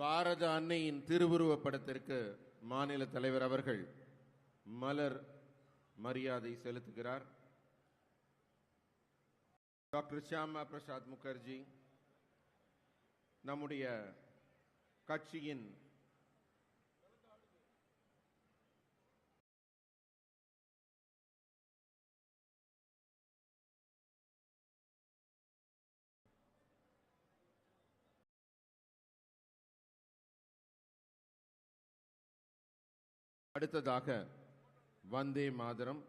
பாரத அன்னையின் திருவுருவப் படத்திற்கு மாநில தலைவர் அவர்கள் மலர் மரியாதை செலுத்துகிறார். டாக்டர் ஷியாமா பிரசாத் முகர்ஜி நம்முடைய கட்சியின் அடுத்ததாக வந்தே மாதரம்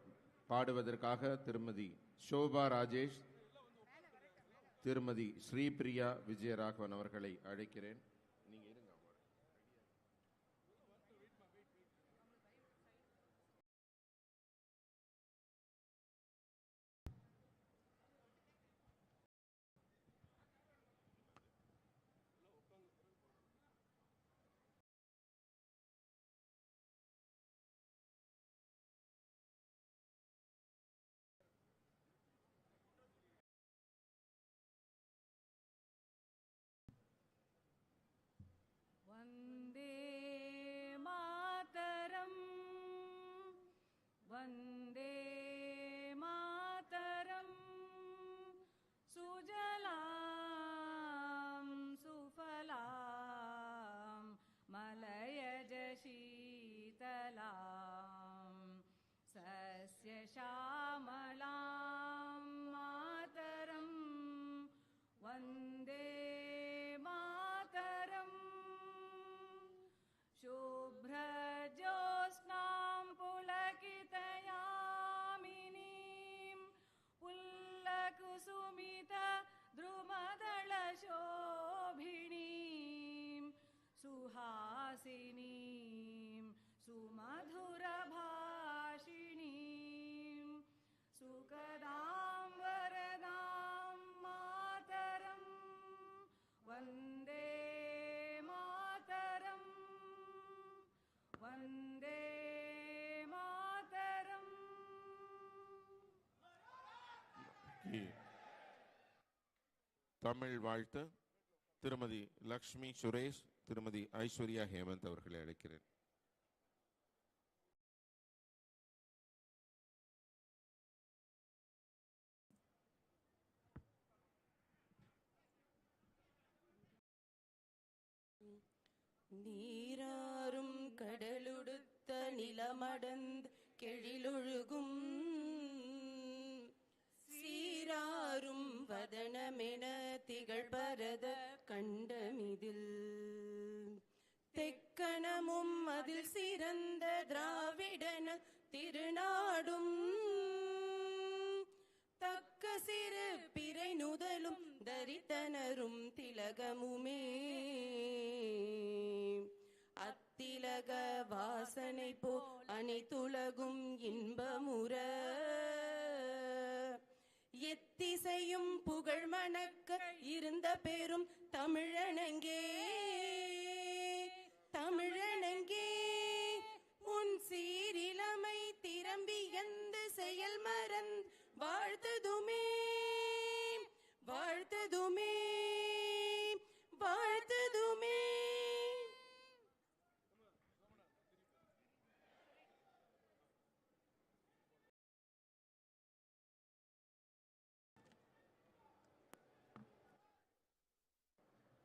பாடுவதற்காக திருமதி ஷோபா ராஜேஷ், திருமதி ஸ்ரீபிரியா விஜயராகவன் அவர்களை அழைக்கிறேன். वन्दे मातरं सुजलां सुफलां मलयज शीतलां सस्यश्यामलां मातरं वन्दे मातरं शुभ्रज्योत्स्नां पुलकितयामिनीं पुल्लकुसुमित द्रुमदलशोभिनीं सुहासिनीं सुमधुरभाषिणीं सुखदां वरदां मातरं वन्दे मातरं वन्दे मातरं. தமிழ் வாழ்த்து திருமதி லக்ஷ்மி சுரேஷ், திருமதி ஐஸ்வர்யா ஹேமந்த் அவர்களை அழைக்கிறேன். நீராறும் கடலுடுத்த நிலமடந்து கெழிலொழுகும் சீராறும் வதனமென திகழ்பரத கண்டமிதில் தெக்கணமும் அதில் சிறந்த திராவிடன திருநாடும் தக்க சிறு பிறை நுதலும் தரித்தனரும் திலகமுமே அத்திலக வாசனை போ அனைத்துலகும் இன்பமுற எத்திசையும் புகழ் மணக்க இருந்த பெரும் தமிழனங்கே தமிழனங்கே உன் சீரிலமை திரம்பி எந்த செயல் மறந்து வாழ்த்ததுமே வாழ்த்ததுமே வாழ்த்ததுமே.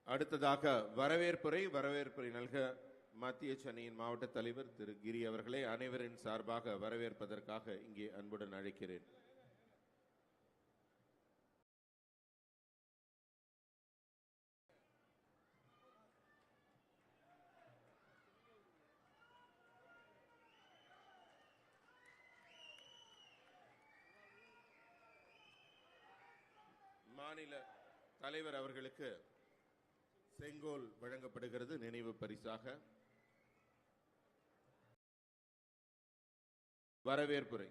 அடுத்ததாக வரவேற்புரை நல்க மத்திய சென்னையின் மாவட்ட தலைவர் திரு கிரி அவர்களை அனைவரின் சார்பாக வரவேற்பதற்காக இங்கே அன்புடன் அழைக்கிறேன். மாநில தலைவர் அவர்களுக்கு செங்கோல் வழங்கப்படுகிறது நினைவு பரிசாக. வரவேற்புரை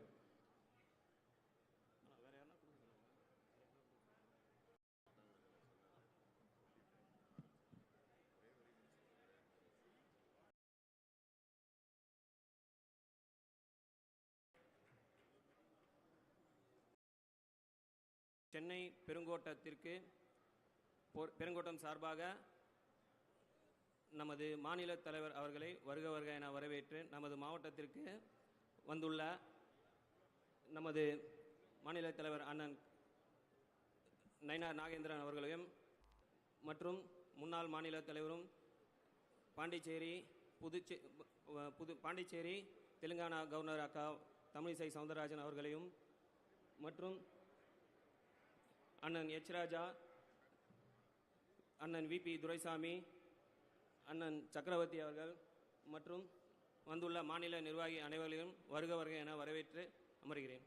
சென்னை பெருங்கோட்டம் சார்பாக நமது மாநில தலைவர் அவர்களை வருக வருக என வரவேற்று நமது மாவட்டத்திற்கு வந்துள்ள நமது மாநில தலைவர் அண்ணன் நயினார் நாகேந்திரன் அவர்களையும் மற்றும் முன்னாள் மாநில தலைவரும் பாண்டிச்சேரி தெலுங்கானா கவர்னர் அக்கா தமிழிசை சவுந்தரராஜன் அவர்களையும் மற்றும் அண்ணன் எச் ராஜா, அண்ணன் விபி துரைசாமி, அண்ணன் சக்கரவர்த்தி அவர்கள் மற்றும் வந்துள்ள மாநில நிர்வாகி அனைவரையும் வருக வருக என வரவேற்று அமர்கிறேன்.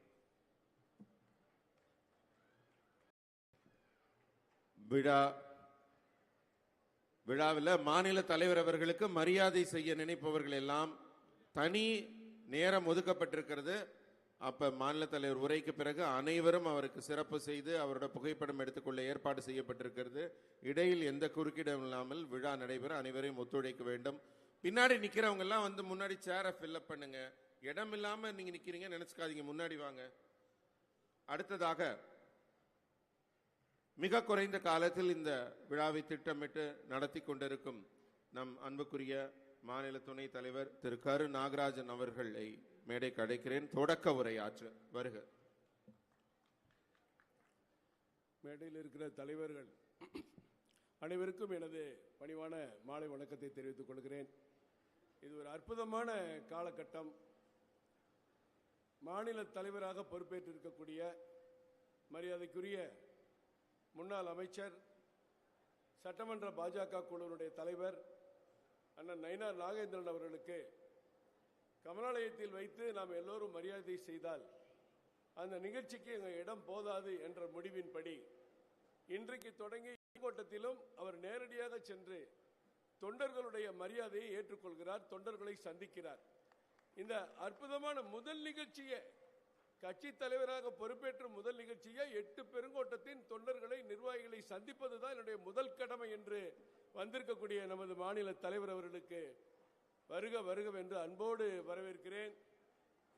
விழாவில் மாநில தலைவர் அவர்களுக்கு மரியாதை செய்ய நினைப்பவர்கள் எல்லாம் தனி நேரம் ஒதுக்கப்பட்டிருக்கிறது. அப்ப மாநில தலைவர் உரைக்கு பிறகு அனைவரும் அவருக்கு சிறப்பு செய்து அவரோட புகைப்படம் எடுத்துக்கொள்ள ஏற்பாடு செய்யப்பட்டிருக்கிறது. இடையில் எந்த குறுக்கிடம் இல்லாமல் விழா நடைபெற அனைவரையும் ஒத்துழைக்க வேண்டும். பின்னாடி நிக்கிறவங்க எல்லாம் வந்து முன்னாடி சேரை ஃபில்அப் பண்ணுங்க. இடம் இல்லாம நீங்க நிக்கிறீங்க நினைச்சுக்காதீங்க, முன்னாடி வாங்க. அடுத்ததாக மிக குறைந்த காலத்தில் இந்த விழாவை திட்டமிட்டு நடத்தி கொண்டிருக்கும் நம் அன்புக்குரிய மாநில துணைத் தலைவர் திரு கரு நாகராஜன் அவர்களை மேடைக்கு அழைக்கிறேன். தொடக்க உரையாற்ற வருக. மேடையில் இருக்கிற தலைவர்கள் அனைவருக்கும் எனது பணிவான மாலை வணக்கத்தை தெரிவித்துக் கொள்கிறேன். இது ஒரு அற்புதமான காலகட்டம். மாநில தலைவராக பொறுப்பேற்றிருக்கக்கூடிய மரியாதைக்குரிய முன்னாள் அமைச்சர், சட்டமன்ற பாஜக குழுவினுடைய தலைவர் அண்ணன் நயினார் நாகேந்திரன் அவர்களுக்கு கமலாலயத்தில் வைத்து நாம் எல்லோரும் மரியாதை செய்தால் அந்த நிகழ்ச்சிக்கு எங்கள் இடம் போதாது என்ற முடிவின்படி இன்றைக்கு தொடங்கி கோட்டத்திலும் அவர் நேரடியாக சென்று தொண்டர்களுடைய மரியாதையை ஏற்றுக்கொள்கிறார், தொண்டர்களை சந்திக்கிறார். இந்த அற்புதமான முதல் நிகழ்ச்சியை, கட்சி தலைவராக பொறுப்பேற்ற முதல் நிகழ்ச்சியை 8 பெருங்கோட்டத்தின் தொண்டர்களை, நிர்வாகிகளை சந்திப்பதுதான் என்னுடைய முதல் கடமை என்று வந்திருக்கக்கூடிய நமது மாநில தலைவர் அவர்களுக்கு வருக வருக என்று அன்போடு வரவேற்கிறேன்.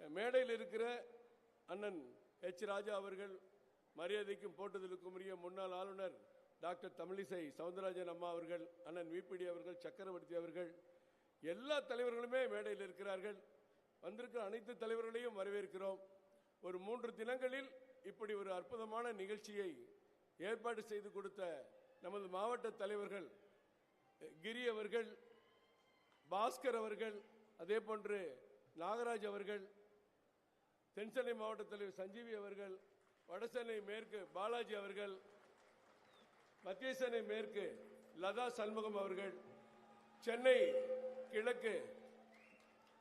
மேடையில் இருக்கிற அண்ணன் எச் ராஜா அவர்கள், மரியாதைக்கும் போட்டுதலுக்கும் உரிய முன்னாள் ஆளுநர் டாக்டர் தமிழிசை சவுந்தரராஜன் அம்மா அவர்கள், அண்ணன் விபிடி அவர்கள், சக்கரவர்த்தி அவர்கள், எல்லா தலைவர்களுமே மேடையில் இருக்கிறார்கள். வந்திருக்கிற அனைத்து தலைவர்களையும் வரவேற்கிறோம். ஒரு 3 தினங்களில் இப்படி ஒரு அற்புதமான நிகழ்ச்சியை ஏற்பாடு செய்து கொடுத்த நமது மாவட்ட தலைவர்கள் கிரி அவர்கள், பாஸ்கர் அவர்கள், அதே போன்று நாகராஜ் அவர்கள், தென்சென்னை மாவட்ட தலைவர் சஞ்சீவி அவர்கள், வடசென்னை மேற்கு பாலாஜி அவர்கள், மத்திய சென்னை மேற்கு லதா சண்முகம் அவர்கள், சென்னை கிழக்கு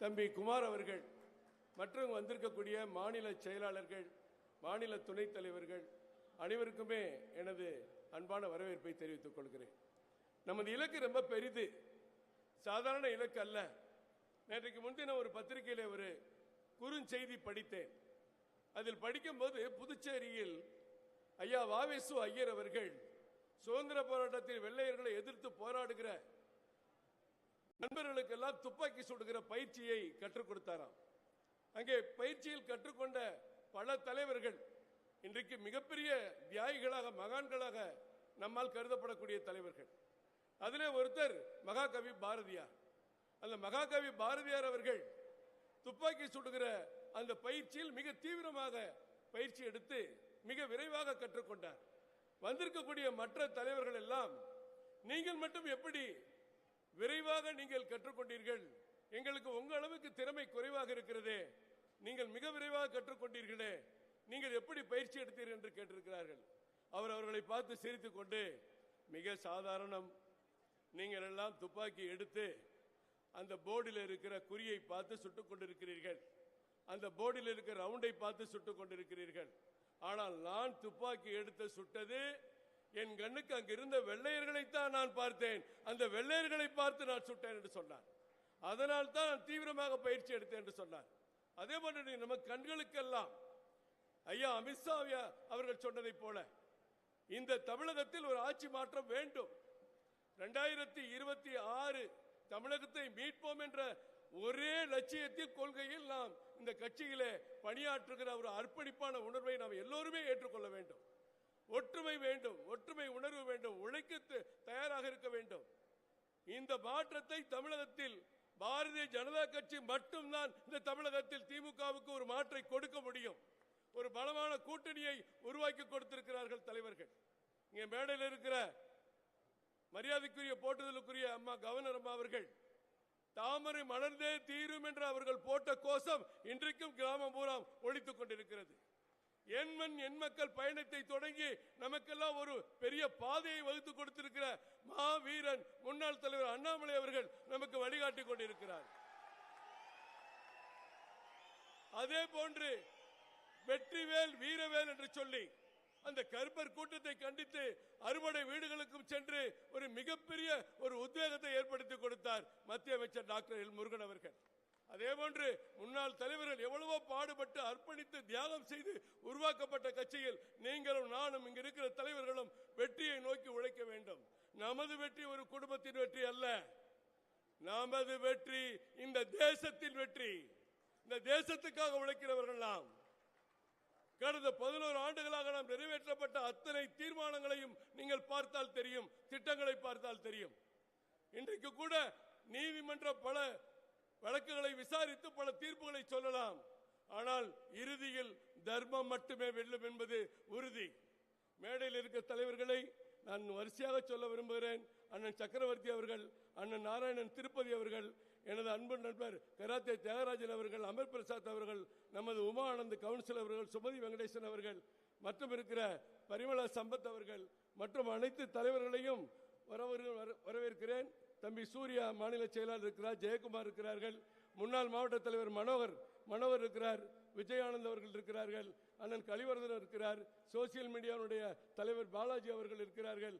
தம்பி குமார் அவர்கள் மற்றும் வந்திருக்கக்கூடிய மாநில செயலாளர்கள், மாநில துணைத் தலைவர்கள் அனைவருக்குமே எனது அன்பான வரவேற்பை தெரிவித்துக் கொள்கிறேன். நமது இலக்கு ரொம்ப பெரிது, சாதாரண இலக்கு அல்ல. நேற்றைக்கு முன்தின ஒரு பத்திரிகையில ஒரு குறுஞ்செய்தி படித்தேன். அதில் படிக்கும்போது புதுச்சேரியில் ஐயா வாவேசு ஐயர் அவர்கள் சுதந்திர போராட்டத்தில் வெள்ளையர்களை எதிர்த்து போராடுகிற நண்பர்களுக்கெல்லாம் துப்பாக்கி சுடுகிற பயிற்சியை கற்றுக் கொடுத்தாராம். அங்கே பயிற்சியில் கற்றுக்கொண்ட பல தலைவர்கள் இன்றைக்கு மிகப்பெரிய தியாகிகளாக, மகான்களாக நம்மால் கருதப்படக்கூடிய தலைவர்கள். அதிலே ஒருத்தர் மகாகவி பாரதியார். அந்த மகாகவி பாரதியார் அவர்கள் துப்பாக்கி சுடுகிற அந்த பயிற்சியில் மிக தீவிரமாக பயிற்சி எடுத்து மிக விரைவாக கற்றுக்கொண்டார். வந்திருக்கக்கூடிய மற்ற தலைவர்கள் எல்லாம் நீங்கள் மட்டும் எப்படி விரைவாக நீங்கள் கற்றுக்கொண்டீர்கள், எங்களுக்கு உங்க அளவுக்கு திறமை குறைவாக இருக்கிறதே, நீங்கள் மிக விரைவாக கற்றுக்கொண்டீர்களே, நீங்கள் எப்படி பயிற்சி எடுத்தீர்கள் என்று கேட்டிருக்கிறார்கள். அவர் அவர்களை பார்த்து சிரித்துக் கொண்டு, மிக சாதாரணம், நீங்கள் எல்லாம் துப்பாக்கி எடுத்து அந்த போர்டில் இருக்கிற குறியை பார்த்து சுட்டுக் கொண்டிருக்கிறீர்கள், அந்த போர்டில் இருக்கிற ரவுண்டை பார்த்து சுட்டுக் கொண்டிருக்கிறீர்கள். ஆனால் நான் துப்பாக்கி எடுத்து சுட்டது என் கண்ணுக்கு அங்கு இருந்த வெள்ளையர்களைத்தான் நான் பார்த்தேன், அந்த வெள்ளையர்களை பார்த்து நான் சுட்டேன் என்று சொன்னார். அதனால் தான் தீவிரமாக பயிற்சி எடுத்தேன் என்று சொன்னார். அதே போன்று நம்ம கண்களுக்கெல்லாம் ஐயா அமித்ஷா அவர்கள் சொன்னதை போல இந்த தமிழகத்தில் ஒரு ஆட்சி மாற்றம் வேண்டும். 2026 தமிழகத்தை மீட்போம் என்ற ஒரே லட்சியத்தில், கொள்கையில் நாம் இந்த கட்சியிலே பணியாற்றுகிற ஒரு அர்ப்பணிப்பான உணர்வை நாம் எல்லோருமே ஏற்றுக்கொள்ள வேண்டும். ஒற்றுமை வேண்டும், ஒற்றுமை உணர்வு வேண்டும், உழைக்க தயாராக இருக்க வேண்டும். இந்த மாற்றத்தை தமிழகத்தில் பாரதிய ஜனதா கட்சி மட்டும்தான் இந்த தமிழகத்தில் திமுகவுக்கு ஒரு மாற்றை கொடுக்க முடியும். ஒரு பலமான கூட்டணியை உருவாக்கி கொடுத்திருக்கிறார்கள் தலைவர்கள். இங்கே மேடையில் இருக்கிற மரியாதைக்குரிய போட்டுதலுக்குரிய அம்மா கவர்னர் அம்மா அவர்கள் தாமரை மலர்ந்தே தீரும் என்று அவர்கள் போட்ட கோஷம் இன்றைக்கும் கிராமம் பூரா ஒலித்துக் கொண்டிருக்கிறது. எண்மண் எண்மக்கள் பயணத்தை தொடங்கி நமக்கெல்லாம் ஒரு பெரிய பாதையை வகுத்து கொடுத்திருக்கிற மாவீரன் முன்னாள் தலைவர் அண்ணாமலை அவர்கள் நமக்கு வழிகாட்டி கொண்டிருக்கிறார். அதே போன்று வெற்றிவேல் வீரவேல் என்று சொல்லி அந்த கருப்பர் கூட்டத்தை கண்டித்து அறுபடை வீடுகளுக்கும் சென்று ஒரு மிகப்பெரிய ஒரு உத்வேகத்தை ஏற்படுத்தி கொடுத்தார் மத்திய அமைச்சர் டாக்டர் எல் முருகன் அவர்கள். அதே போன்று முன்னாள் தலைவர்கள் எவ்வளவோ பாடுபட்டு அர்ப்பணித்து தியாகம் செய்து உருவாக்கப்பட்ட கட்சியில் நீங்களும் நானும் இங்க இருக்கிற தலைவர்களும் வெற்றியை நோக்கி உழைக்க வேண்டும். நமது வெற்றி ஒரு குடும்பத்தின் வெற்றி அல்ல, நமது வெற்றி இந்த தேசத்தின் வெற்றி. இந்த தேசத்துக்காக உழைக்கிறவர்கள் நாம். கடந்த 11 ஆண்டுகளாக நாம் நிறைவேற்றப்பட்ட அத்தனை தீர்மானங்களையும் நீங்கள் பார்த்தால் தெரியும், திட்டங்களை பார்த்தால் தெரியும். இன்றைக்கு கூட நீதிமன்ற பல வழக்குகளை விசாரித்து பல தீர்ப்புகளை சொல்லலாம், ஆனால் இறுதியில் தர்மம் மட்டுமே வெல்லும் என்பது உறுதி. மேடையில் இருக்க தலைவர்களை நான் வரிசையாக சொல்ல விரும்புகிறேன். அண்ணன் சக்கரவர்த்தி அவர்கள், அண்ணன் நாராயணன் திருப்பதி அவர்கள், எனது அன்பு நண்பர் கராத்தே தியாகராஜன் அவர்கள், அமர் பிரசாத் அவர்கள், நமது உமா ஆனந்த் கவுன்சில் அவர்கள், சுமதி வெங்கடேசன் அவர்கள், மற்றும் இருக்கிற பரிமளா சம்பத் அவர்கள் மற்றும் அனைத்து தலைவர்களையும் வரவேற்கிறேன். தம்பி சூர்யா மாநில செயலாளர் இருக்கிறார், ஜெயக்குமார் இருக்கிறார்கள், முன்னாள் மாவட்ட தலைவர் மனோகர் இருக்கிறார், விஜயானந்த் அவர்கள் இருக்கிறார்கள், அண்ணன் கலிவர்தன் இருக்கிறார், சோசியல் மீடியாவுடைய தலைவர் பாலாஜி அவர்கள் இருக்கிறார்கள்,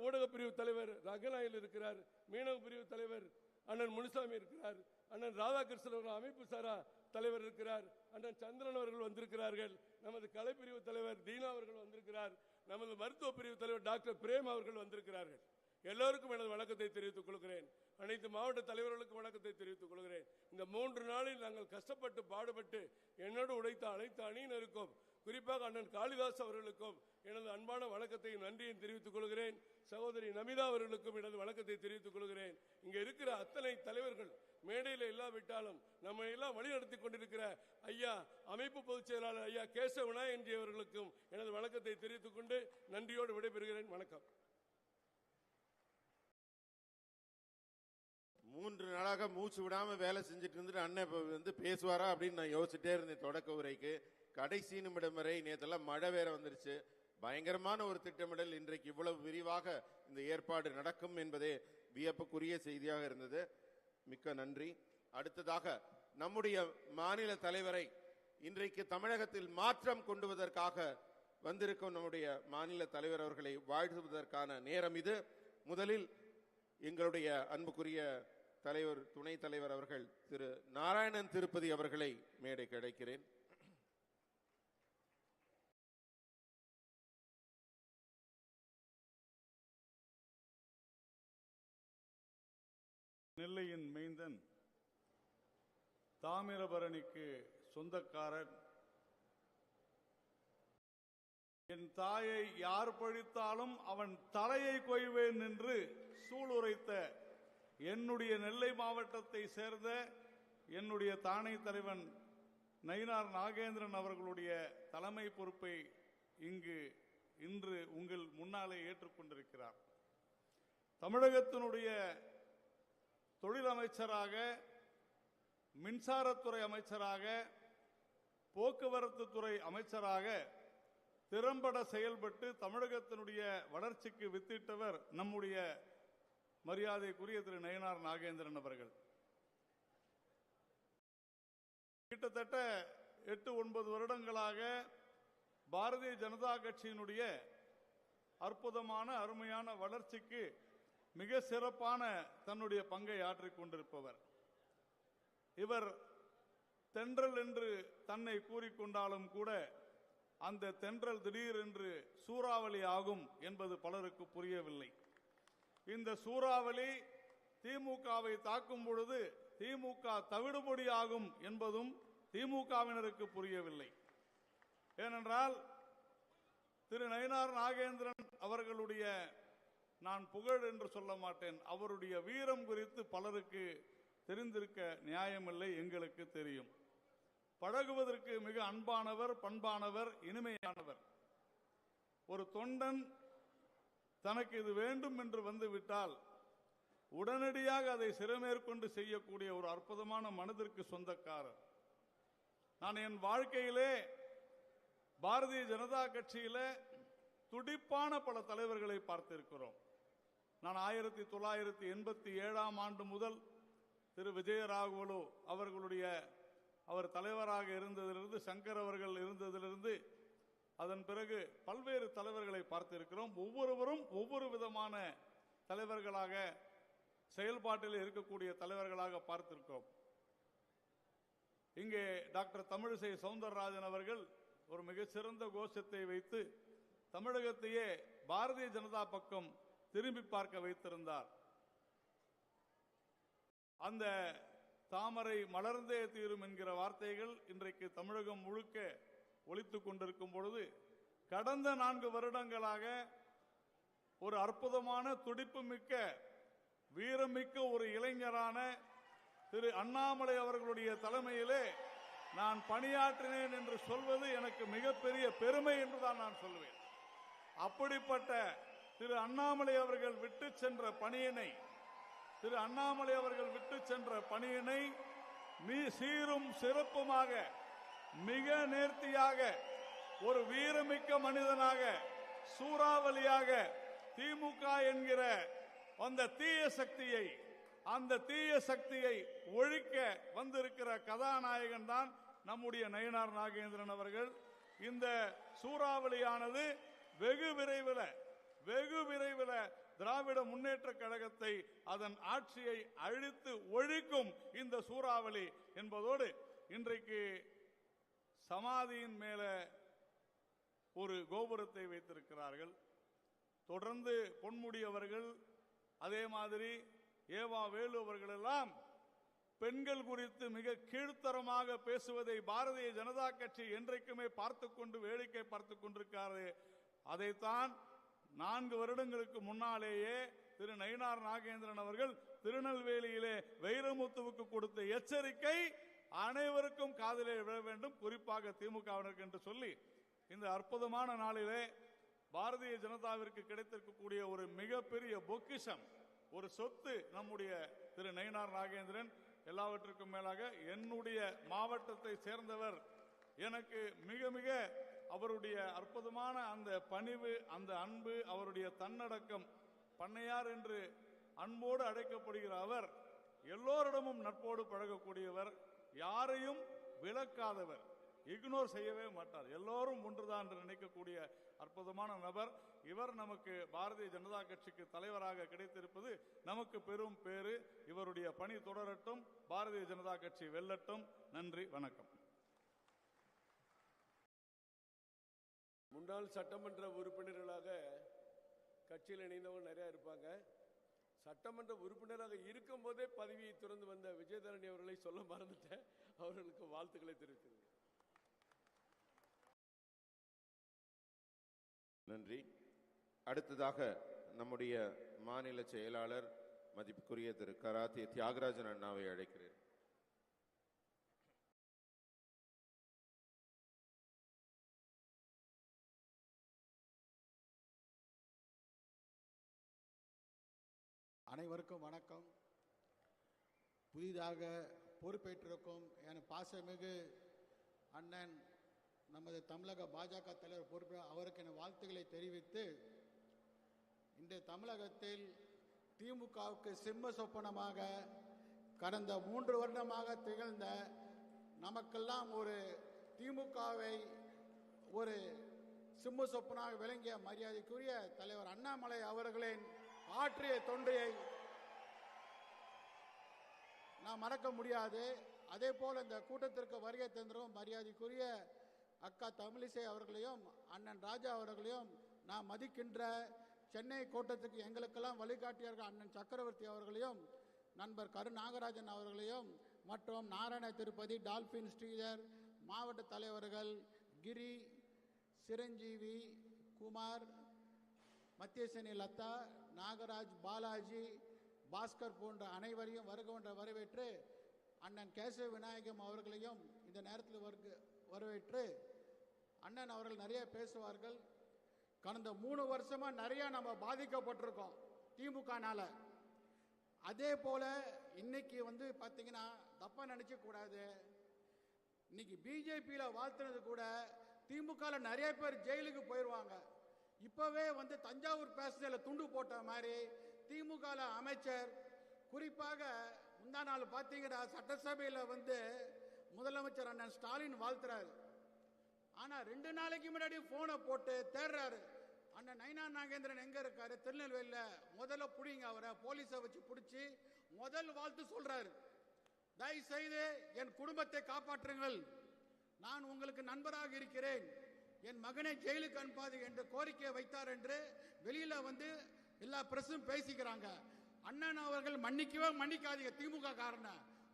ஊடக பிரிவு தலைவர் ரங்கநாயல் இருக்கிறார், மீனவ பிரிவு தலைவர் அண்ணன் முனுசாமி இருக்கிறார், அண்ணன் ராதாகிருஷ்ணன் அவர்கள் அமைப்பு சாரா தலைவர் இருக்கிறார், அண்ணன் சந்திரன் அவர்கள் வந்திருக்கிறார்கள், நமது கலைப்பிரிவு தலைவர் தீனா அவர்கள் வந்திருக்கிறார், நமது மருத்துவ பிரிவு தலைவர் டாக்டர் பிரேம் அவர்கள் வந்திருக்கிறார்கள். எல்லோருக்கும் எனது வணக்கத்தை தெரிவித்துக் கொள்கிறேன். அனைத்து மாவட்ட தலைவர்களுக்கும் வணக்கத்தை தெரிவித்துக் கொள்கிறேன். இந்த 3 நாளில் நாங்கள் கஷ்டப்பட்டு பாடுபட்டு என்னோடு உழைத்த அனைத்து அணியினருக்கும், குறிப்பாக அண்ணன் காளிதாஸ் அவர்களுக்கும் எனது அன்பான வணக்கத்தையும் நன்றியும் தெரிவித்துக் கொள்கிறேன். சகோதரி நமிதா அவர்களுக்கும் எனது வணக்கத்தை தெரிவித்துக் கொள்கிறேன். இங்க இருக்கிற அத்தனை தலைவர்கள் மேடையில் இல்லாவிட்டாலும் நம்ம எல்லாம் வழிநடத்தி கொண்டிருக்கிற ஐயா அமைப்பு பொதுச் செயலாளர் ஐயா கேசவ விநாயகன்ஜி அவர்களுக்கும் எனது வணக்கத்தை தெரிவித்துக் கொண்டு நன்றியோடு விடைபெறுகிறேன். வணக்கம். 3 நாளாக மூச்சு விடாம வேலை செஞ்சுட்டு இருந்துட்டு அண்ணன் இப்ப பேசுவாரா அப்படின்னு நான் யோசிச்சுட்டே இருந்தேன். தொடக்க உரைக்கு கடைசி நிமிடம் வரை நேற்றெல்லாம் மழை வேற வந்துருச்சு. பயங்கரமான ஒரு திட்டமிடல். இன்றைக்கு இவ்வளவு விரிவாக இந்த ஏற்பாடு நடக்கும் என்பதே வியப்புக்குரிய செய்தியாக இருந்தது. மிக்க நன்றி. அடுத்ததாக நம்முடைய மாநில தலைவரை இன்றைக்கு தமிழகத்தில் மாற்றம் கொண்டுவதற்காக வந்திருக்கும் நம்முடைய மாநில தலைவர் அவர்களை வாழ்த்துவதற்கான நேரம் இது. முதலில் எங்களுடைய அன்புக்குரிய தலைவர் துணை தலைவர் அவர்கள் திரு நாராயணன் திருப்பதி அவர்களை மேடைக்கு அழைக்கிறேன். நெல்லையின் மைந்தன், தாமிரபரணிக்கு சொந்தக்காரன், என் தாயை யார் பழித்தாலும் அவன் தலையை கொய்வேன் என்று சூளுரைத்த என்னுடைய நெல்லை மாவட்டத்தை சேர்ந்த என்னுடைய தானை தலைவன் நயினார் நாகேந்திரன் அவர்களுடைய தலைமை பொறுப்பை இன்று உங்கள் முன்னாலே ஏற்றுக்கொண்டிருக்கிறார். தமிழகத்தினுடைய தொழில் அமைச்சராக, மின்சாரத்துறை அமைச்சராக, போக்குவரத்து துறை அமைச்சராக திறம்பட செயல்பட்டு தமிழகத்தினுடைய வளர்ச்சிக்கு வித்திட்டவர் நம்முடைய மரியாதைக்குரிய திரு நயினார் நாகேந்திரன் அவர்கள். கிட்டத்தட்ட 8-9 வருடங்களாக பாரதிய ஜனதா கட்சியினுடைய அற்புதமான அருமையான வளர்ச்சிக்கு மிக சிறப்பான தன்னுடைய பங்கை ஆற்றிக் கொண்டிருப்பவர். இவர் தென்றல் என்று தன்னை கூறிக்கொண்டாலும் கூட அந்த தென்றல் திடீரென்று சூறாவளி ஆகும் என்பது பலருக்கு புரியவில்லை. இந்த சூறாவளி திமுகவை தாக்கும் பொழுது திமுக தவிடுபொடி ஆகும் என்பதும் திமுகவினருக்கு புரியவில்லை. ஏனென்றால் திரு நயினார் நாகேந்திரன் அவர்களுடைய நான் புகழ் என்று சொல்ல மாட்டேன். அவருடைய வீரம் குறித்து பலருக்கு தெரிந்திருக்க நியாயமில்லை, எங்களுக்கு தெரியும். பழகுவதற்கு மிக அன்பானவர், பண்பானவர், இனிமையானவர். ஒரு தொண்டன் தனக்கு இது வேண்டும் என்று வந்துவிட்டால் உடனடியாக அதை சிறமேற்கொண்டு செய்யக்கூடிய ஒரு அற்புதமான மனதிற்கு சொந்தக்காரர். நான் என் வாழ்க்கையிலே பாரதிய ஜனதா கட்சியில துடிப்பான பல தலைவர்களை பார்த்திருக்கிறோம். நான் 1987ஆம் ஆண்டு முதல் திரு விஜயராகவலு அவர்களுடைய அவர் தலைவராக இருந்ததிலிருந்து, சங்கர் அவர்கள் இருந்ததிலிருந்து, அதன் பிறகு பல்வேறு தலைவர்களை பார்த்திருக்கிறோம். ஒவ்வொருவரும் ஒவ்வொரு விதமான தலைவர்களாக, செயல்பாட்டில் இருக்கக்கூடிய தலைவர்களாக பார்த்திருக்கிறோம். இங்கே டாக்டர் தமிழிசை சவுந்தரராஜன் அவர்கள் ஒரு மிகச்சிறந்த கோஷத்தை வைத்து தமிழகத்தையே பாரதிய ஜனதா பக்கம் திரும்பி பார்க்க வைத்திருந்தார். அந்த தாமரை மலர்ந்தே தீரும் என்கிற வார்த்தைகள் இன்றைக்கு தமிழகம் முழுக்க ஒலித்துக் கொண்டிருக்கும் பொழுது, கடந்த 4 வருடங்களாக ஒரு அற்புதமான துடிப்புமிக்க வீரமிக்க ஒரு இளைஞரான திரு அண்ணாமலை அவர்களுடைய தலைமையிலே நான் பணியாற்றினேன் என்று சொல்வது எனக்கு மிகப்பெரிய பெருமை என்றுதான் நான் சொல்வேன். அப்படிப்பட்ட திரு அண்ணாமலை அவர்கள் விட்டு சென்ற பணியினை சீரும் சிறப்புமாக, மிக நேர்த்தியாக, ஒரு வீரமிக்க மனிதனாக, சூறாவளியாக திமுக என்கிற அந்த தீய சக்தியை ஒழிக்க வந்திருக்கிற கதாநாயகன் தான் நம்முடைய நயினார் நாகேந்திரன் அவர்கள். இந்த சூறாவளியானது வெகு விரைவில் திராவிட முன்னேற்ற கழகத்தை, அதன் ஆட்சியை அழித்து ஒழிக்கும் இந்த சூறாவளி என்பதோடு, இன்றைக்கு சமாதியின் மேல ஒரு கோபுரத்தை வைத்திருக்கிறார்கள். தொடர்ந்து பொன்முடி அவர்கள், அதே மாதிரி ஏவா வேலு அவர்கள் எல்லாம் பெண்கள் குறித்து மிக கீழ்த்தரமாக பேசுவதை பாரதிய ஜனதா கட்சி என்றைக்குமே வேடிக்கை பார்த்து கொண்டிருக்கிறது. அதைத்தான் 4 வருடங்களுக்கு முன்னாலேயே திரு நயினார் நாகேந்திரன் அவர்கள் திருநெல்வேலியிலே வைரமுத்துவுக்கு கொடுத்த எச்சரிக்கை அனைவருக்கும் காதிலே விழ வேண்டும், குறிப்பாக திமுகவினருக்கு என்று சொல்லி, இந்த அற்புதமான நாளிலே பாரதிய ஜனதாவிற்கு கிடைத்திருக்கக்கூடிய ஒரு மிகப்பெரிய பொக்கிஷம், ஒரு சொத்து நம்முடைய திரு நயினார் நாகேந்திரன். எல்லாவற்றுக்கும் மேலாக என்னுடைய மாவட்டத்தை சேர்ந்தவர். எனக்கு மிக மிக அவருடைய அற்புதமான அந்த பணிவு, அந்த அன்பு, அவருடைய தன்னடக்கம், பண்ணையார் என்று அன்போடு அழைக்கப்படுகிற அவர் எல்லோரிடமும் நட்போடு பழகக்கூடியவர், யாரையும் விலக்காதவர், இக்னோர் செய்யவே மாட்டார், எல்லோரும் ஒன்றுதான் என்று நினைக்கக்கூடிய அற்புதமான நபர். இவர் நமக்கு பாரதிய ஜனதா கட்சிக்கு தலைவராக கிடைத்திருப்பது நமக்கு பெரும் பேரு. இவருடைய பணி தொடரட்டும், பாரதிய ஜனதா கட்சி வெல்லட்டும். நன்றி, வணக்கம். முன்னாள் சட்டமன்ற உறுப்பினர்களாக கட்சியில் இணைந்தவங்க நிறைய இருப்பாங்க. சட்டமன்ற உறுப்பினராக இருக்கும் போதே பதவியை துறந்து வந்த விஜயதரணி அவர்களை சொல்ல மறந்துட்டேன். அவர்களுக்கு வாழ்த்துக்களை தெரிவிக்கிறேன். நன்றி. அடுத்ததாக நம்முடைய மாநில செயலாளர் மதிப்புக்குரிய திரு கராத்தே தியாகராஜன் அண்ணாவை அழைக்கிறேன். அனைவருக்கும் வணக்கம். புதிதாக பொறுப்பேற்றிருக்கும் என் பாசமிகு அண்ணன் நமது தமிழக பாஜக தலைவர் பொறுப்பு அவருக்கு என் வாழ்த்துக்களை தெரிவித்து, இன்று தமிழகத்தில் திமுகவுக்கு சிம்ம சொப்பனமாக கடந்த 3 வருடமாக திகழ்ந்த, நமக்கெல்லாம் ஒரு திமுகவை ஒரு சிம்ம சொப்பனாக விளங்கிய மரியாதைக்குரிய தலைவர் அண்ணாமலை அவர்களின் ஆற்றிய தொண்டையை நாம் மறக்க முடியாது. அதே போல் இந்த கூட்டத்திற்கு வருகை தந்திரும் மரியாதைக்குரிய அக்கா தமிழிசை அவர்களையும் அண்ணன் ராஜா அவர்களையும் நாம் மதிக்கின்ற, சென்னை கூட்டத்துக்கு எங்களுக்கெல்லாம் வழிகாட்டியார்கள் அண்ணன் சக்கரவர்த்தி அவர்களையும், நண்பர் கரு நாகராஜன் அவர்களையும், மற்றும் நாராயண திருப்பதி, டால்பின் ஸ்ரீதர், மாவட்ட தலைவர்கள் கிரி, சிரஞ்சீவி, குமார் மத்தியசேனி லதா, நாகராஜ், பாலாஜி, பாஸ்கர் போன்ற அனைவரையும் வருக வரவேற்று அண்ணன் கேசவ விநாயகம் அவர்களையும் இந்த நேரத்தில் வரவேற்று அண்ணன் அவர்கள் நிறைய பேசுவார்கள். கடந்த 3 வருஷமா நிறைய நம்ம பாதிக்கப்பட்டிருக்கோம் திமுகனால. அதே போல இன்னைக்கு பாத்தீங்கன்னா தப்பா நினைக்க கூடாது, இன்னைக்கு பிஜேபியில வாழ்த்துனது கூட திமுகல நிறைய பேர் ஜெயிலுக்கு போயிடுவாங்க. இப்பவே தஞ்சாவூர் பேசல துண்டு போட்ட மாதிரி திமுகல அமைச்சர், குறிப்பாக முந்தா நாள் பாத்தீங்கன்னா சட்டசபையில முதலமைச்சர் அண்ணன் ஸ்டாலின் வாழ்த்துறாரு. ஆனா 2 நாளைக்கு முன்னாடி போனை போட்டு தேடுறாரு, அண்ணன் நயினார் நாகேந்திரன் எங்க இருக்காரு, திருநெல்வேலியில, முதல்ல புடிங்க அவரை, போலீஸை வச்சு பிடிச்சி முதல் வாழ்த்து சொல்றாரு. தயவு செய்து என் குடும்பத்தை காப்பாற்றுங்கள், நான் உங்களுக்கு நண்பராக இருக்கிறேன், என் மகனை ஜெயிலுக்கு அனுப்பாது என்று கோரிக்கை வைத்தார் என்று வெளியில எல்லா பிரஸும் பேசிக்கிறாங்க. அண்ணன் அவர்கள் மன்னிக்கவே மன்னிக்காதீங்க திமுக காரன,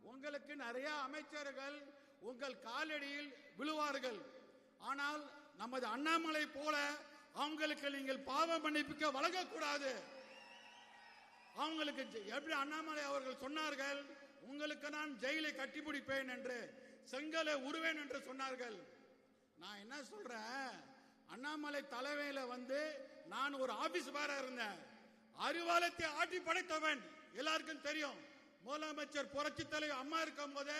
உங்களுக்கு நிறைய அமைச்சர்கள் உங்கள் காலடியில் விழுவார்கள். ஆனால் நமது அண்ணாமலை போல அவங்களுக்கு நீங்கள் பாவ மன்னிப்புக்க வழங்கக்கூடாது. அவங்களுக்கு எப்படி அண்ணாமலை அவர்கள் சொன்னார்கள், உங்களுக்கு நான் ஜெயிலை கட்டி முடிப்பேன் என்று, செங்கலை உருவேன் என்று சொன்னார்கள். நான் என்ன சொல்றேன், அண்ணாமலை தலைமையில நான் ஒரு ஆபீஸ் வேற இருந்தேன், அறிவாலயத்தை ஆட்டி படைத்தவன் எல்லாருக்கும் தெரியும். முதலமைச்சர் புரட்சி தலைவர் அம்மா இருக்கும் போது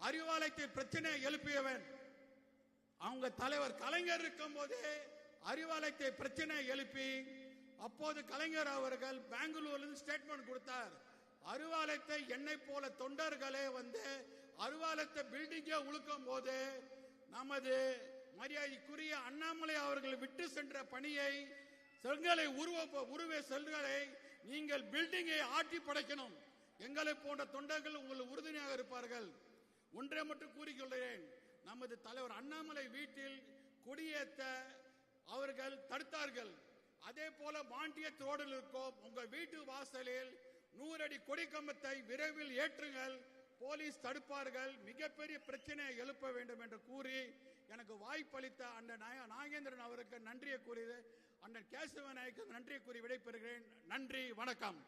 அறிவாலயத்தை பிரச்சனையை எழுப்பியவன். அவங்க தலைவர் கலைஞர் இருக்கும் போது அறிவாலயத்தை பிரச்சனையை எழுப்பி, அப்போது கலைஞர் அவர்கள் பெங்களூர்ல ஸ்டேட்மெண்ட் கொடுத்தார், அறிவாலயத்தை என்னை போல தொண்டர்களே அறிவாலயத்தை பில்டிங்கை உழுக்கும் போது நமது மரியாதைக்குரிய அண்ணாமலை அவர்கள் விட்டு சென்ற பணியை, செங்கலை உருவே செல்களை நீங்கள் பில்டிங்கை ஆட்டி படைக்கணும். எங்களை போன்ற தொண்டர்கள் உங்கள் உறுதுணையாக இருப்பார்கள். ஒன்றை மட்டும் கூறிக்கொள்கிறேன், நமது தலைவர் அண்ணாமலை வீட்டில் கொடியேற்ற அவர்கள் தடுத்தார்கள். அதே போல மாண்டியத் ரோடில் இருக்கும் உங்கள் வீட்டு வாசலில் 100 அடி கொடிக்கம்பத்தை விரைவில் ஏற்றுங்கள், போலீஸ் தடுப்பார்கள், மிகப்பெரிய பிரச்சனையை எழுப்ப வேண்டும் என்று கூறி எனக்கு வாய்ப்பளித்த அண்ணன் நாகேந்திரன் அவருக்கு நன்றியை கூறியது, அண்ணன் கேசவ நாயக்கு நன்றியை கூறி விடைபெறுகிறேன். நன்றி, வணக்கம்.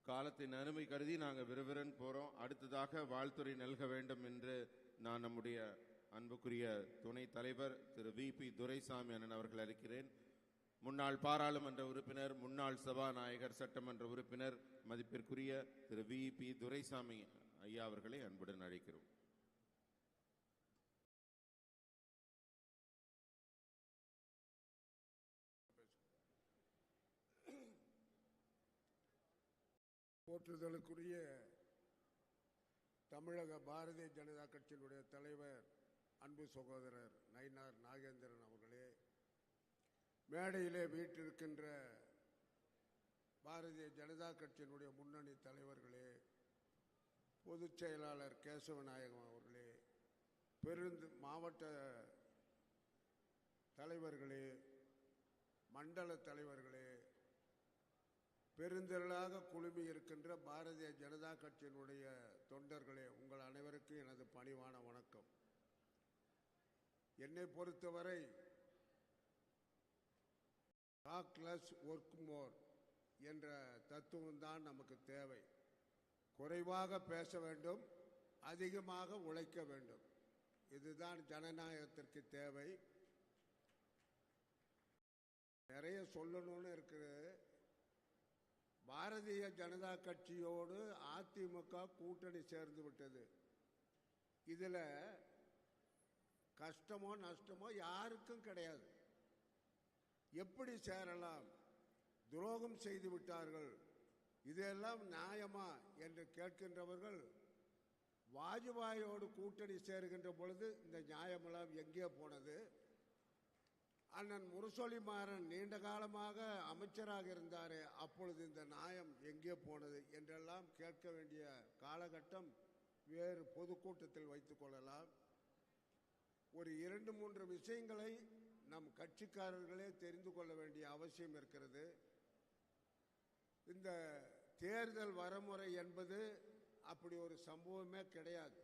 காலத்தின் அருமை கருதி நாங்கள் விறுவிறுன்னு போறோம். அடுத்ததாக வாழ்த்துறை நல்க வேண்டும் என்று நான் நம்முடைய அன்புக்குரிய துணைத் தலைவர் திரு VP துரைசாமி அண்ணன் அவர்கள் அழைக்கிறேன். முன்னாள் பாராளுமன்ற உறுப்பினர், முன்னாள் சபாநாயகர், சட்டமன்ற உறுப்பினர் மதிப்பிற்குரிய திரு VP துரைசாமி ஐயா அவர்களை அன்புடன் அழைக்கிறோம். போற்றுதலுக்குரிய தமிழக பாரதிய ஜனதா கட்சியினுடைய தலைவர் அன்பு சகோதரர் நயினார் நாகேந்திரன் அவர்களே, மேடையிலே வீற்றிருக்கின்ற பாரதிய ஜனதா கட்சியினுடைய முன்னணி தலைவர்களே, பொதுச் செயலாளர் கேசவநாயகம் அவர்களே, மாவட்ட தலைவர்களே, மண்டல தலைவர்களே, பெருந்திரளாக குழுமி இருக்கின்ற பாரதிய ஜனதா கட்சியினுடைய தொண்டர்களே, உங்கள் அனைவருக்கும் எனது பணிவான வணக்கம். என்னை பொறுத்தவரை டாக் லெஸ் ஒர்க் மோர் என்ற தத்துவம் தான் நமக்கு தேவை. குறைவாக பேச வேண்டும், அதிகமாக உழைக்க வேண்டும். இதுதான் ஜனநாயகத்திற்கு தேவை. நிறைய சொல்லணும்னு இருக்குது. பாரதிய ஜனதா கட்சியோடு அதிமுக கூட்டணி சேர்ந்து விட்டது. இதுல கஷ்டமோ நஷ்டமோ யாருக்கும் கிடையாது. எப்படி சேரலாம்? துரோகம் செய்து விட்டார்கள், இதெல்லாம் நியாயமா என்று கேட்கின்றவர்கள் வாஜ்பாயோடு கூட்டணி சேருகின்ற பொழுது இந்த நியாயமெல்லாம் எங்கே போனது? அண்ணன் முரசொலிமாறன் நீண்ட காலமாக அமைச்சராக இருந்தாரே, அப்பொழுது இந்த நியாயம் எங்கே போனது என்றெல்லாம் கேட்க வேண்டிய காலகட்டம் வேறு பொதுக்கூட்டத்தில் வைத்துக் கொள்ளலாம். ஒரு 2-3 விஷயங்களை நம் கட்சிக்காரர்களே தெரிந்து கொள்ள வேண்டிய அவசியம் இருக்கிறது. இந்த தேர்தல் வரமுறை என்பது அப்படி ஒரு சம்பவமே கிடையாது.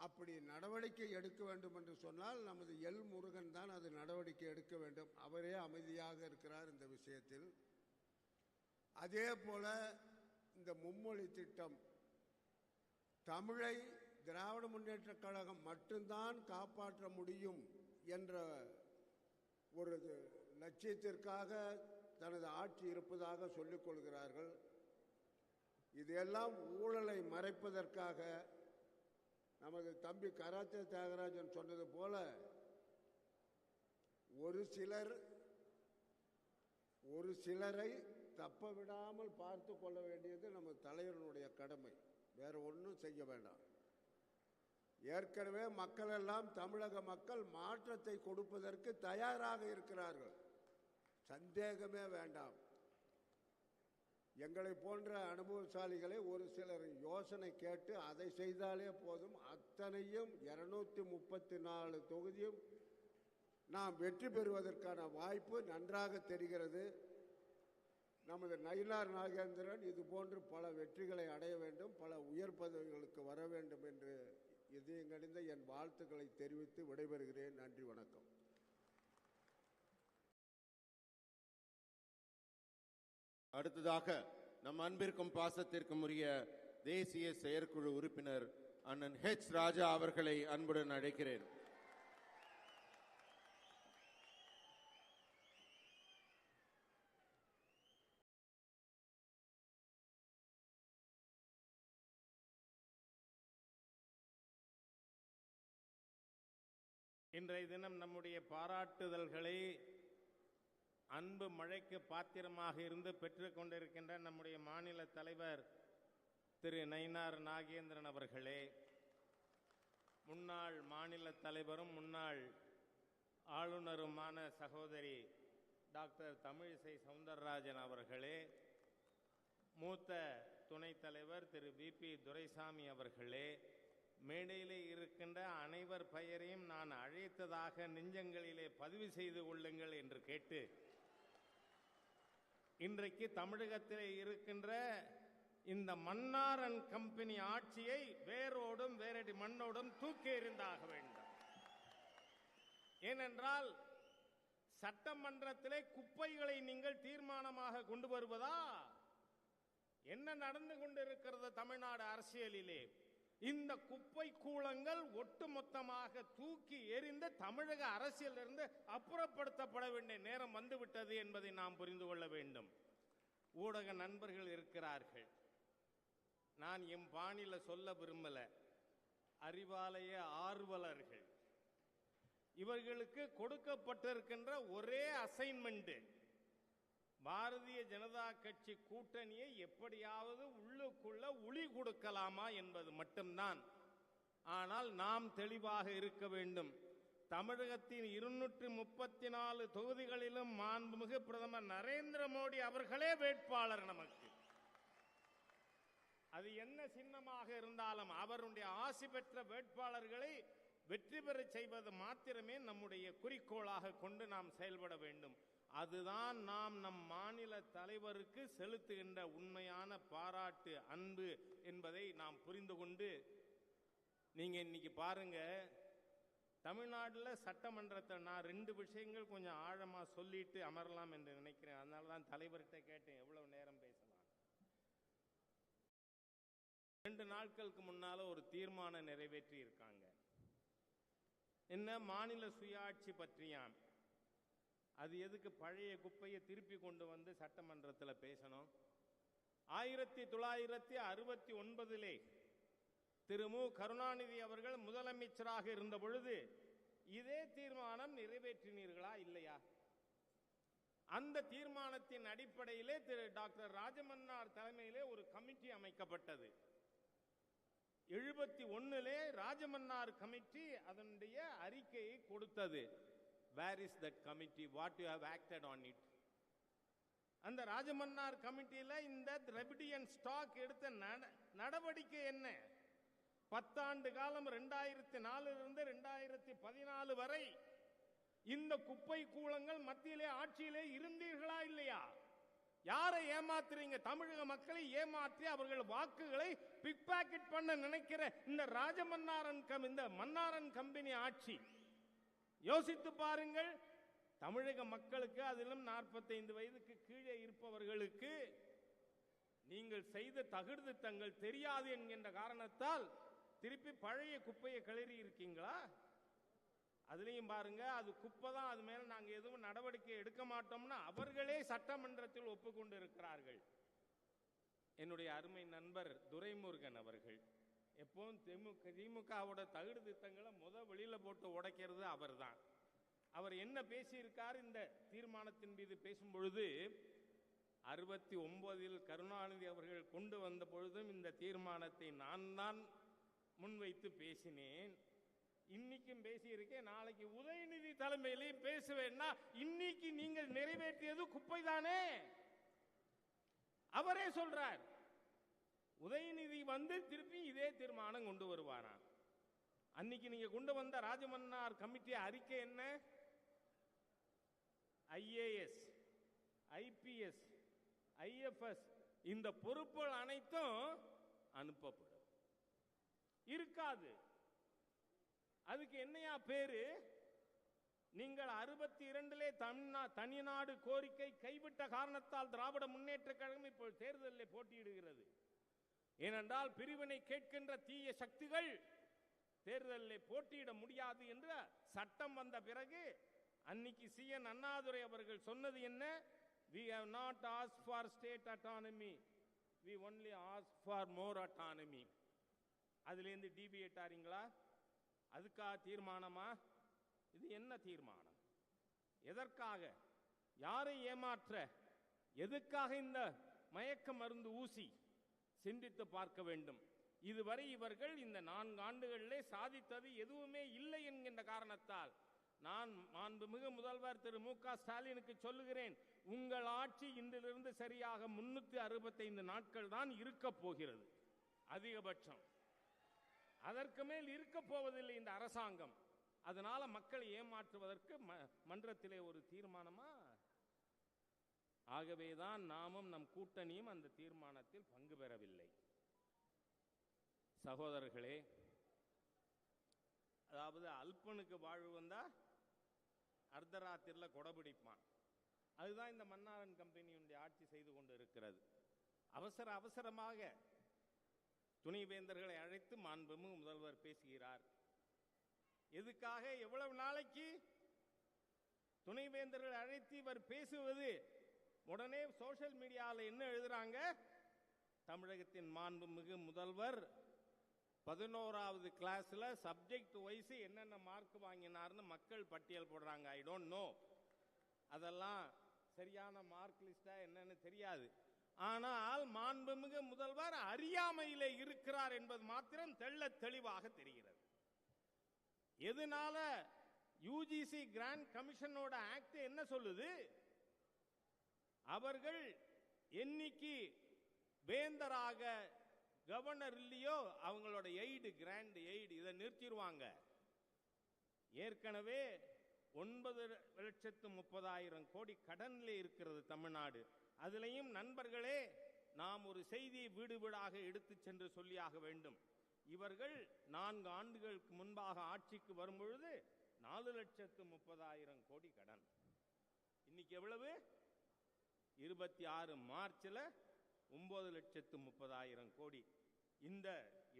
அப்படி நடவடிக்கை எடுக்க வேண்டும் என்று சொன்னால் நமது எல் முருகன் தான் அது நடவடிக்கை எடுக்க வேண்டும். அவரே அமைதியாக இருக்கிறார் இந்த விஷயத்தில். அதே போல இந்த மும்மொழி திட்டம், தமிழை திராவிட முன்னேற்ற கழகம் மட்டும்தான் காப்பாற்ற முடியும் என்ற ஒரு லட்சியத்திற்காக தனது ஆட்சி இருப்பதாக சொல்லிக் கொள்கிறார்கள். இதையெல்லாம் ஊழலை மறைப்பதற்காக நமது தம்பி கராத்தே தியாகராஜன் சொன்னது போல ஒரு சிலரை தப்ப விடாமல் பார்த்து கொள்ள வேண்டியது நம்ம தலைவர்களுடைய கடமை. வேற ஒன்றும் செய்ய வேண்டாம். ஏற்கனவே மக்கள் எல்லாம், தமிழக மக்கள் மாற்றத்தை கொடுப்பதற்கு தயாராக இருக்கிறார்கள், சந்தேகமே வேண்டாம். எங்களை போன்ற அனுபவசாலிகளை ஒரு சிலர் யோசனை கேட்டு அதை செய்தாலே போதும். அத்தனையும் 234 தொகுதியும் நாம் வெற்றி பெறுவதற்கான வாய்ப்பு நன்றாக தெரிகிறது. நமது நயினார் நாகேந்திரன் இது போன்று பல வெற்றிகளை அடைய வேண்டும், பல உயர் பதவிகளுக்கு வர வேண்டும் என்று இதயங்கனிந்த என் வாழ்த்துக்களை தெரிவித்து விடைபெறுகிறேன். நன்றி, வணக்கம். அடுத்ததாக நம் அன்பிற்கும் பாசத்திற்கும் உரிய தேசிய செயற்குழு உறுப்பினர் அண்ணன் ஹெச் ராஜா அவர்களை அன்புடன் அழைக்கிறேன். இன்றைய தினம் நம்முடைய பாராட்டுதல்களை அன்பு மழைக்கு பாத்திரமாக இருந்து பெற்றுக்கொண்டிருக்கின்ற நம்முடைய மாநில தலைவர் திரு நயினார் நாகேந்திரன் அவர்களே, முன்னாள் மாநில தலைவரும் முன்னாள் ஆளுநருமான சகோதரி டாக்டர் தமிழிசை சவுந்தரராஜன் அவர்களே, மூத்த துணைத் தலைவர் திரு விபி துரைசாமி அவர்களே, மேடையிலே இருக்கின்ற அனைவர் பெயரையும் நான் அழைத்ததாக நெஞ்சங்களிலே பதிவு செய்து கொள்ளுங்கள் என்று கேட்டு, இன்றைக்கு தமிழகத்திலே இருக்கின்ற இந்த மன்னார் அண்ட் கம்பெனி ஆட்சியை வேரோடும் வேரடி மண்ணோடும் தூக்கி எறிந்தாக வேண்டும். ஏனென்றால் சட்டமன்றத்திலே குப்பைகளை நீங்கள் தீர்மானமாக கொண்டு வருவதா? என்ன நடந்து கொண்டிருக்கிறது தமிழ்நாடு அரசியலிலே? இந்த குப்பை கூளங்கள் ஒட்டுமொத்தமாக தூக்கி எறிந்து தமிழக அரசியலிருந்து அப்புறப்படுத்தப்பட வேண்டிய நேரம் வந்துவிட்டது என்பதை நாம் புரிந்து கொள்ள வேண்டும். ஊடக நண்பர்கள் இருக்கிறார்கள், நான் என் பாணியில சொல்ல விரும்பல, அறிவாலய ஆர்வலர்கள். இவர்களுக்கு கொடுக்கப்பட்டிருக்கின்ற ஒரே அசைன்மெண்ட், பாரதிய ஜனதா கட்சி கூட்டணியை எப்படியாவது உள்ளுக்குள்ள உளி கொடுக்கலாமா என்பது மட்டும்தான். ஆனால் நாம் தெளிவாக இருக்க வேண்டும். தமிழகத்தின் 234 தொகுதிகளிலும் மாண்புமிகு பிரதமர் நரேந்திர மோடி அவர்களே வேட்பாளர் நமக்கு. அது என்ன சின்னமாக இருந்தாலும் அவருடைய ஆசி பெற்ற வேட்பாளர்களை வெற்றி பெற செய்வது மாத்திரமே நம்முடைய குறிக்கோளாக கொண்டு நாம் செயல்பட வேண்டும். அதுதான் நாம் நம் மாநில தலைவருக்கு செலுத்துகின்ற உண்மையான பாராட்டு, அன்பு என்பதை நாம் புரிந்து கொண்டு, நீங்க இன்னைக்கு பாருங்க, தமிழ்நாட்டில் சட்டமன்றத்தில் நான் 2 விஷயங்கள் கொஞ்சம் ஆழமா சொல்லிட்டு அமரலாம் என்று நினைக்கிறேன். அதனால தான் தலைவர்கிட்ட கேட்டேன் எவ்வளவு நேரம் பேசலாம். 2 நாட்களுக்கு முன்னால ஒரு தீர்மானம் நிறைவேற்றி இருக்காங்க. என்ன? மாநில சுயாட்சி பற்றியான். அது எதுக்கு பழைய குப்பையை திருப்பி கொண்டு வந்து சட்டமன்றத்தில் பேசணும்? 1969 திரு மு கருணாநிதி அவர்கள் முதலமைச்சராக இருந்த பொழுது இதே தீர்மானம் நிறைவேற்றினீர்களா இல்லையா? அந்த தீர்மானத்தின் அடிப்படையிலே திரு டாக்டர் ராஜமன்னார் தலைமையிலே ஒரு கமிட்டி அமைக்கப்பட்டது. 71 ராஜமன்னார் கமிட்டி அதனுடைய அறிக்கையை கொடுத்தது. Where is that committee? What you have acted on it? அந்த ராஜமன்னார் கமிட்டியில இந்த திரவிடியன் ஸ்டாக் எடுத்த நடவடிக்கை என்ன? 10 ஆண்டு காலம் 2004 இருந்து 2014 வரை இந்த குப்பை கூளங்கள் மத்தியிலே ஆட்சியிலே இருந்தீர்களா இல்லையா? யாரை ஏமாத்துறீங்க? தமிழக மக்களை ஏமாற்றி அவர்கள் வாக்குகளை பிக் பாக்கெட் பண்ண நினைக்கிற இந்த இந்த மன்னாரன் கம்பெனி ஆட்சி. யோசித்து பாருங்கள். தமிழக மக்களுக்கு, அதிலும் 45 வயதுக்கு கீழே இருப்பவர்களுக்கு நீங்கள் செய்த தகுதித்தங்கள் தெரியாது என்கின்ற காரணத்தால் திருப்பி பழைய குப்பையை கிளறி இருக்கீங்களா? அதுலயும் பாருங்க, அது குப்பை தான், அது மேல நாங்க எதுவும் நடவடிக்கை எடுக்க மாட்டோம்னா அவர்களே சட்டமன்றத்தில் ஒப்புக்கொண்டு இருக்கிறார்கள். என்னுடைய அருமை நண்பர் துரைமுருகன் அவர்கள் எப்பவும் திமுகவோட தகுதி திட்டங்களை வெளியில போட்டு உடைக்கிறது அவர்தான். அவர் என்ன பேசியிருக்கார் இந்த தீர்மானத்தின் மீது பேசும் பொழுது, 69 கருணாநிதி அவர்கள் கொண்டு வந்த பொழுதும் இந்த தீர்மானத்தை நான் தான் முன்வைத்து பேசினேன். இன்னைக்கும் பேசியிருக்கேன், நாளைக்கு உதயநிதி தலைமையிலையும் பேசுவேன்னா இன்னைக்கு நீங்கள் நிறைவேற்றியது குப்பை தானே. அவரே சொல்றார், உதயநிதி வந்து திருப்பி இதே தீர்மானம் கொண்டு வருவாராம். அன்னைக்கு நீங்க கொண்டு வந்த ராஜமன்னார் கமிட்டி அறிக்கை என்ன? IAS, IPS, IFS இந்த பொறுப்புகள் அனைத்தும் அனுப்பப்படும். இருக்காது. அதுக்கு என்னையா பேரு? நீங்கள் 62 தனிநாடு கோரிக்கை கைவிட்ட காரணத்தால் திராவிட முன்னேற்ற கழகம் இப்போ தேர்தலில் போட்டியிடுகிறது. ஏனென்றால் பிரிவினை கேட்கின்ற தீய சக்திகள் தேர்தலில் போட்டியிட முடியாது என்ற சட்டம் வந்த பிறகு அன்னைக்கு CN அண்ணாதுரை அவர்கள் சொன்னது என்ன? We have not asked for state autonomy, we only asked for more autonomy. அதிலிருந்து டிவியேட் ஆறீங்களா? அதுக்கா தீர்மானமா? இது என்ன தீர்மானம்? எதற்காக? யாரை ஏமாற்ற? எதுக்காக இந்த மயக்க மருந்து ஊசி? சிந்தித்து பார்க்க வேண்டும். இதுவரை இவர்கள் இந்த 4 ஆண்டுகளிலே சாதித்தது எதுவுமே இல்லை என்கின்ற காரணத்தால் நான் மாண்புமிகு முதல்வர் திரு மு.க. ஸ்டாலினுக்கு சொல்லுகிறேன், உங்கள் ஆட்சி இன்றிலிருந்து சரியாக 365 நாட்கள் தான் இருக்க போகிறது அதிகபட்சம். அதற்கு மேல் இருக்க போவதில்லை இந்த அரசாங்கம். அதனால மக்களை ஏமாற்றுவதற்கு மன்றத்திலே ஒரு தீர்மானமா? ஆகவேதான் நாமும் நம் கூட்டணியும் அந்த தீர்மானத்தில் பங்கு பெறவில்லை. சகோதரர்களே, அதாவது அல்பனுக்கு வாழ்வு வந்தா அர்த்தராத்திரில கொடைபிடிப்பான். அதுதான் இந்த மன்னாரன் கம்பெனியுடைய ஆட்சி செய்து கொண்டு இருக்கிறது. அவசரமாக துணைவேந்தர்களை அழைத்து மாண்புமிகு முதல்வர் பேசுகிறார். எதுக்காக? எவ்வளவு நாளைக்கு? துணைவேந்தர்களை அழைத்து இவர் பேசுவது உடனே சோசியல் மீடியாவில் என்ன எழுதுறாங்க? தமிழகத்தின் மாண்புமிகு முதல்வர் 11வது கிளாஸ்ல சப்ஜெக்ட் வைஸ் என்னென்ன மார்க் வாங்கினார்னு மக்கள் பட்டியல் போடுறாங்க. ஐ டோன்ட் நோ, அதெல்லாம் சரியான மார்க் லிஸ்டா என்னன்னு தெரியாது. ஆனால் மாண்புமிகு முதல்வர் அறியாமையிலே இருக்கிறார் என்பது மாத்திரம் தெள்ளத் தெளிவாக தெரிகிறது. எதனால? UGC கிராண்ட் கமிஷனோட ஆக்ட் என்ன சொல்லுது? அவர்கள் என்னைக்கு வேந்தராக கவர்னர் இல்லையோ அவங்களோட எய்டு, கிராண்ட் எய்டு இதை நிறுத்திடுவாங்க. ஏற்கனவே 9,30,000 கோடி கடன்ல இருக்கிறது தமிழ்நாடு. அதிலையும் நண்பர்களே, நாம் ஒரு செய்தியை வீடு வீடாக எடுத்து சென்று சொல்லியாக வேண்டும். இவர்கள் 4 ஆண்டுகளுக்கு முன்பாக ஆட்சிக்கு வரும்பொழுது 4,30,000 கோடி கடன். இன்னைக்கு எவ்வளவு? 26 மார்ச்ல 9,30,000 கோடி. இந்த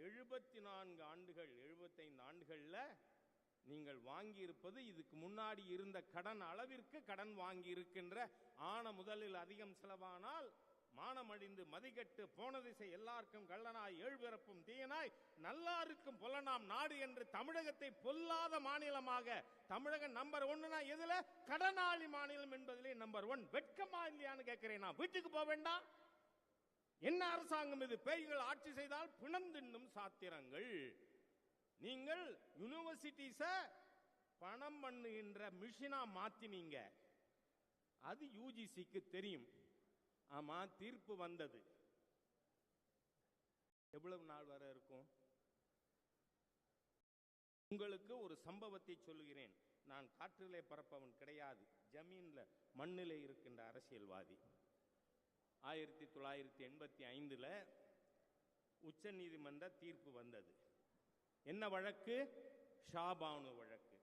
74 ஆண்டுகள் 75 ஆண்டுகள்ல நீங்கள் வாங்கி இருப்பது இதுக்கு முன்னாடி இருந்த கடன் அளவிற்கு கடன் வாங்கி இருக்கின்ற. ஆன முதலில் அதிகம் செலவானால் மானமடிந்து மதிகட்டு போன திசை எல்லாருக்கும் கள்ளனாய் ஏழ்பிறப்பும் தீயனாய் நல்லாருக்கும் பொல்லனாம் நாடு என்று தமிழகத்தை பொல்லாத மாநிலமாக, தமிழகம் நம்பர் 1னா எதுல? கடனாளி மாநிலம் என்பதிலே நம்பர் 1. வெட்கமா இல்லையான்னு கேட்கிறேன். நான் வீட்டுக்கு போக வேண்டாம்? என்ன அரசாங்கம் இது? பேய்கள் ஆட்சி செய்தால் பிணந்தின்னும் சாத்திரங்கள். நீங்கள் யூனிவர்சிட்டிஸ பணம் பண்ணுகின்ற மிஷினா மாத்தினீங்க. அது UGCக்கு தெரியும். ஆமா, தீர்ப்பு வந்தது. எவ்வளவு நாள் வரை இருக்கும்? உங்களுக்கு ஒரு சம்பவத்தை சொல்லுகிறேன். நான் காற்றிலே பறப்பவன் கிடையாது, ஜமீன்ல மண்ணிலே இருக்கின்ற அரசியல்வாதி. 1985 உச்ச நீதிமன்ற தீர்ப்பு வந்தது. என்ன வழக்கு? ஷாபானு வழக்கு.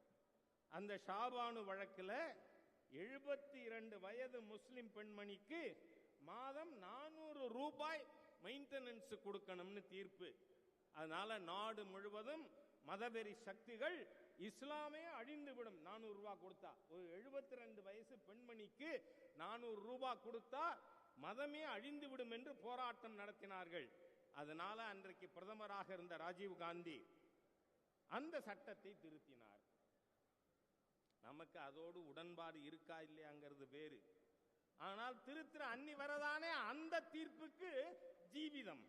அந்த ஷாபானு வழக்குல 72 வயது முஸ்லிம் பெண்மணிக்கு மாதம் 400 ரூபாய் மெயின்டெனன்ஸ் கொடுக்கணும்னு தீர்ப்பு. அதனால நாடு முழுவதும் மதவெறி சக்திகள் இஸ்லாமே அழிந்துவிடும் 400 ரூபாய் கொடுத்தா. ஒரு 72 வயசு பெண்மணிக்கு 400 ரூபாய் கொடுத்தா மதமே அழிந்துவிடும் என்று போராட்டம் நடத்தினார்கள். அதனால அன்றைக்கு பிரதமராக இருந்த ராஜீவ் காந்தி அந்த சட்டத்தை திருத்தினார். நமக்கு அதோடு உடன்பாடு இருக்கா இல்லையாங்கிறது வேறு. ஆனால் திருத்துற அன்னி வரதானே அந்த தீர்ப்புக்கு ஜீவிதம்.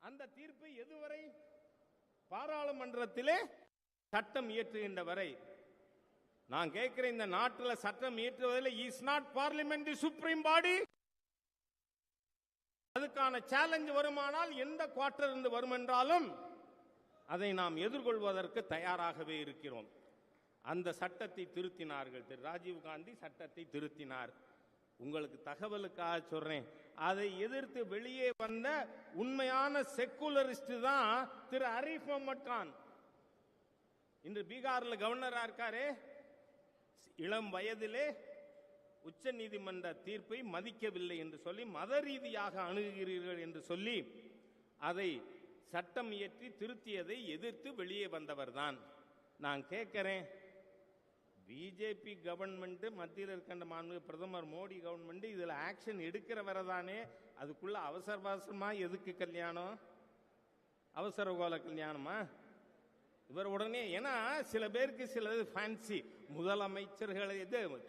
அந்த தீர்ப்பு எதுவரை? பாராளுமன்றத்திலே சட்டம் இயற்றுகின்ற வரை. நான் கேட்கிறேன், இந்த நாட்டில் சட்டம் இயற்றுவதில் is not parliament the supreme body? அதுக்கான சேலஞ்ச் வருமானால் எந்த குவார்டர் இருந்து வரும் என்றாலும் அதை நாம் எதிர்கொள்வதற்கு தயாராகவே இருக்கிறோம். அந்த சட்டத்தை திருத்தினார்கள். திரு ராஜீவ் காந்தி சட்டத்தை திருத்தினார். உங்களுக்கு தகவலுக்காக சொல்றேன், அதை எதிர்த்து வெளியே வந்த உண்மையான செக்குலரிஸ்ட் தான் திரு அரீஃப் முகமது கான். இன்று பீகார்ல கவர்னரா இருக்காரு. இளம் வயதிலே உச்ச நீதிமன்ற தீர்ப்பை மதிக்கவில்லை என்று சொல்லி மத ரீதியாக அணுகுகிறீர்கள் என்று சொல்லி அதை சட்டம் இயற்றி திருத்தியதை எதிர்த்து வெளியே வந்தவர் தான். நான் கேட்கிறேன், பிஜேபி கவர்மெண்ட், மத்தியில் இருக்கின்ற மாண்புமிகு பிரதமர் மோடி கவர்மெண்ட் இதுல ஆக்ஷன் எடுக்கிற வரதானே, அதுக்குள்ள அவசர அவசரமா எதுக்கு கல்யாணம்? அவசர கோல கல்யாணமா? இவர் உடனே, ஏன்னா சில பேருக்கு சிலது ஃபேன்சி, முதலமைச்சர்களை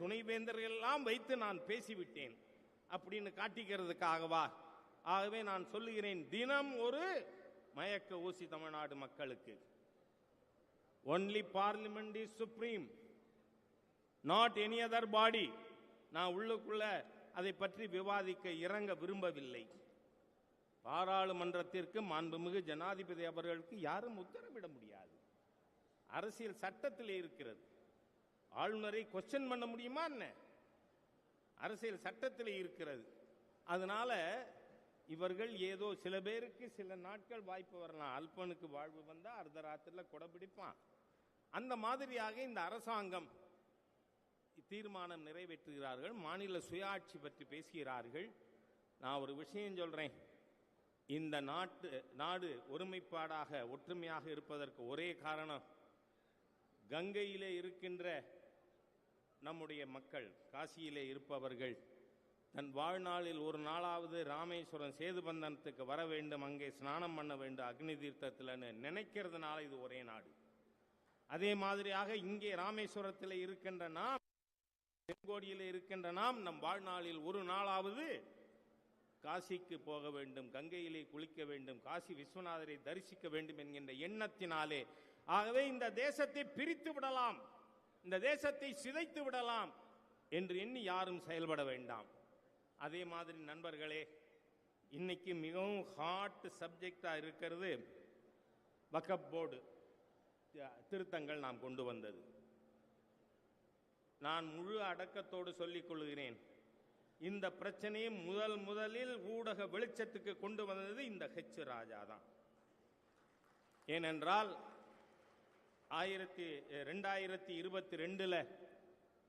துணைவேந்தர்கள் எல்லாம் வைத்து நான் பேசிவிட்டேன் அப்படின்னு காட்டிக்கிறதுக்காகவா? ஆகவே நான் சொல்லுகிறேன், தினம் ஒரு மயக்க ஊசி தமிழ்நாடு மக்களுக்கு. Only parliament is supreme, not any other பாடி. நான் உள்ளுக்குள்ள அதை பற்றி விவாதிக்க இறங்க விரும்பவில்லை. பாராளுமன்றத்திற்கு மாண்புமிகு ஜனாதிபதி அவர்களுக்கு யாரும் உத்தரவிட முடியாது. அரசியல் சட்டத்தில் இருக்கிறது. ஆளுநரை கொஸ்டின் பண்ண முடியுமா என்ன? அரசியல் சட்டத்தில் இருக்கிறது. அதனால இவர்கள் ஏதோ சில பேருக்கு சில நாட்கள் வாய்ப்பு வரலாம். அல்பனுக்கு வாழ்வு வந்தா அர்த்தராத்திரில கொடைபிடிப்பான். அந்த மாதிரியாக இந்த அரசாங்கம் தீர்மானம் நிறைவேற்றுகிறார்கள். மாநில சுயாட்சி பற்றி பேசுகிறார்கள். நான் ஒரு விஷயம் சொல்றேன், இந்த நாடு ஒருமைப்பாடாக ஒற்றுமையாக இருப்பதற்கு ஒரே காரணம், கங்கையிலே இருக்கின்ற நம்முடைய மக்கள், காசியிலே இருப்பவர்கள் தன் வாழ்நாளில் ஒரு நாளாவது ராமேஸ்வரம் சேதுபந்தனத்துக்கு வர வேண்டும், அங்கே ஸ்நானம் பண்ண வேண்டும் அக்னி தீர்த்தத்தில் நினைக்கிறதுனால இது ஒரே நாடு. அதே மாதிரியாக இங்கே ராமேஸ்வரத்தில் இருக்கின்ற நாம், தென்கோடியில் இருக்கின்ற நாம் நம் வாழ்நாளில் ஒரு நாளாவது காசிக்கு போக வேண்டும், கங்கையிலே குளிக்க வேண்டும், காசி விஸ்வநாதரை தரிசிக்க வேண்டும் என்கின்ற எண்ணத்தினாலே. ஆகவே இந்த தேசத்தை பிரித்து விடலாம், இந்த தேசத்தை சிதைத்து விடலாம் என்று எண்ணி யாரும் செயல்பட வேண்டாம். அதே மாதிரி நண்பர்களே, இன்னைக்கு மிகவும் ஹாட் சப்ஜெக்டா இருக்கிறது வக்ஃப் போர்டு திருத்தங்கள் நாம் கொண்டு வந்தது. நான் முழு அடக்கத்தோடு சொல்லிக் கொள்கிறேன், இந்த பிரச்சனையை முதலில் ஊடக வெளிச்சத்துக்கு கொண்டு வந்தது இந்த ஹெச் ராஜா தான். ஏனென்றால் 2022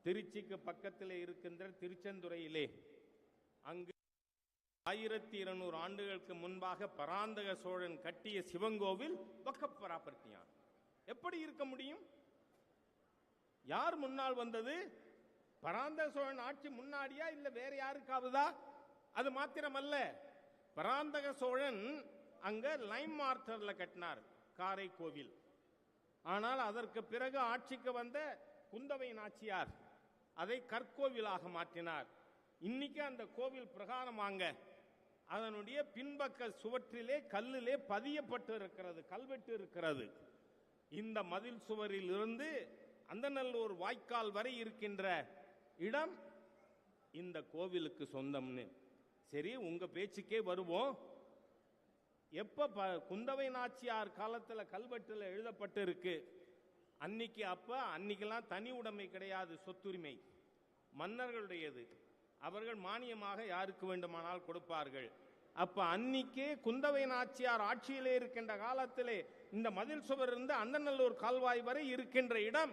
திருச்சிக்கு பக்கத்தில் இருக்கின்ற திருச்செந்துறையிலே அங்கு 1200 ஆண்டுகளுக்கு முன்பாக பராந்தக சோழன் கட்டிய சிவங்கோவில் வக்ஃப் ப்ராப்பர்ட்டியான். எப்படி இருக்க முடியும்? யார் முன்னால் வந்தது? பராந்தக சோழன் ஆட்சி முன்னாடியா இல்ல வேற யாருக்காவதா? அது மாத்திரமல்ல, பராந்தக சோழன் அங்க லைம் மார்டர்ல கட்டினார் காரை கோவில். ஆனால் அதற்கு பிறகு ஆட்சிக்கு வந்த குந்தவை நாச்சியார் அதை கற்கோவிலாக மாற்றினார். இன்னைக்கு அந்த கோவில் பிரகாரமாங்க அதனுடைய பின்பக்க சுவற்றிலே கல்லிலே பதியப்பட்டு இருக்கிறது, கல்வெட்டு இருக்கிறது. இந்த மதில் சுவரில் இருந்து அந்தநல்லூர் வாய்க்கால் வரை இருக்கின்ற இடம் இந்த கோவிலுக்கு சொந்தம்னு. சரி, உங்க பேச்சுக்கே வருவோம். எப்ப குந்தவை நாச்சியார் காலத்துல கல்வெட்டுல எழுதப்பட்டு இருக்கு, அன்னைக்கெல்லாம் தனி உடைமை கிடையாது, சொத்துரிமை மன்னர்களுடையது. அவர்கள் மானியமாக யாருக்கு வேண்டுமானால் கொடுப்பார்கள். அப்ப அன்னிக்கே குந்தவை நாச்சியார் ஆட்சியிலே இருக்கின்ற காலத்திலே இந்த மதில் சுவர் இருந்து அந்தநல்லூர் கால்வாய் வரை இருக்கின்ற இடம்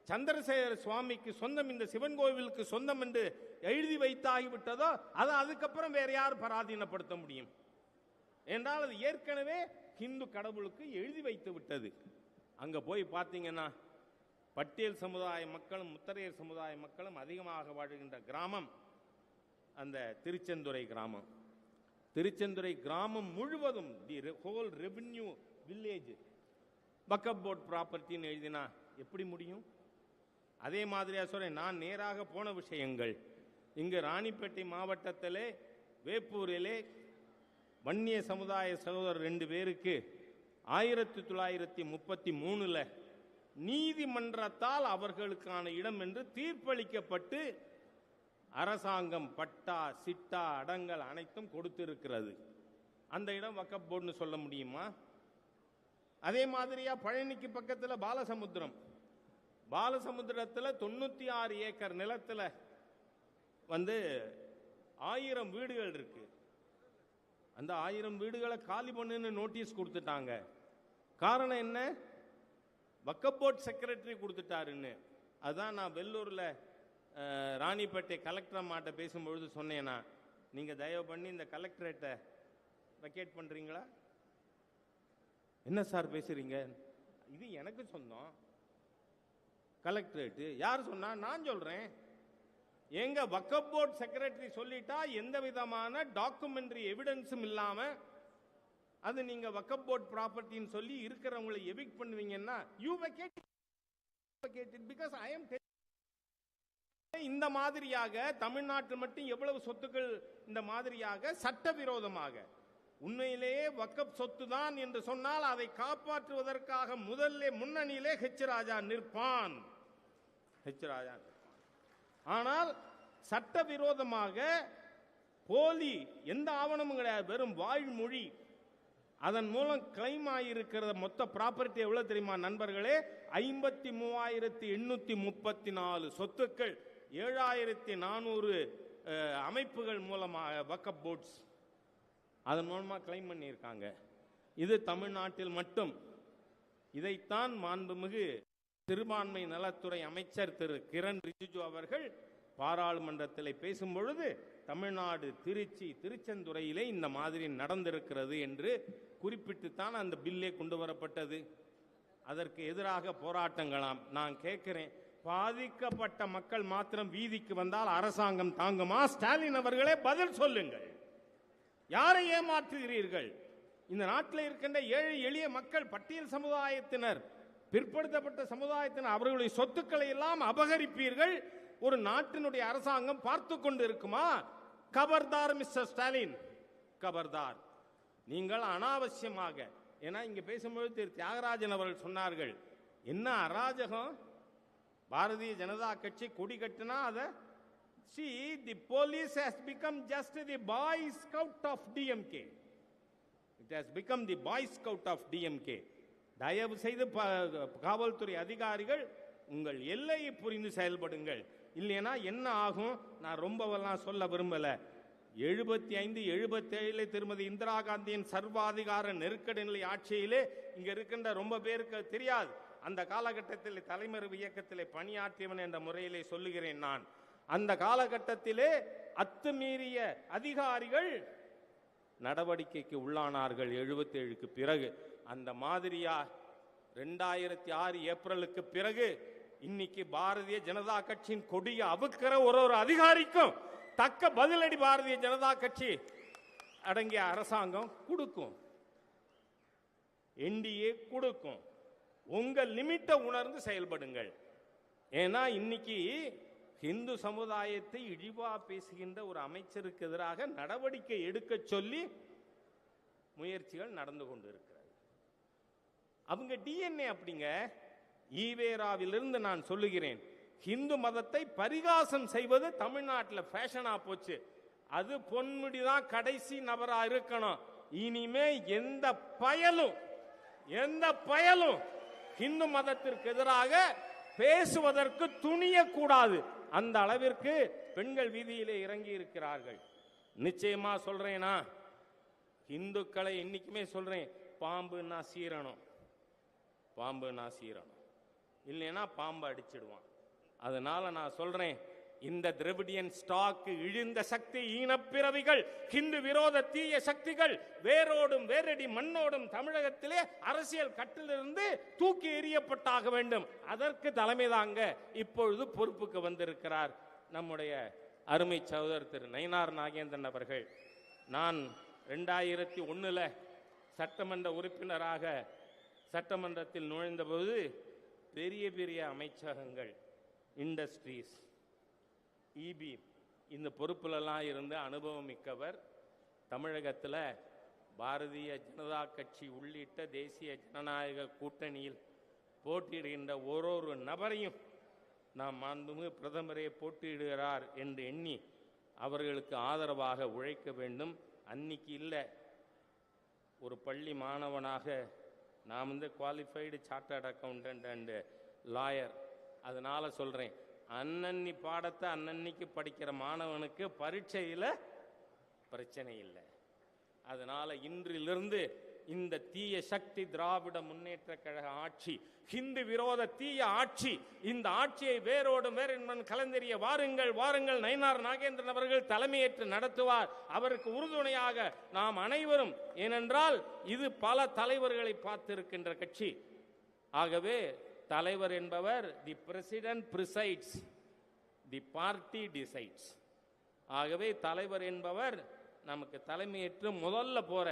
சந்திரசேகர சுவாமிக்கு சொந்தம், இந்த சிவன் கோவிலுக்கு சொந்தம் என்று எழுதி வைத்தாகிவிட்டதோ அதை அதுக்கப்புறம் வேற யார் பராதீனப்படுத்த முடியும் என்றால் அது ஏற்கனவே ஹிந்து கடவுளுக்கு எழுதி வைத்து விட்டது. அங்க போய் பார்த்தீங்கன்னா பட்டியல் சமுதாய மக்களும் முத்தரையர் சமுதாய மக்களும் அதிகமாக வாழ்கின்ற கிராமம் அந்த திருச்செந்துறை கிராமம். திருச்செந்துறை கிராமம் முழுவதும் the whole revenue village Waqf board ப்ராப்பர்ட்டின்னு எழுதினா எப்படி முடியும்? அதே மாதிரியா சொல்றேன், நான் நேராக போன விஷயங்கள் இங்கு ராணிப்பேட்டை மாவட்டத்திலே வேப்பூரிலே வன்னிய சமுதாய சகோதரர் 2 பேருக்கு 1933 நீதிமன்றத்தால் அவர்களுக்கான இடம் என்று தீர்ப்பளிக்கப்பட்டு அரசாங்கம் பட்டா சிட்டா அடங்கல் அனைத்தும் கொடுத்திருக்கிறது. அந்த இடம் வக்ஃப் போர்டுன்னு சொல்ல முடியுமா? அதே மாதிரியா பழனிக்கு பக்கத்தில் பாலசமுத்திரத்தில் 96 ஏக்கர் நிலத்தில் 1000 வீடுகள் இருக்கு. அந்த 1000 வீடுகளை காலி பண்ணுன்னு நோட்டீஸ் கொடுத்துட்டாங்க. காரணம் என்ன? வக்ஃப் போர்ட் செக்ரட்டரி கொடுத்துட்டாருன்னு. அதுதான் நான் வெள்ளூர்ல ராணிப்பேட்டை கலெக்டர் அம்மாட்ட பேசும்பொழுது சொன்னேன்னா, நீங்க தயவு பண்ணி இந்த கலெக்டரேட்டை வெக்கேட் பண்றீங்களா? என்ன சார் பேசுறீங்க? இது எனக்கு சொந்தம் கலெக்டரேட். யார் சொன்னா? நான் சொல்றேன். எங்க வக்ஃப் போர்ட் செக்ரட்டரி சொல்லிட்டா எந்த விதமான டாக்குமெண்ட்ரி எவிடன்ஸும் இல்லாம அது நீங்க வக்ஃப் போர்ட் ப்ராப்பர்ட்டின்னு சொல்லி இருக்கிறவங்களை எவிக்ட் பண்ணுவீங்கன்னா you vacate it because I am. இந்த மாதிரியாக தமிழ்நாட்டில் மட்டும் எவ்வளவு சொத்துக்கள் இந்த மாதிரியாக சட்டவிரோதமாக உண்மையிலேயே வக்ஃப் சொத்து தான் என்று சொன்னால் அதை காப்பாற்றுவதற்காக முதல்ல முன்னணியிலே ஹெச் ராஜா நிற்பான். ஆனால் சட்டவிரோதமாக போலி எந்த ஆவணமும் கிடையாது, வெறும் வாய்மொழி. அதன் மூலம் கிளைம் ஆகியிருக்கிற மொத்த ப்ராப்பர்ட்டி எவ்வளவு தெரியுமா நண்பர்களே? 53,834 சொத்துக்கள், 7,400 அமைப்புகள் மூலமாக வக்ஃப் போர்ட்ஸ் அதன் மூலமாக கிளைம் பண்ணியிருக்காங்க. இது தமிழ்நாட்டில் மட்டும். இதைத்தான் மாண்புமிகு சிறுபான்மை நலத்துறை அமைச்சர் திரு கிரண் ரிஜிஜு அவர்கள் பாராளுமன்றத்தில் பேசும்பொழுது தமிழ்நாடு திருச்சி திருச்செந்துறையிலே இந்த மாதிரி நடந்திருக்கிறது என்று குறிப்பிட்டுத்தான் அந்த பில்லே கொண்டு வரப்பட்டது. அதற்கு எதிராக போராட்டங்களாம். நான் கேட்கிறேன், பாதிக்கப்பட்ட மக்கள் மாத்திரம் வீதிக்கு வந்தால் அரசாங்கம் தாங்குமா? ஸ்டாலின் அவர்களே பதில் சொல்லுங்கள். யாரை ஏமாற்றுகிறீர்கள்? இந்த நாட்டில் இருக்கின்ற ஏழை எளிய மக்கள், பட்டியல் சமுதாயத்தினர், பிற்படுத்தப்பட்ட சமுதாயத்தினர், அவர்களுடைய சொத்துக்களை எல்லாம் அபகரிப்பீர்கள். ஒரு நாட்டினுடைய அரசாங்கம் பார்த்து கொண்டு இருக்குமா? கபர்தார் மிஸ்டர் ஸ்டாலின், கபர்தார். நீங்கள் அனாவசியமாக, ஏன்னா இங்க பேசும்போது திரு தியாகராஜன் அவர்கள் சொன்னார்கள், என்ன அராஜகம், பாரதிய ஜனதா கட்சி கொடி கட்டினா அதை see the police has become just the boy scout of DMK. It has become the boy scout of DMK. தயவு செய்து காவல்துறை அதிகாரிகள் உங்கள் எல்லையை புரிந்து செயல்படுங்கள். இல்லைன்னா என்ன ஆகும்? நான் ரொம்பவெல்லாம் சொல்ல விரும்பல. 75, 77 திருமதி இந்திரா காந்தியின் சர்வாதிகார நெருக்கடி நிலை ஆட்சியிலே இங்க இருக்கின்ற ரொம்ப பேருக்கு தெரியாது. அந்த காலகட்டத்தில் தலைமறைவு இயக்கத்திலே பணியாற்றியவன் என்ற முறையிலே சொல்லுகிறேன் நான். அந்த காலகட்டத்திலே அத்துமீறிய அதிகாரிகள் நடவடிக்கைக்கு உள்ளானார்கள் 77க்கு பிறகு. அந்த மாதிரியா 2006 ஏப்ரலுக்கு பிறகு இன்னைக்கு பாரதிய ஜனதா கட்சியின் கொடியை அவுக்கிற ஒரு அதிகாரிக்கும் தக்க பதிலடி பாரதிய ஜனதா கட்சி அடங்கிய அரசாங்கம் கொடுக்கும், என்டிஏ கொடுக்கும். உங்க லிமிட்டை உணர்ந்து செயல்படுங்கள். ஏன்னா இன்னைக்கு இந்து சமுதாயத்தை இழிவா பேசுகின்ற ஒரு அமைச்சருக்கு எதிராக நடவடிக்கை எடுக்க சொல்லி முயற்சிகள் நடந்து கொண்டிருக்கிறது. அவங்க டிஎன்ஏ அப்படிங்க. ஈவேராவிலிருந்து நான் சொல்லுகிறேன், இந்து மதத்தை பரிகாசம் செய்வது தமிழ்நாட்டில் ஃபேஷனா போச்சு. அது பொன்முடிதான் கடைசி நபரா இருக்கணும். இனிமே எந்த பயலும் இந்து மதத்திற்கு எதிராக பேசுவதற்கு துணியக்கூடாது. அந்த அளவிற்கு பெண்கள் வீதியிலே இறங்கி இருக்கிறார்கள். நிச்சயமா சொல்றேனா, இந்துக்களை இன்னைக்குமே சொல்றேன், பாம்புன்னா சீரணும், பாம்புன்னா சீரணும், இல்லைன்னா பாம்பு அடிச்சிடுவான். அதனால நான் சொல்றேன், இந்த திராவிடியன் ஸ்டாக் இழிந்த சக்தி ஈனப்பிறவிகள் ஹிந்து விரோத தீய சக்திகள் வேரோடும் வேரடி மண்ணோடும் தமிழகத்திலே அரசியல் கட்டிலிருந்து தூக்கி எறியப்பட்டாக வேண்டும். அதற்கு தலைமை தாங்க இப்பொழுது பொறுப்புக்கு வந்திருக்கிறார் நம்முடைய அருமை சகோதரர் திரு நயினார் நாகேந்திரன் அவர்கள். நான் 2001 சட்டமன்ற உறுப்பினராக சட்டமன்றத்தில் நுழைந்தபோது பெரிய பெரிய அமைச்சகங்கள், இண்டஸ்ட்ரீஸ், இபி இந்த பொறுப்புலெல்லாம் இருந்து அனுபவம் மிக்கவர். தமிழகத்தில் பாரதிய ஜனதா கட்சி உள்ளிட்ட தேசிய ஜனநாயக கூட்டணியில் போட்டியிடுகின்ற ஒரு நபரையும் நாம் மாண்புமிகு பிரதமரே போட்டியிடுகிறார் என்று எண்ணி அவர்களுக்கு ஆதரவாக உழைக்க வேண்டும். அன்னைக்கு இல்லை, ஒரு பள்ளி மாணவனாக நான் qualified chartered accountant and lawyer. அதனால சொல்கிறேன், அன்னன்னி பாடத்தை அன்னன்னைக்கு படிக்கிற மாணவனுக்கு பரீட்சையில் பிரச்சனை இல்லை. அதனால இன்றிலிருந்து இந்த தீய சக்தி திராவிட முன்னேற்ற கழக ஆட்சி, ஹிந்து விரோத தீய ஆட்சி, இந்த ஆட்சியை வேரோடும் வேறு கலந்தெறிய வாருங்கள் வாருங்கள். நயினார் நாகேந்திரன் அவர்கள் தலைமையேற்று நடத்துவார். அவருக்கு உறுதுணையாக நாம் அனைவரும், ஏனென்றால் இது பல தலைவர்களை பார்த்திருக்கின்ற கட்சி. ஆகவே தலைவர் என்பவர் the president presides, the party decides. ஆகவே தலைவர் என்பவர் நமக்கு தலைமையேற்று முதல்ல போற,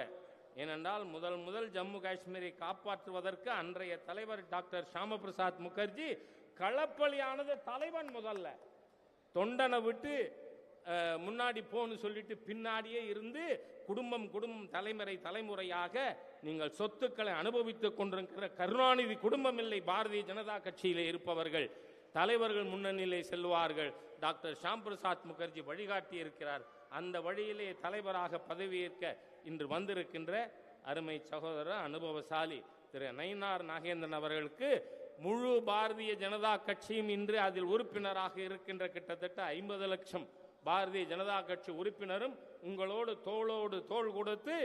ஏனென்றால் முதல் ஜம்மு காஷ்மீரை காப்பாற்றுவதற்கு அன்றைய தலைவர் டாக்டர் ஷாமா பிரசாத் முகர்ஜி களப்பலியானது தலைவன் முதல்ல. தொண்டனை விட்டு முன்னாடி போன்னு சொல்லிட்டு பின்னாடியே இருந்து குடும்பம் தலைமுறையாக நீங்கள் சொத்துக்களை அனுபவித்துக் கொண்டிருக்கிற கருணாநிதி குடும்பம் இல்லை. பாரதிய ஜனதா கட்சியிலே இருப்பவர்கள் தலைவர்கள் முன்னணியிலே செல்வார்கள். டாக்டர் ஷாம் பிரசாத் முகர்ஜி வழிகாட்டி இருக்கிறார். அந்த வழியிலே தலைவராக பதவியேற்க இன்று வந்திருக்கின்ற அருமை சகோதரர் அனுபவசாலி திரு நயினார் நாகேந்திரன் அவர்களுக்கு முழு பாரதிய ஜனதா கட்சியும் இன்று அதில் உறுப்பினராக இருக்கின்ற கிட்டத்தட்ட 50 லட்சம் பாரதிய ஜனதா கட்சி உறுப்பினரும் உங்களோடு தோளோடு தோள் கொடுத்து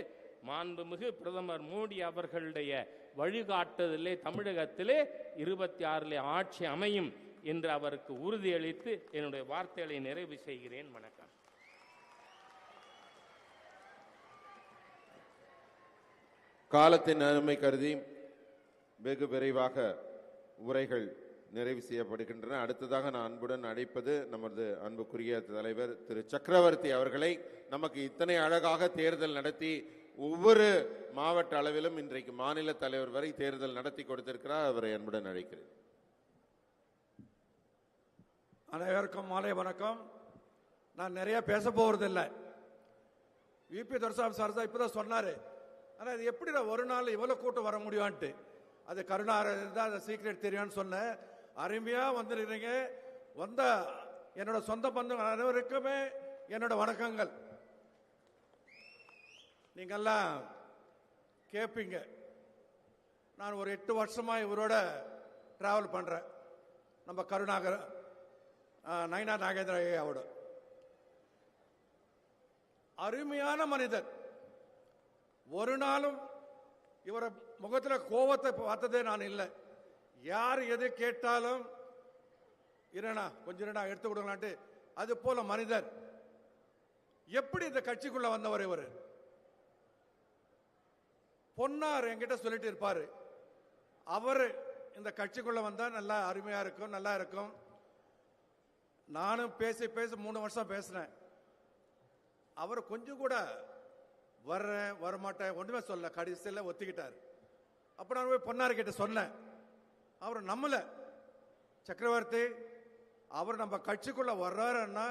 மாண்புமிகு பிரதமர் மோடி அவர்களுடைய வழிகாட்டுதலே தமிழகத்திலே 26 ஆட்சி அமையும் என்று அவருக்கு உறுதியளித்து என்னுடைய வார்த்தைகளை நிறைவு செய்கிறேன். வணக்கம். காலத்தின் அருமை கருதி வெகு விரைவாக உரைகள் நிறைவு செய்யப்படுகின்றன. அடுத்ததாக நான் அன்புடன் அழைப்பது நமது அன்புக்குரிய தலைவர் திரு சக்கரவர்த்தி அவர்களை. நமக்கு இத்தனை அழகாக தேர்தல் நடத்தி ஒவ்வொரு மாவட்ட அளவிலும் இன்றைக்கு மாநில தலைவர் வரை தேர்தல் நடத்தி கொடுத்திருக்கிறார். அவரை அன்புடன் அழைக்கிறேன். அனைவருக்கும் மாலை வணக்கம். நான் நிறைய பேச போறதில்லை. விபி துரைசாமி சார் தான் இப்பதான் சொன்னாரு. ஆனால் இது எப்படி ஒரு நாள் இவ்வளோ கூட்டம் வர முடியும்ட்டு, அது கருணாநிதி தான் அந்த சீக்ரெட் தெரியும்னு சொன்னேன். அருமையாக வந்துருக்கிறீங்க. வந்த என்னோட சொந்த பந்தங்கள் அனைவருக்குமே என்னோட வணக்கங்கள். நீங்கள்லாம் கேட்பீங்க, நான் ஒரு 8 வருஷமாக இவரோட ட்ராவல் பண்ணுறேன். நம்ம நயினார் நாகேந்திர ஐயாவோட அருமையான மனிதர். ஒரு நாளும் இவரை முகத்தில் கோபத்தை பார்த்ததே நான் இல்லை. யார் எது கேட்டாலும் இருண்ணா கொஞ்சம் எடுத்து கொடுங்களான்ட்டு அது போல மனிதர். எப்படி இந்த கட்சிக்குள்ள வந்தவர் இவர்? பொன்னார் என்கிட்ட சொல்லிட்டு இருப்பாரு, அவர் இந்த கட்சிக்குள்ள வந்தா நல்லா அருமையா இருக்கும், நல்லா இருக்கும். நானும் பேசி 3 வருஷம் பேசினேன். அவர் கொஞ்சம் கூட வர்றேன் வரமாட்டேன் ஒன்றுமே சொல்ல, கடைசியில் ஒத்துக்கிட்டார். அப்போ நான் போய் பொன்னார்கிட்ட சொன்னேன். அவர் நம்மள சக்கரவர்த்தி அவர் நம்ம கட்சிக்குள்ள வர்றாருன்னா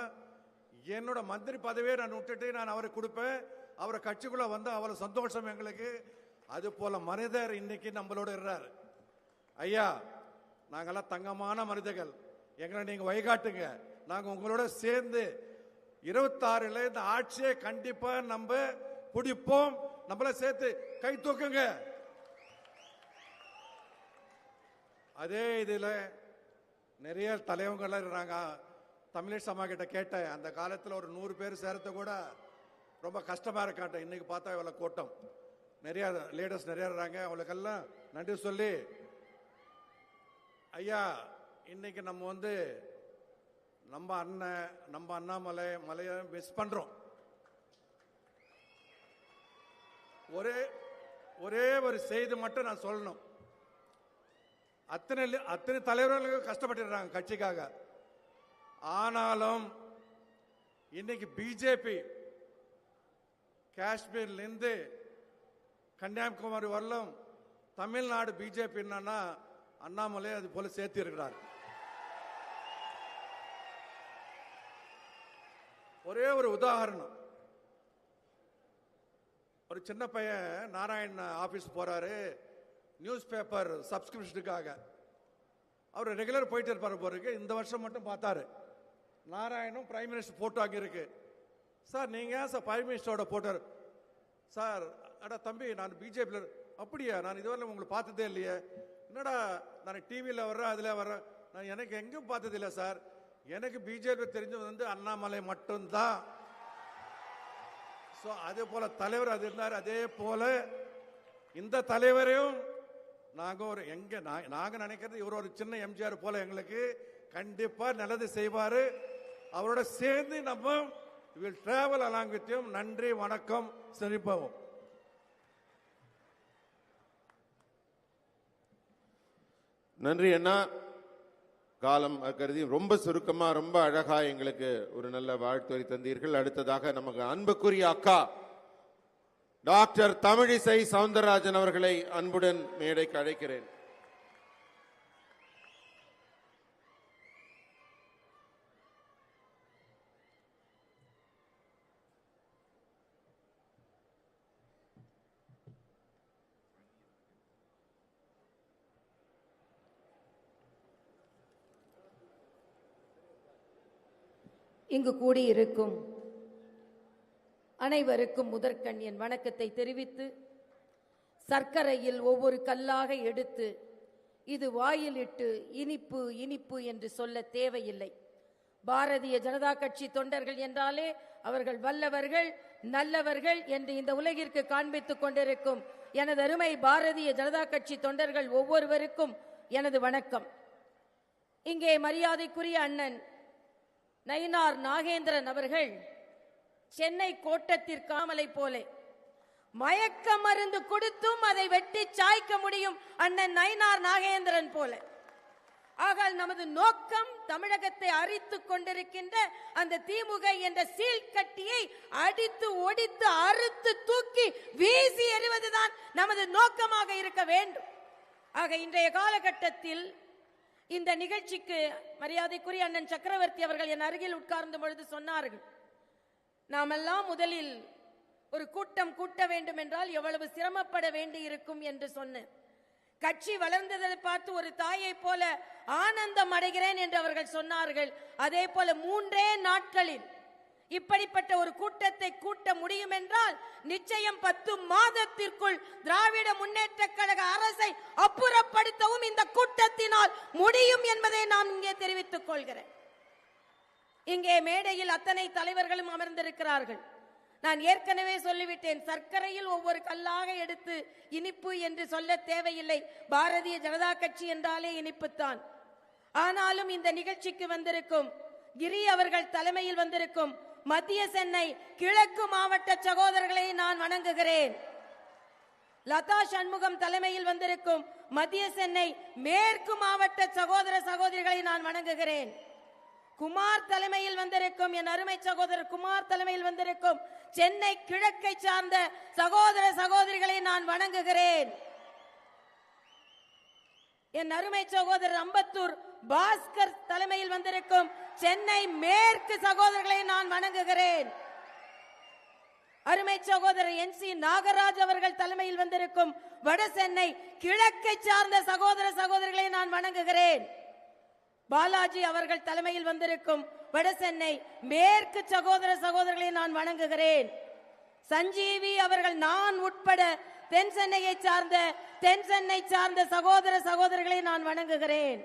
என்னோட மந்திரி பதவியை நான் விட்டுட்டு நான் அவருக்கு கொடுப்பேன். அவரை கட்சிக்குள்ள வந்து அவ்வளவு சந்தோஷம் எங்களுக்கு. அது போல மனிதர் இன்னைக்கு நம்மளோட இருறாரு. ஐயா, நாங்கெல்லாம் தங்கமான மனிதர்கள், எங்களை நீங்க வழிகாட்டுங்க. நாங்க உங்களோட சேர்ந்து 26 இந்த ஆட்சியை கண்டிப்பா நம்ம பிடிப்போம். நம்மள சேர்த்து கை தூக்குங்க. அதே இதுல நிறைய தலைவங்கள்லாம் இருக்கிறாங்க. தமிழ் அம்மா கிட்ட கேட்டேன், அந்த காலத்தில் ஒரு 100 பேர் சேர்த்து கூட ரொம்ப கஷ்டமாக இருக்காட்டேன். இன்னைக்கு பார்த்தா இவ்வளோ கூட்டம், நிறைய லீடர்ஸ் நிறைய இருக்காங்க. அவங்களுக்கெல்லாம் நன்றி சொல்லி, ஐயா இன்னைக்கு நம்ம நம்ம அண்ணன் நம்ம அண்ணாமலை மலையை மிஸ் பண்றோம். ஒரே ஒரு செய்தி மட்டும் நான் சொல்லணும். அத்தனை தலைவர்களுக்கு கஷ்டப்பட்டுறாங்க கட்சிக்காக. ஆனாலும் இன்னைக்கு பிஜேபி காஷ்மீர்ல இருந்து கன்னியாகுமரி வரலும் தமிழ்நாடு பிஜேபி என்னன்னா அண்ணாமலை அது போல சேர்த்து இருக்கிறார். ஒரே ஒரு உதாரணம், ஒரு சின்ன பையன் நாராயண் ஆபீஸ் போறாரு நியூஸ் பேப்பர் சப்ஸ்கிரிப்ஷனுக்காக. அவர் ரெகுலர் போயிட்டு இருப்பாரு போறதுக்கு. இந்த வருஷம் மட்டும் பார்த்தாரு, நாராயணும் பிரைம் மினிஸ்டர் போட்டோ அங்கே இருக்கு. சார் நீங்க ஏன் சார் பிரைம் மினிஸ்டரோட போட்டார்? சார் அடா தம்பி நான் பிஜேபியில். அப்படியா, நான் இதுவரை உங்களை பார்த்ததே இல்லையே. என்னடா நான் டிவியில் வர்றேன் அதில் வர்றேன், நான் எனக்கு எங்கேயும் பார்த்தது இல்லை சார். எனக்கு பிஜேபி தெரிஞ்சது அண்ணாமலை மட்டும்தான். ஸோ அதே போல தலைவர் அது இருந்தார். அதே போல இந்த தலைவரையும் நாங்க நினைக்கிறது இவர் ஒரு சின்ன எம்ஜிஆர் போல எங்களுக்கு கண்டிப்பா நல்லது செய்வாரு. அவரோட சேர்ந்து நம்ம will travel along with you. நன்றி, வணக்கம், சிரிப்போம். நன்றி அண்ணா. காலம் கருதி ரொம்ப சுருக்கமா ரொம்ப அழகா எங்களுக்கு ஒரு நல்ல வாழ்த்துரை தந்தீர்கள். அடுத்ததாக நமக்கு அன்புக்குரிய அக்கா டாக்டர் தமிழிசை சவுந்தரராஜன் அவர்களை அன்புடன் மேடைக்கு அழைக்கிறேன். இங்கு கூடியிருக்கும் அனைவருக்கும் முதற்கண் என் வணக்கத்தை தெரிவித்து, சர்க்கரையில் ஒவ்வொரு கல்லாக எடுத்து இது வாயிலிட்டு இனிப்பு இனிப்பு என்று சொல்ல தேவையில்லை. பாரதிய ஜனதா கட்சி தொண்டர்கள் என்றாலே அவர்கள் வல்லவர்கள், நல்லவர்கள் என்று இந்த உலகிற்கு காண்பித்துக் கொண்டிருக்கும் எனது அருமை பாரதிய ஜனதா கட்சி தொண்டர்கள் ஒவ்வொருவருக்கும் எனது வணக்கம். இங்கே மரியாதைக்குரிய அண்ணன் நயினார் நாகேந்திரன் அவர்கள் சென்னை கோட்டத்திற்காமலை போல மயக்க மருந்து கொடுத்தும் அதை வெட்டி சாய்க்க முடியும் அண்ணன் நயினார் நாகேந்திரன் போல. ஆக நமது நோக்கம் தமிழகத்தை அரித்துக் கொண்டிருக்கின்ற அந்த திமுக என்ற சீழ்கட்டியை அடித்து ஒடித்து அறுத்து தூக்கி வீசி எறிவதுதான் நமது நோக்கமாக இருக்க வேண்டும். ஆக இன்றைய காலகட்டத்தில் இந்த நிகழ்ச்சிக்கு மரியாதைக்குரிய அண்ணன் சக்கரவர்த்தி அவர்கள் என் அருகில் உட்கார்ந்த பொழுது சொன்னார்கள், நாமெல்லாம் முதலில் ஒரு கூட்டம் கூட்ட வேண்டும் என்றால் எவ்வளவு சிரமப்பட வேண்டி இருக்கும் என்று சொன்னேன். கட்சி வளர்ந்ததை பார்த்து ஒரு தாயை போல ஆனந்தம் அடைகிறேன் என்று அவர்கள் சொன்னார்கள். அதே போல 3 நாட்களில் இப்படிப்பட்ட ஒரு கூட்டத்தை கூட்ட முடியும் என்றால் நிச்சயம் 10 மாதத்திற்குள் திராவிட முன்னேற்ற கழக அரசை அப்புறப்படுத்தவும் இந்த கூட்டத்தினால் முடியும் என்பதை நான் இங்கே தெரிவித்துக் கொள்கிறேன். இங்கே மேடையில் அத்தனை தலைவர்களும் அமர்ந்திருக்கிறார்கள். நான் ஏற்கனவே சொல்லிவிட்டேன், சர்க்கரையில் ஒவ்வொரு கல்லாக எடுத்து இனிப்பு என்று சொல்ல தேவையில்லை. பாரதிய ஜனதா கட்சி என்றாலே இனிப்புத்தான். ஆனாலும் இந்த நிகழ்ச்சிக்கு வந்திருக்கும் கிரி அவர்கள் தலைமையில் வந்திருக்கும் மத்திய சென்னை கிழக்கு மாவட்ட சகோதரர்களை நான் வணங்குகிறேன். லதா சண்முகம் தலைமையில் வந்திருக்கும் மத்திய சென்னை மேற்கு மாவட்ட சகோதர சகோதரிகளை நான் வணங்குகிறேன். குமார் தலைமையில் வந்திருக்கும் என் அருமை சகோதரர் குமார் தலைமையில் வந்திருக்கும் சென்னை கிழக்கை சார்ந்த சகோதர சகோதரிகளை நான் வணங்குகிறேன். என் அருமை சகோதரர் அம்பத்தூர் பாஸ்கர் தலைமையில் வந்திருக்கும் சென்னை மேற்கு சகோதரர்களை நான் வணங்குகிறேன். அருமை சகோதரர் NC நாகராஜ் அவர்கள் தலைமையில் வந்திருக்கும் வட சென்னை கிழக்கை சார்ந்த சகோதர சகோதரிகளை நான் வணங்குகிறேன். பாலாஜி அவர்கள் தலைமையில் வந்திருக்கும் வட சென்னை மேற்கு சகோதர சகோதரர்களை நான் வணங்குகிறேன். சஞ்சீவி அவர்கள் நான் உட்பட தென் சென்னையை சார்ந்த, தென் சென்னை சார்ந்த சகோதர சகோதரிகளை நான் வணங்குகிறேன்.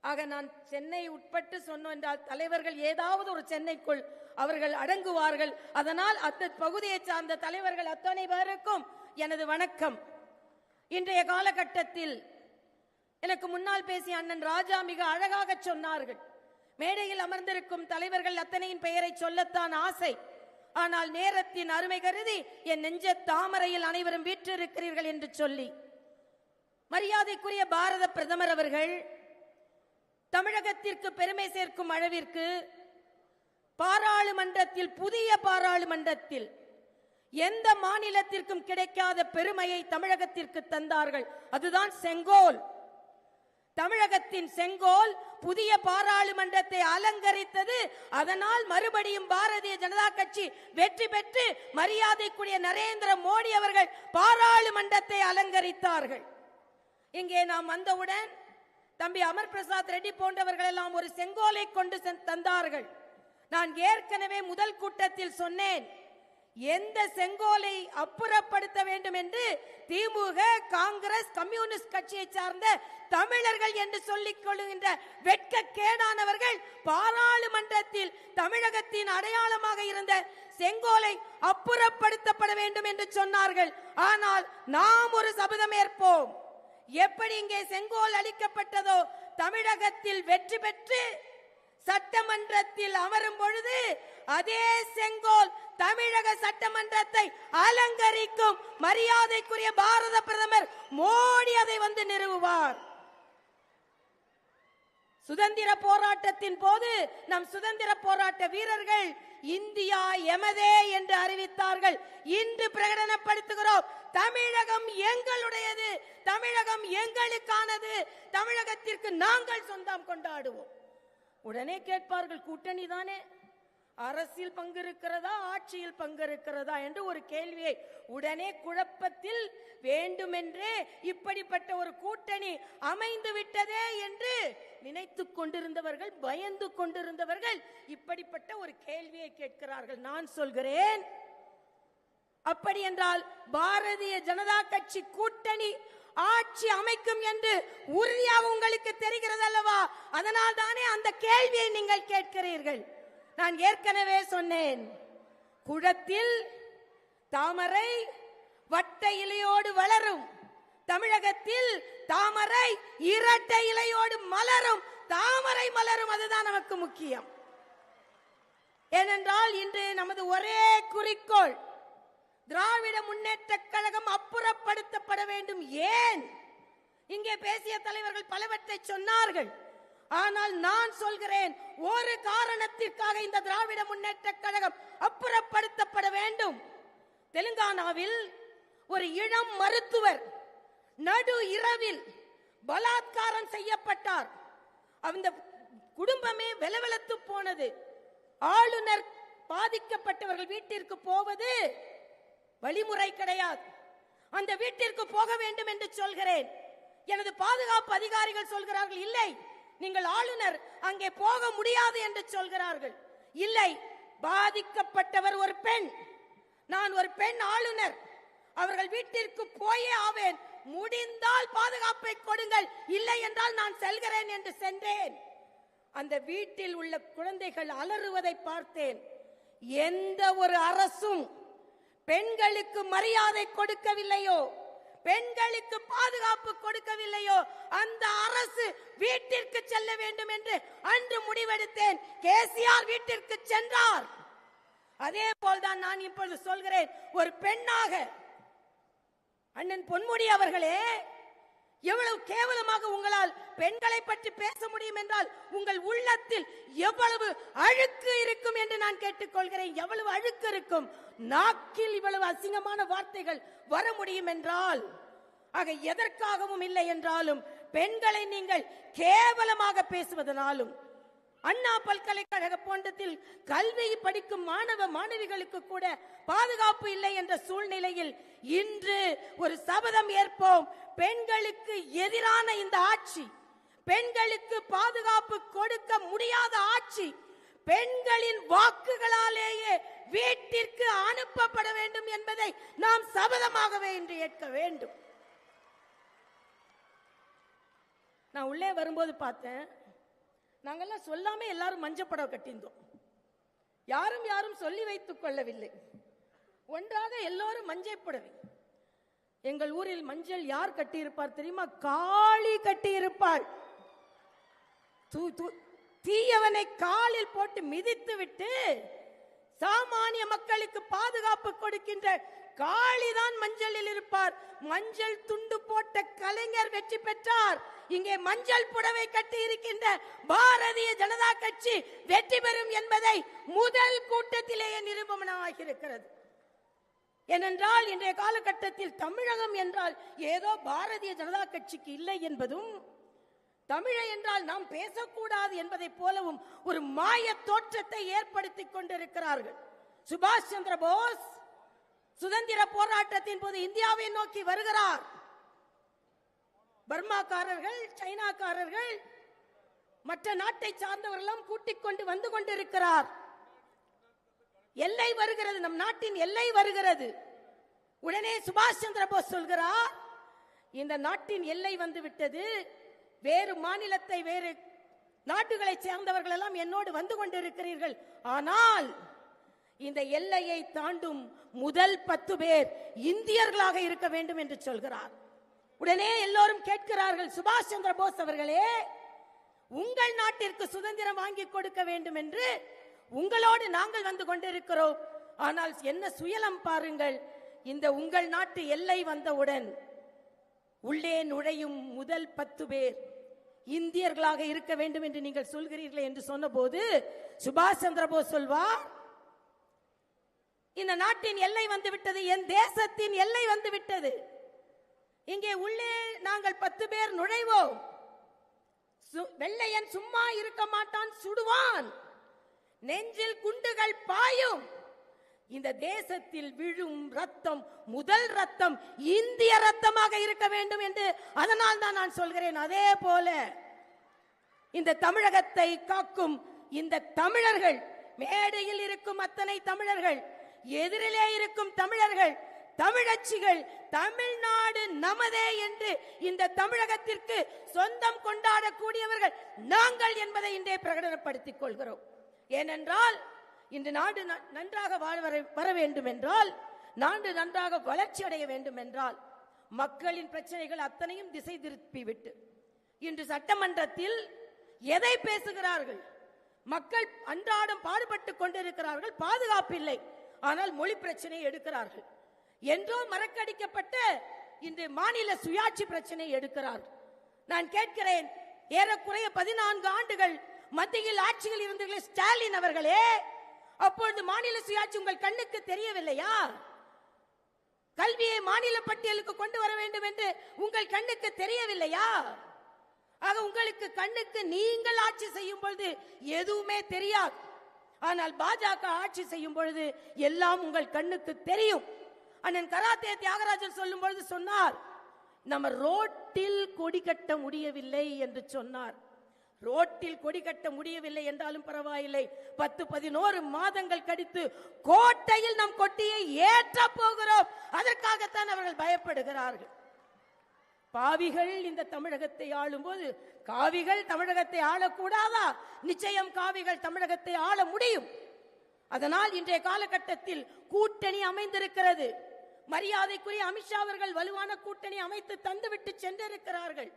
ஆக நான் சென்னை உட்பட்டு சொன்னோம் என்றால் தலைவர்கள் ஏதாவது ஒரு சென்னைக்குள் அவர்கள் அடங்குவார்கள். அதனால் அந்த பகுதியை சார்ந்த தலைவர்கள் அத்தனை பேருக்கும் எனது வணக்கம். இன்றைய காலகட்டத்தில் எனக்கு முன்னால் பேசிய அண்ணன் ராஜா மிக அழகாக சொன்னார்கள். மேடையில் அமர்ந்திருக்கும் தலைவர்கள் அத்தனையின் பெயரை சொல்லத்தான் ஆசை. ஆனால் நேரத்தின் அருமை கருதி என் நெஞ்ச தாமரையில் அனைவரும் வீற்றிருக்கிறீர்கள் என்று சொல்லி மரியாதைக்குரிய பாரத பிரதமர் அவர்கள் தமிழகத்திற்கு பெருமை சேர்க்கும் அளவிற்கு பாராளுமன்றத்தில், புதிய பாராளுமன்றத்தில் எந்த மாநிலத்திற்கும் கிடைக்காத பெருமையை தமிழகத்திற்கு தந்தார்கள். அதுதான் செங்கோல். தமிழகத்தின் செங்கோல் புதிய பாராளுமன்றத்தை அலங்கரித்தது. அதனால் மறுபடியும் பாரதிய ஜனதா கட்சி வெற்றி பெற்று மரியாதைக்குரிய நரேந்திர மோடி அவர்கள் பாராளுமன்றத்தை அலங்கரித்தார்கள். இங்கே நாம் வந்தவுடன் தம்பி அமர் பிரசாத் ரெட்டி போன்றவர்கள் எல்லாம் ஒரு செங்கோலை கொண்டு தந்தார்கள். நான் ஏற்கனவே முதல் கூட்டத்தில் சொன்னேன், எந்த செங்கோலை அப்புறப்படுத்த வேண்டும் என்று திமுக, காங்கிரஸ், கம்யூனிஸ்ட் கட்சியை சார்ந்த தமிழர்கள் என்று சொல்லிக் கொள்கின்ற வெட்கக்கேடானவர்கள் பாராளுமன்றத்தில் தமிழகத்தின் அடையாளமாக இருந்த செங்கோலை அப்புறப்படுத்தப்பட வேண்டும் என்று சொன்னார்கள். ஆனால் நாம் ஒரு சபதம் ஏற்போம். எப்படி இங்கே செங்கோல் அளிக்கப்பட்டதோ தமிழகத்தில் வெற்றி பெற்று சட்டமன்றத்தில் அமரும் பொழுது அதே செங்கோல் தமிழக சட்டமன்றத்தை அலங்கரிக்கும். மரியாதைக்குரிய பாரத பிரதமர் மோடி அதை வந்து நிறுவுவார். சுதந்திர போராட்டத்தின் போது நம் சுதந்திர போராட்ட வீரர்கள் இந்தியா எமதே என்று அறிவித்தார்கள். இன்று பிரகடனப்படுத்துகிறோம், தமிழகம் எங்களுடையது, தமிழகம் எங்களுக்கானது, தமிழகத்திற்கு நாங்கள் சொந்தம் கொண்டாடுவோம். உடனே கேட்பார்கள், கூட்டணி தானே, அரசியல் பங்கு இருக்கிறதா, ஆட்சியில் பங்கு இருக்கிறதா என்று ஒரு கேள்வியை உடனே குழப்பத்தில் வேண்டுமென்றே இப்படிப்பட்ட ஒரு கூட்டணி அமைந்து விட்டதே என்று நினைத்து கொண்டிருந்தவர்கள், பயந்து கொண்டிருந்தவர்கள் இப்படிப்பட்ட ஒரு கேள்வியை கேட்கிறார்கள். நான் சொல்கிறேன், அப்படி என்றால் பாரதிய ஜனதா கட்சி கூட்டணி ஆட்சி அமைக்கும் என்று உறுதியாக உங்களுக்கு தெரிகிறது அல்லவா? அதனால் தானே அந்த கேள்வியை நீங்கள் கேட்கிறீர்கள். நான் ஏற்கனவே சொன்னேன், குளத்தில் தாமரை வட்ட இலையோடு வளரும், தமிழகத்தில் தாமரை இரட்டை இலையோடு மலரும், தாமரை மலரும். அதுதான் நமக்கு முக்கியம். ஏனென்றால் இன்று நமது ஒரே குறிக்கோள் திராவிட முன்னேற்ற கழகம் அப்புறப்படுத்தப்பட வேண்டும். ஏன்? இங்கே பேசிய தலைவர்கள் பலவற்றை சொன்னார்கள். ஆனால் நான் சொல்கிறேன், ஒரு காரணத்திற்காக இந்த திராவிட முன்னேற்ற கழகம் அப்புறப்படுத்தப்பட வேண்டும். தெலுங்கானாவில் ஒரு இளம் மருத்துவர் நடு இரவில் பலாத்காரம் செய்யப்பட்டார். அந்த குடும்பமே வெலவெலத்து போனது. ஆளுநர் பாதிக்கப்பட்டவர்கள் வீட்டிற்கு போவது வழிமுறை கிடையாது. அந்த வீட்டிற்கு போக வேண்டும் என்று சொல்கிறேன். எனது பாதுகாப்பு அதிகாரிகள் சொல்கிறார்கள், இல்லை, நீங்கள் ஆளுநர் அங்கே போக முடியாது என்று சொல்கிறார்கள். இல்லை, பாதிக்கப்பட்டவர் ஒரு பெண், நான் ஒரு பெண் ஆளுநர், அவர்கள் வீட்டிற்கு போயே ஆவேன். முடிந்தால் பாதுகாப்பை கொடுங்கள், இல்லை என்றால் நான் செல்கிறேன் என்று சென்றேன். அந்த வீட்டில் உள்ள குழந்தைகள் அலறுவதை பார்த்தேன். எந்த ஒரு அரசும் பெண்களுக்கு மரியாதை கொடுக்கவில்லையோ, பெண்களுக்கு பாதுகாப்பு கொடுக்கவில்லையோ, அந்த அரசு வீட்டிற்கு செல்ல வேண்டும் என்று அன்று முடிவெடுத்தேன். கேசிஆர் வீட்டிற்கு சென்றார். அதே போல்தான் நான் இப்பொழுது சொல்கிறேன், ஒரு பெண்ணாக அண்ணன் பொன்முடி அவர்களே, எவ்வளவு கேவலமாக உங்களால் பெண்களை பற்றி பேச முடியும் என்றால் உங்கள் உள்ளத்தில் எவ்வளவு அழுக்கு இருக்கும் என்று நான் கேட்டுக்கொள்கிறேன். எவ்வளவு அழுக்கு இருக்கும், நாக்கில் இவ்வளவு அசிங்கமான வார்த்தைகள் வர முடியும் என்றால், ஆக எதற்காகவும் இல்லை என்றாலும் பெண்களை நீங்கள் கேவலமாக பேசுவதனாலும், அண்ணா பல்கலைக்கழக போன்றத்தில் கல்வி படிக்கும் மாணவ மாணவிகளுக்கு கூட பாதுகாப்பு இல்லை என்ற சூழ்நிலையில் இன்று ஒரு சபதம் ஏற்போம். பெண்களுக்கு எதிரான இந்த ஆட்சி, பெண்களுக்கு பாதுகாப்பு கொடுக்க முடியாத ஆட்சி, பெண்களின் வாக்குகளாலேயே வீட்டிற்கு அனுப்பப்பட வேண்டும் என்பதை நாம் சபதமாகவே இன்று ஏற்க வேண்டும். நான் உள்ளே வரும்போது பார்த்தேன், நாங்கெல்லாம் சொல்லாம எல்லாரும் மஞ்சள் புடவை கட்டியிருந்தோம். யாரும் யாரும் சொல்லி வைத்துக் கொள்ளவில்லை. ஒன்றாக எல்லோரும் மஞ்சள் புடவை. எங்கள் ஊரில் மஞ்சள் யார் கட்டியிருப்பார் தெரியுமா? காளி கட்டியிருப்பாள். தீயவனை காலில் போட்டு மிதித்து விட்டு சாமானிய மக்களுக்கு பாதுகாப்பு கொடுக்கின்ற காளிதான் மஞ்சளில் இருப்பார். மஞ்சள் துண்டு போட்ட கலைஞர் வெற்றி பெற்றார். இங்கே மஞ்சள் புடவை கட்டி இருக்கின்ற பாரதிய ஜனதா கட்சி வெற்றி பெறும் என்பதை முதல் கூட்டத்திலேயே நிரூபணமாகியிருக்கிறது. ஏனென்றால் இன்றைய காலகட்டத்தில் தமிழகம் என்றால் ஏதோ பாரதிய ஜனதா கட்சிக்கு இல்லை என்பதும், தமிழை என்றால் நாம் பேசக்கூடாது என்பதை போலவும் ஒரு மாய தோற்றத்தை ஏற்படுத்திக் கொண்டிருக்கிறார்கள். சுபாஷ் சந்திர போஸ் சுதந்திர போராட்டத்தின் போது இந்தியாவை நோக்கி வருகிறார். பர்மாக்காரர்கள், சைனாக்காரர்கள், மற்ற நாட்டை சார்ந்தவர்களும் கூட்டிக் கொண்டு வந்து கொண்டிருக்கிறார். எல்லை வருகிறது, நம் நாட்டின் எல்லை வருகிறது. உடனே சுபாஷ் சந்திர போஸ் சொல்கிறார், இந்த நாட்டின் எல்லை வந்து விட்டது, வேறு மாநிலத்தை வேறு நாட்டுகளை சேர்ந்தவர்கள் எல்லாம் என்னோடு வந்து கொண்டிருக்கிறீர்கள், ஆனால் இந்த எல்லையை தாண்டும் முதல் 10 பேர் இந்தியர்களாக இருக்க வேண்டும் என்று சொல்கிறார். உடனே எல்லோரும் கேட்கிறார்கள், சுபாஷ் சந்திர போஸ் அவர்களே, உங்கள் நாட்டிற்கு சுதந்திரம் வாங்கி கொடுக்க வேண்டும் என்று உங்களோடு நாங்கள் வந்து கொண்டிருக்கிறோம், ஆனால் என்ன சுயலம் பாருங்கள், இந்த உங்கள் நாட்டு எல்லை வந்தவுடன் உள்ளே நுழையும் முதல் 10 பேர் இந்தியர்களாக இருக்க வேண்டும் என்று நீங்கள் சொல்கிறீர்கள் என்று சொன்னபோது சுபாஷ் சந்திர போஸ் சொல்வார், இந்த நாட்டின் எல்லை வந்து விட்டது, என் தேசத்தின் எல்லை வந்து விட்டது, இங்கே உள்ளே நாங்கள் 10 பேர் நுழைவோம், வெள்ளையன் சும்மா இருக்க மாட்டான், சுடுவான், நெஞ்சில் குண்டுகள் பாயும், இந்த தேசத்தில் விழும் ரத்தம் முதல் ரத்தம் இந்திய ரத்தமாக இருக்க வேண்டும் என்று அதனால் தான் நான் சொல்கிறேன். அதே போல இந்த தமிழகத்தை காக்கும் இந்த தமிழர்கள், மேடையில் இருக்கும் அத்தனை தமிழர்கள், எதிரிலே இருக்கும் தமிழர்கள், தமிழச்சிகள், தமிழ்நாடு நமதே என்று இந்த தமிழகத்திற்கு சொந்தம் கொண்டாடக்கூடியவர்கள் நாங்கள் என்பதை இன்றே பிரகடனப்படுத்திக் கொள்கிறோம். ஏனென்றால் இந்த நாடு நன்றாக வர வேண்டும் என்றால், நாடு நன்றாக வளர்ச்சி அடைய வேண்டும் என்றால், மக்களின் பிரச்சனைகள் அத்தனையும் திசை திருப்பிவிட்டு இன்று சட்டமன்றத்தில் எதை பேசுகிறார்கள்? மக்கள் அன்றாடம் பாடுபட்டுக் கொண்டிருக்கிறார்கள், பாதுகாப்பு இல்லை, ஆனால் மொழி பிரச்சனையை எடுக்கிறார்கள். என்றோ மறக்கடிக்கப்பட்ட இன்று மாநில சுயாட்சி பிரச்சனை எடுக்கிறார்கள். நான் கேட்கிறேன், ஏறக்குறைய 14 ஆண்டுகள் மத்தியில் ஆட்சியில் இருந்தீர்கள் ஸ்டாலின் அவர்களே, அப்பொழுது மாநில சுயாட்சி உங்கள் கண்ணுக்கு தெரியவில்லையா? கல்வியை மாநில பட்டியலுக்கு கொண்டு வர வேண்டும் என்று உங்கள் கண்ணுக்கு தெரியவில்லையா? ஆக உங்களுக்கு கண்ணுக்கு நீங்கள் ஆட்சி செய்யும் பொழுது எதுவுமே தெரியாது, ஆனால் பாஜக ஆட்சி செய்யும் பொழுது எல்லாம் உங்கள் கண்ணுக்கு தெரியும். அண்ணன் கராத்தே தியாகராஜன் சொல்லும் பொழுது சொன்னார், நம்ம ரோட்டில் கொடி கட்ட முடியவில்லை என்று சொன்னார். ரோட்டில் கொடி கட்ட முடியவில்லை என்றாலும் பரவாயில்லை, 10-11 மாதங்கள் கழித்து கோட்டையில் நம் கொடியை ஏற்ற போகிறோம், அதற்காகத்தான் அவர்கள் பயப்படுகிறார்கள். பாவிகள் இந்த தமிழகத்தை ஆளும் போது காவிகள் தமிழகத்தை ஆளக்கூடாதா? நிச்சயம் காவிகள் தமிழகத்தை ஆள முடியும். அதனால் இன்றைய காலகட்டத்தில் கூட்டணி அமைந்திருக்கிறது. மரியாதைக்குரிய அமித்ஷா அவர்கள் வலுவான கூட்டணி அமைத்து தந்துவிட்டு சென்றிருக்கிறார்கள்.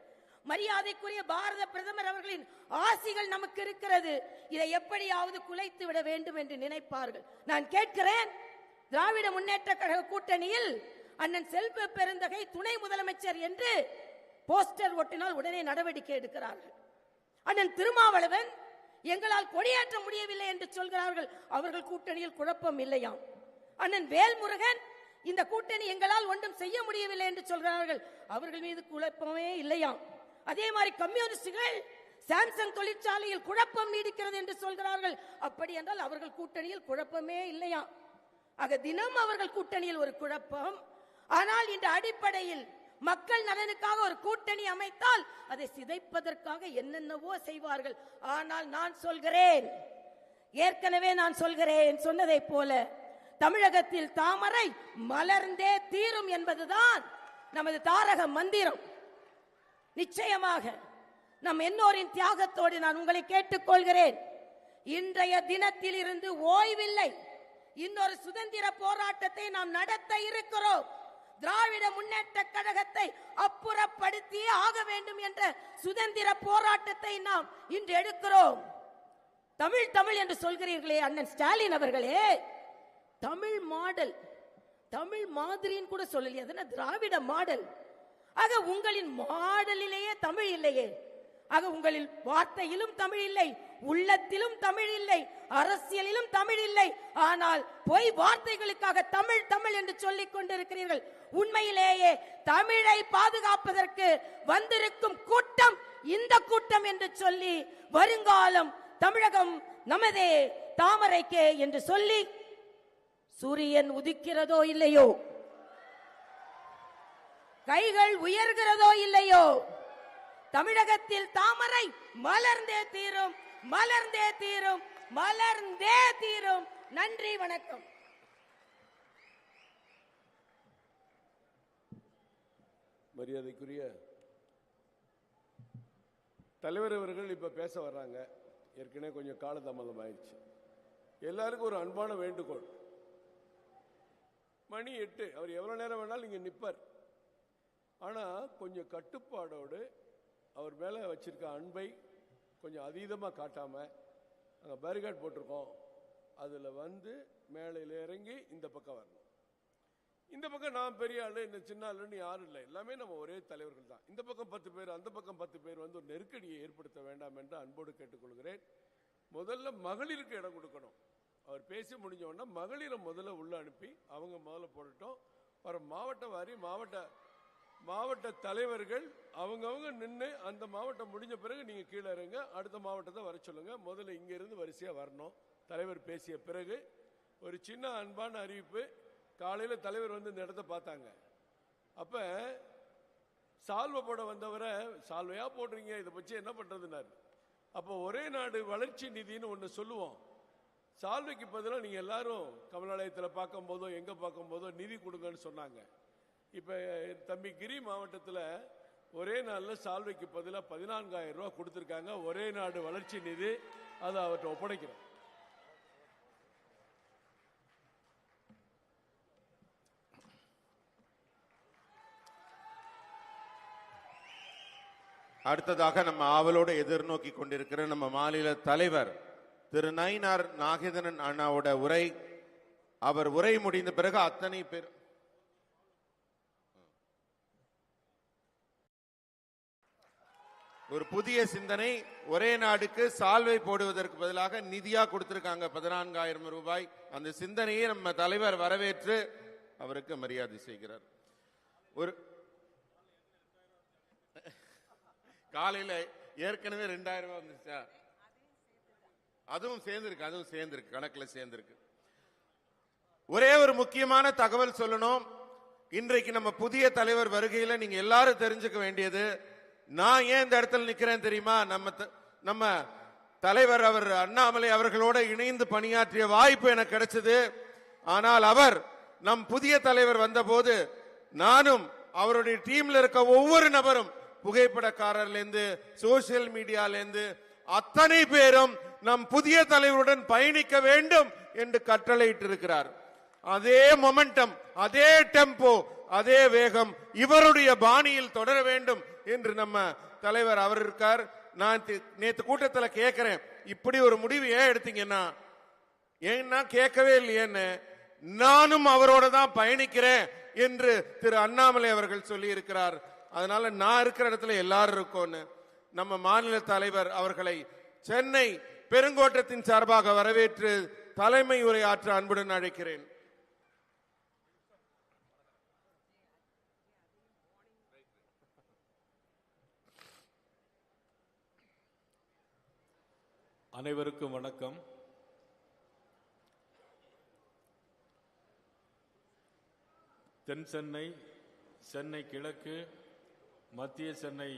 மரியாதைக்குரிய பாரத பிரதமர் அவர்களின் ஆசிகள் நமக்கு இருக்கிறது. இதை எப்படியாவது குலைத்து விட வேண்டும் என்று நினைப்பார்கள். நான் கேட்கிறேன், திராவிட முன்னேற்ற கழக கூட்டணியில் அண்ணன் செல்வ பெருந்தகை துணை முதலமைச்சர் என்று போஸ்டர் ஒட்டினால் உடனே நடவடிக்கை எடுக்கிறார்கள். அண்ணன் திருமாவளவன் எங்களால் கொடியேற்ற முடியவில்லை என்று சொல்கிறார்கள், அவர்கள் கூட்டணியில் குழப்பம் இல்லையாம். அண்ணன் வேல்முருகன் இந்த கூட்டணி எங்களால் ஒன்றும் செய்ய முடியவில்லை என்று சொல்கிறார்கள், அவர்கள் மீது குழப்பமே இல்லையாம். அதே மாதிரி கம்யூனிஸ்டுகள் சாம்சங் தொழிற்சாலையில் குழப்பம் நீடிக்கிறது என்று சொல்கிறார்கள், அப்படி என்றால் அவர்கள் கூட்டணியில் குழப்பமே இல்லையாம். ஆக தினம் அவர்கள் கூட்டணியில் ஒரு குழப்பம். ஆனால் இந்த அடிப்படையில் மக்கள் நலனுக்காக ஒரு கூட்டணி அமைத்தால் அதை சிதைப்பதற்காக என்னென்னவோ செய்வார்கள். ஆனால் நான் சொல்கிறேன், ஏற்கனவே நான் சொன்னதை போல தமிழகத்தில் தாமரை மலர்ந்தே தீரும் என்பதுதான் நமது தாரக மந்திரம். நிச்சயமாக நம் என்னோரின் தியாகத்தோடு நான் உங்களை கேட்டுக்கொள்கிறேன். இன்றைய தினத்தில் இருந்து ஓய்வில்லை. இன்னொரு சுதந்திர போராட்டத்தை நாம் நடத்த இருக்கிறோம். திராவிட முன்னேற்ற கழகத்தை அப்புறப்படுத்தியே ஆக வேண்டும் என்ற சுதந்திர போராட்டத்தை நாம் இன்று எடுக்கிறோம். தமிழ் தமிழ் என்று சொல்கிறீர்களே அண்ணன் ஸ்டாலின் அவர்களே, தமிழ் மாடல், தமிழ் மாதிரின்னு கூட சொல்லலையே, அதனால் திராவிட மாடல். ஆக உங்களின் மாடலிலேயே தமிழ் இல்லையே. ஆக உங்களில் வார்த்தையிலும் தமிழ் இல்லை, உள்ளத்திலும் தமிழ் இல்லை, அரசியலிலும் தமிழ் இல்லை. ஆனால் பொய் வார்த்தைகளுக்காக தமிழ் தமிழ் என்று சொல்லிக் கொண்டிருக்கிறீர்கள். உண்மையிலேயே தமிழை பாதுகாப்பதற்கு வந்திருக்கும் கூட்டம் இந்த கூட்டம் என்று சொல்லி வருங்காலம் தமிழகம் நமதே, தாமரைக்கே என்று சொல்லி சூரியன் உதிக்கிறதோ இல்லையோ, கைகள் உயர்கிறதோ இல்லையோ, தமிழகத்தில் தாமரை மலர்ந்தே தீரும், மலர்ந்தே தீரும், மலர்ந்தே தீரும். நன்றி, வணக்கம். மரியாதைக்குரிய தலைவர் அவர்கள் இப்ப பேச வர்றாங்க. ஏற்கனவே கொஞ்சம் காலதாமதம் ஆயிடுச்சு. எல்லாருக்கும் ஒரு அன்பான வேண்டுகோள். மணி 8, அவர் எவ்வளவு நேரம் வேணாலும் இங்க நிப்பார். ஆனா கொஞ்சம் கட்டுப்பாடோடு அவர் மேல வச்சிருக்க அன்பை கொஞ்சம் அதீதமா காட்டாம, அங்க பேரிகார்ட் போட்டிருக்கோம், அதுல வந்து மேலையில இறங்கி இந்த பக்கம் வரணும். இந்த பக்கம் நான் பெரிய ஆளு, இந்த சின்ன ஆளுன்னு யாரும் இல்லை, எல்லாமே நம்ம ஒரே தலைவர்கள் தான். இந்த பக்கம் 10 பேர், அந்த பக்கம் 10 பேர் வந்து ஒரு நெருக்கடியை ஏற்படுத்த வேண்டாம் என்று அன்போடு கேட்டுக்கொள்கிறேன். முதல்ல மகளிருக்கு இடம் கொடுக்கணும். அவர் பேசி முடிஞ்ச உடனே மகளிரை முதல்ல உள்ள அனுப்பி அவங்க முதல்ல போடட்டும். ஒரு மாவட்ட வாரி மாவட்ட தலைவர்கள் அவங்கவுங்க நின்று அந்த மாவட்டம் முடிஞ்ச பிறகு நீங்க கீழே இருங்க, அடுத்த மாவட்டத்தை வர சொல்லுங்க. முதல்ல இங்க இருந்து வரிசையா வரணும். தலைவர் பேசிய பிறகு ஒரு சின்ன அன்பான அறிவிப்பு. காலையில தலைவர் வந்து இந்த இடத்த பார்த்தாங்க. அப்ப சால்வை போட வந்தவரை சால்வையா போடுறீங்க, இதை பற்றி என்ன பண்றதுன்னாரு. அப்போ ஒரே நாடு வளர்ச்சி நிதினு ஒன்று சொல்லுவோம். சால்வைக்கு பதிலாக நீங்க எல்லாரும் கமலாலயத்தில் பார்க்கும் போதோ எங்க பார்க்கும் போதோ நிதி கொடுங்கன்னு சொன்னாங்க. இப்ப தம்பி கிரி மாவட்டத்தில் ஒரே நாள்ல சால்வைக்கு பதிலாக 14,000 ரூபாய் கொடுத்திருக்காங்க. ஒரே நாடு வளர்ச்சி நிதி, அதை அவர்கிட்ட ஒப்படைக்கிறோம். அடுத்ததாக நம்ம ஆவலோடு எதிர்நோக்கி கொண்டிருக்கிற நம்ம மாநில தலைவர் திரு நயினார் நாகேந்திரன் அண்ணாவோட உரை. அவர் உரை முடிந்த பிறகு அத்தனை பேர் ஒரு புதிய சிந்தனை. ஒரே நாடுக்கு சால்வை போடுவதற்கு பதிலாக நிதியா கொடுத்திருக்காங்க 14,000 ரூபாய். அந்த சிந்தனையை நம்ம தலைவர் வரவேற்று அவருக்கு மரியாதை செய்கிறார். ஒரு காலையில ஏற்கனவே 2,000 ரூபாய் வந்துச்சா, அதுவும் சேர்ந்திருக்கு கணக்குல சேர்ந்திருக்கு. ஒரே ஒரு முக்கியமான தகவல் சொல்லணும். இன்றைக்கு நம்ம புதிய தலைவர் வருகையில நீங்க எல்லாரும் தெரிஞ்சுக்க வேண்டியது, நான் ஏன் இந்த இடத்துல நிக்கிறேன் தெரியுமா? நம்ம தலைவர் அவர் அண்ணாமலை அவர்களோட இணைந்து பணியாற்றிய வாய்ப்பு எனக்கு கிடைச்சது. ஆனால் அவர் நம் புதிய தலைவர் வந்தபோது நானும் அவருடைய டீம்ல இருக்க ஒவ்வொரு நபரும், புகைப்படக்காரர்ல இருந்து சோசியல் மீடியால இருந்து அத்தனை பேரும் நம் புதிய தலைவருடன் பயணிக்க வேண்டும் என்று கட்டளையிட்டிருக்கிறார். அதே மொமெண்டம், அதே டெம்போ, அதே வேகம் இவருடைய பாணியில் தொடர வேண்டும் என்று நம்ம தலைவர் அவர் இருக்கார். நான் நேத்து கூட்டத்தில் கேட்கிறேன், இப்படி ஒரு முடிவு ஏன் எடுத்தீங்கன்னா, ஏன்னா கேட்கவே இல்லையேன்னு, நானும் அவரோட தான் பயணிக்கிறேன் என்று திரு அண்ணாமலை அவர்கள் சொல்லி இருக்கிறார். அதனால நான் இருக்கிற இடத்துல எல்லாரும் இருக்கோன்னு நம்ம மாநில தலைவர் அவர்களை சென்னை பெருங்கோட்டத்தின் சார்பாக வரவேற்று தலைமை உரையாற்ற அன்புடன் அழைக்கிறேன். அனைவருக்கும் வணக்கம். தென் சென்னை, சென்னை கிழக்கு, மத்திய சென்னை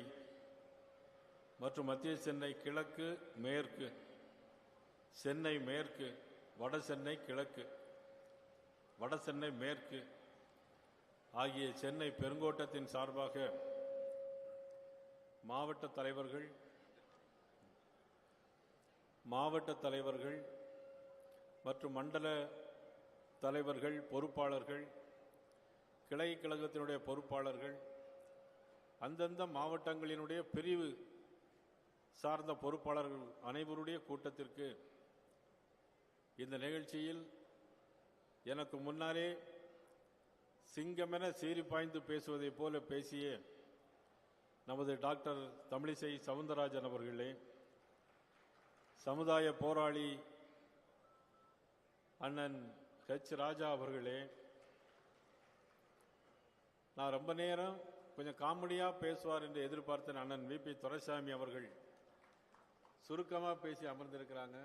மற்றும் மத்திய சென்னை கிழக்கு, மேற்கு, சென்னை மேற்கு, வட சென்னை கிழக்கு, வட சென்னை மேற்கு ஆகிய சென்னை பெருங்கோட்டத்தின் சார்பாக மாவட்ட தலைவர்கள், மாவட்ட தலைவர்கள் மற்றும் மண்டல தலைவர்கள், பொறுப்பாளர்கள், கிளை கழகத்தினுடைய பொறுப்பாளர்கள், அந்தந்த மாவட்டங்களினுடைய பிரிவு சார்ந்த பொறுப்பாளர்கள் அனைவருடைய கூட்டத்திற்கு இந்த நிகழ்ச்சியில் எனக்கு முன்னாலே சிங்கமென சீறி பாய்ந்து பேசுவதைப் போல பேசிய நமது டாக்டர் தமிழிசை சவுந்தரராஜன் அவர்களே, சமுதாய போராளி அண்ணன் ஹெச் ராஜா அவர்களே, நான் ரொம்ப நேரம் கொஞ்சம் காமெடியாக பேசுவார் என்று எதிர்பார்த்த அண்ணன் விபி துரைசாமி அவர்கள் சுருக்கமாக பேசி அமர்ந்திருக்கிறாங்க.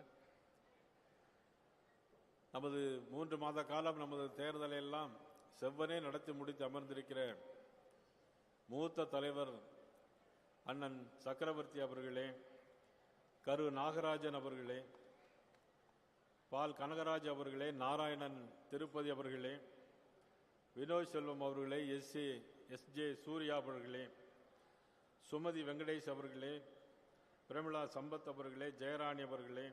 நமது 3 மாத காலம் நமது தேர்தலை எல்லாம் செவ்வனே நடத்தி முடித்து அமர்ந்திருக்கிற மூத்த தலைவர் அண்ணன் சக்கரவர்த்தி அவர்களே, கரு நாகராஜன் அவர்களே, பால் கனகராஜ் அவர்களே, நாராயணன் திருப்பதி அவர்களே, வினோய் செல்வம் அவர்களே, எஸ்ஜே சூர்யா அவர்களே, சுமதி வெங்கடேஷ் அவர்களே, பிரமிளா சம்பத் அவர்களே, ஜெயராணி அவர்களே,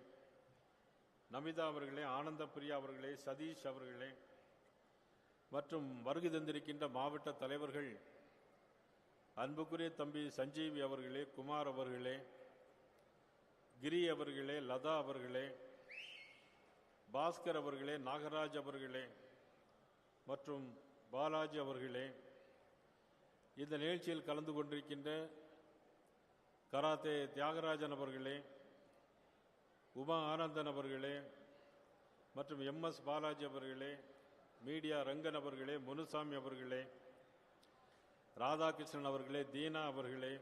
நமிதா அவர்களே, ஆனந்த பிரியா அவர்களே, சதீஷ் அவர்களே மற்றும் வருகை தந்திருக்கின்ற மாவட்ட தலைவர்கள், அன்புக்குரிய தம்பி சஞ்சீவி அவர்களே, குமார் அவர்களே, கிரி அவர்களே, லதா அவர்களே, பாஸ்கர் அவர்களே, நாகராஜ் அவர்களே மற்றும் பாலாஜி அவர்களே, இந்த நிகழ்ச்சியில் கலந்து கொண்டிருக்கின்ற கராத்தே தியாகராஜன் அவர்களே, உமா ஆனந்தன் அவர்களே மற்றும் எம்எஸ் பாலாஜி அவர்களே, மீடியா ரங்கன் அவர்களே, முனுசாமி அவர்களே, ராதாகிருஷ்ணன் அவர்களே, தீனா அவர்களே,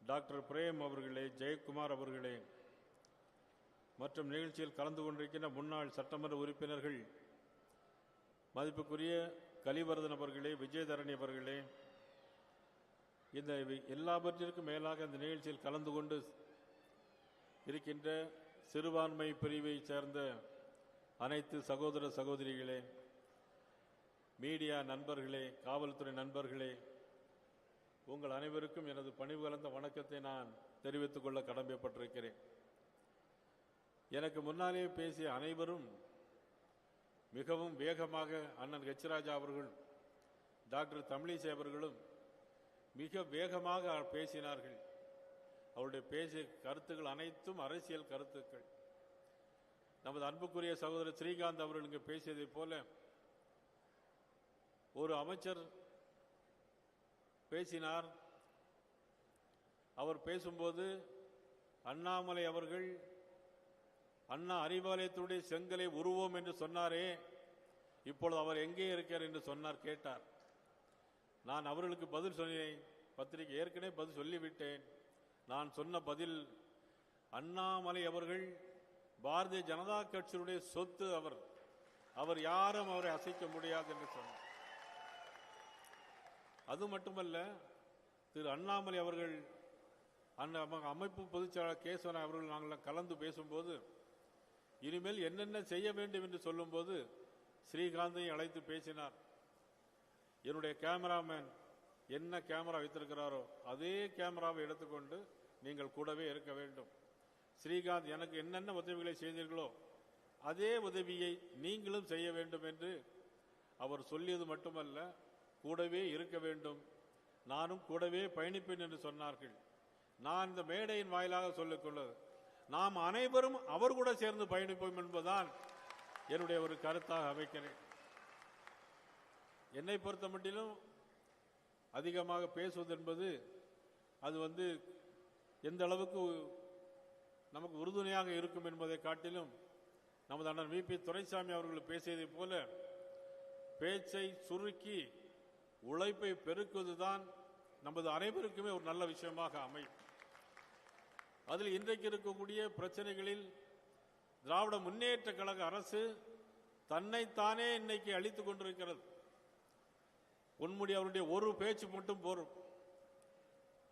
டாக்டர் பிரேம் அவர்களே, ஜெயக்குமார் அவர்களே மற்றும் நிகழ்ச்சியில் கலந்து கொண்டிருக்கின்ற முன்னாள் சட்டமன்ற உறுப்பினர்கள் மதிப்புக்குரிய கலிவர்தன் அவர்களே, விஜயதரணி அவர்களே, இந்த எல்லாவற்றிற்கும் மேலாக இந்த நிகழ்ச்சியில் கலந்து கொண்டு இருக்கின்ற சிறுபான்மை பிரிவை சேர்ந்த அனைத்து சகோதர சகோதரிகளே, மீடியா நண்பர்களே, காவல்துறை நண்பர்களே, உங்கள் அனைவருக்கும் எனது பணிவு கலந்த வணக்கத்தை நான் தெரிவித்துக் கொள்ள கடமைப்பட்டிருக்கிறேன். எனக்கு முன்னாலே பேசிய அனைவரும் மிகவும் வேகமாக அண்ணன் ஹெச் ராஜா அவர்கள், டாக்டர் தமிழிசை அவர்களும் மிக வேகமாக பேசினார்கள். அவருடைய பேசிய கருத்துக்கள் அனைத்தும் அரசியல் கருத்துக்கள். நமது அன்புக்குரிய சகோதரர் ஸ்ரீகாந்த் அவர்கள் இங்கு பேசியதைப் போல ஒரு அமைச்சர் பேசினார். அவர் பேசும்போது அண்ணாமலை அவர்கள் அண்ணா அறிவாலயத்துடைய செங்கலை உருவோம் என்று சொன்னாரே, இப்பொழுது அவர் எங்கே இருக்கிறார் என்று சொன்னார், கேட்டார். நான் அவர்களுக்கு பதில் சொன்னேன், பத்திரிகை ஏற்கனவே பதில் சொல்லிவிட்டேன். நான் சொன்ன பதில், அண்ணாமலை அவர்கள் பாரதிய ஜனதா கட்சியினுடைய சொத்து, அவர் யாரும் அவரை அசைக்க முடியாது என்று சொன்னார். அது மட்டுமல்ல, திரு அண்ணாமலை அவர்கள் அமைப்பு பொதுச்செயலாளர் கேசவன் அவர்கள் நாங்கள் கலந்து பேசும்போது இனிமேல் என்னென்ன செய்ய வேண்டும் என்று சொல்லும்போது ஸ்ரீகாந்தை அழைத்து பேசினார். என்னுடைய கேமராமேன் என்ன கேமரா வைத்திருக்கிறாரோ அதே கேமராவை எடுத்துக்கொண்டு நீங்கள் கூடவே இருக்க வேண்டும். ஸ்ரீகாந்த் எனக்கு என்னென்ன உதவிகளை செய்தீர்களோ அதே உதவியை நீங்களும் செய்ய வேண்டும் என்று அவர் சொல்லியது மட்டுமல்ல, கூடவே இருக்க வேண்டும், நானும் கூடவே பயணிப்பேன் என்று சொன்னார்கள். நான் இந்த மேடையின் வாயிலாக சொல்லிக் கொள்வது, நாம் அனைவரும் அவர் கூட சேர்ந்து பயணிப்போம் என்பதுதான் என்னுடைய ஒரு கருத்தாக அமைக்கிறேன். என்னை பொறுத்த மட்டிலும் அதிகமாக பேசுவது என்பது அது எந்த அளவுக்கு நமக்கு உறுதுணையாக இருக்கும் என்பதை காட்டிலும் நமது அண்ணன் விபி துரைசாமி அவர்கள் பேசியதை போல பேச்சை சுருக்கி உழைப்பை பெருக்குவதுதான் நமது அனைவருக்குமே ஒரு நல்ல விஷயமாக அமையும். அதில் இன்றைக்கு இருக்கக்கூடிய பிரச்சனைகளில் திராவிட முன்னேற்ற கழக அரசு தன்னைத்தானே இன்னைக்கு அழித்துக் கொண்டிருக்கிறது. பொன்முடி அவருடைய ஒரு பேச்சு மட்டும் போரும்.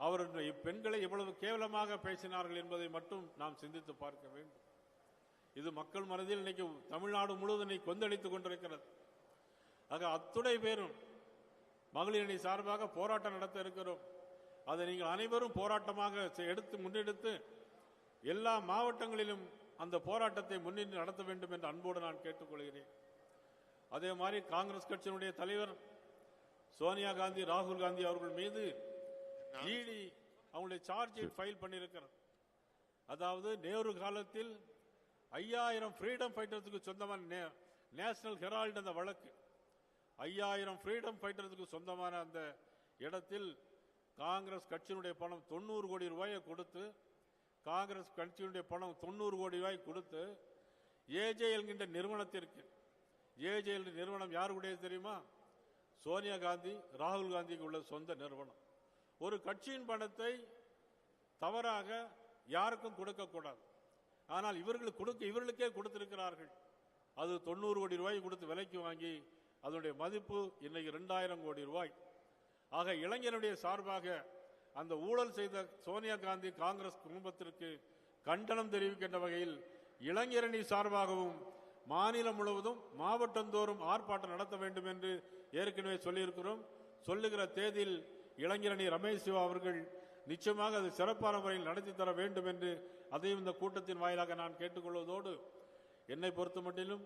அவருடைய பெண்களை எவ்வளவு கேவலமாக பேசினார்கள் என்பதை மட்டும் நாம் சிந்தித்து பார்க்க வேண்டும். இது மக்கள் மனதில் இன்னைக்கு தமிழ்நாடு முழுவதும் கொந்தளித்துக் கொண்டிருக்கிறது. ஆக அத்துணை பேரும் மகளிர் அணி சார்பாக போராட்டம் நடத்த இருக்கிறோம். அதை நீங்கள் அனைவரும் போராட்டமாக எடுத்து முன்னெடுத்து எல்லா மாவட்டங்களிலும் அந்த போராட்டத்தை முன்னின்று நடத்த வேண்டும் என்று அன்போடு நான் கேட்டுக்கொள்கிறேன். அதே மாதிரி காங்கிரஸ் கட்சியினுடைய தலைவர் சோனியா காந்தி, ராகுல் காந்தி அவர்கள் மீது இடி அவங்களுடைய சார்ஜ் ஃபைல் பண்ணியிருக்கிறார். அதாவது நேரு காலத்தில் 5000 ஃப்ரீடம் ஃபைட்டர்ஸுக்கு சொந்தமான நேஷனல் ஹெரால்டு அந்த வழக்கு, 5000 ஃப்ரீடம் ஃபைட்டர்ஸுக்கு சொந்தமான அந்த இடத்தில் காங்கிரஸ் கட்சியினுடைய பணம் 90 கோடி ரூபாயை கொடுத்து, காங்கிரஸ் கட்சியினுடைய பணம் 90 கோடி ரூபாய் கொடுத்து ஏஜே என்கின்ற நிறுவனத்திற்கு, ஏஜே என்ற நிறுவனம் யாருடைய தெரியுமா? சோனியா காந்தி, ராகுல் காந்திக்கு உள்ள சொந்த நிறுவனம். ஒரு கட்சியின் பணத்தை தவறாக யாருக்கும் கொடுக்கக்கூடாது. ஆனால் இவர்களுக்கே கொடுத்திருக்கிறார்கள். அது 90 கோடி ரூபாய் கொடுத்து விலைக்கு வாங்கி அதனுடைய மதிப்பு இன்னைக்கு 2000 கோடி ரூபாய். ஆக இளைஞருடைய சார்பாக அந்த ஊழல் செய்த சோனியா காந்தி காங்கிரஸ் குடும்பத்திற்கு கண்டனம் தெரிவிக்கின்ற வகையில் இளைஞரணி சார்பாகவும் மாநிலம் முழுவதும் மாவட்டந்தோறும் ஆர்ப்பாட்டம் நடத்த வேண்டும் என்று ஏற்கனவே சொல்லியிருக்கிறோம். சொல்லுகிற தேதியில் இளைஞரணி ரமேஷ் சிவா அவர்கள் நிச்சயமாக அது சிறப்பான முறையில் நடத்தி தர வேண்டும் என்று அதையும் இந்த கூட்டத்தின் வாயிலாக நான் கேட்டுக்கொள்வதோடு, என்னை பொறுத்த மட்டிலும்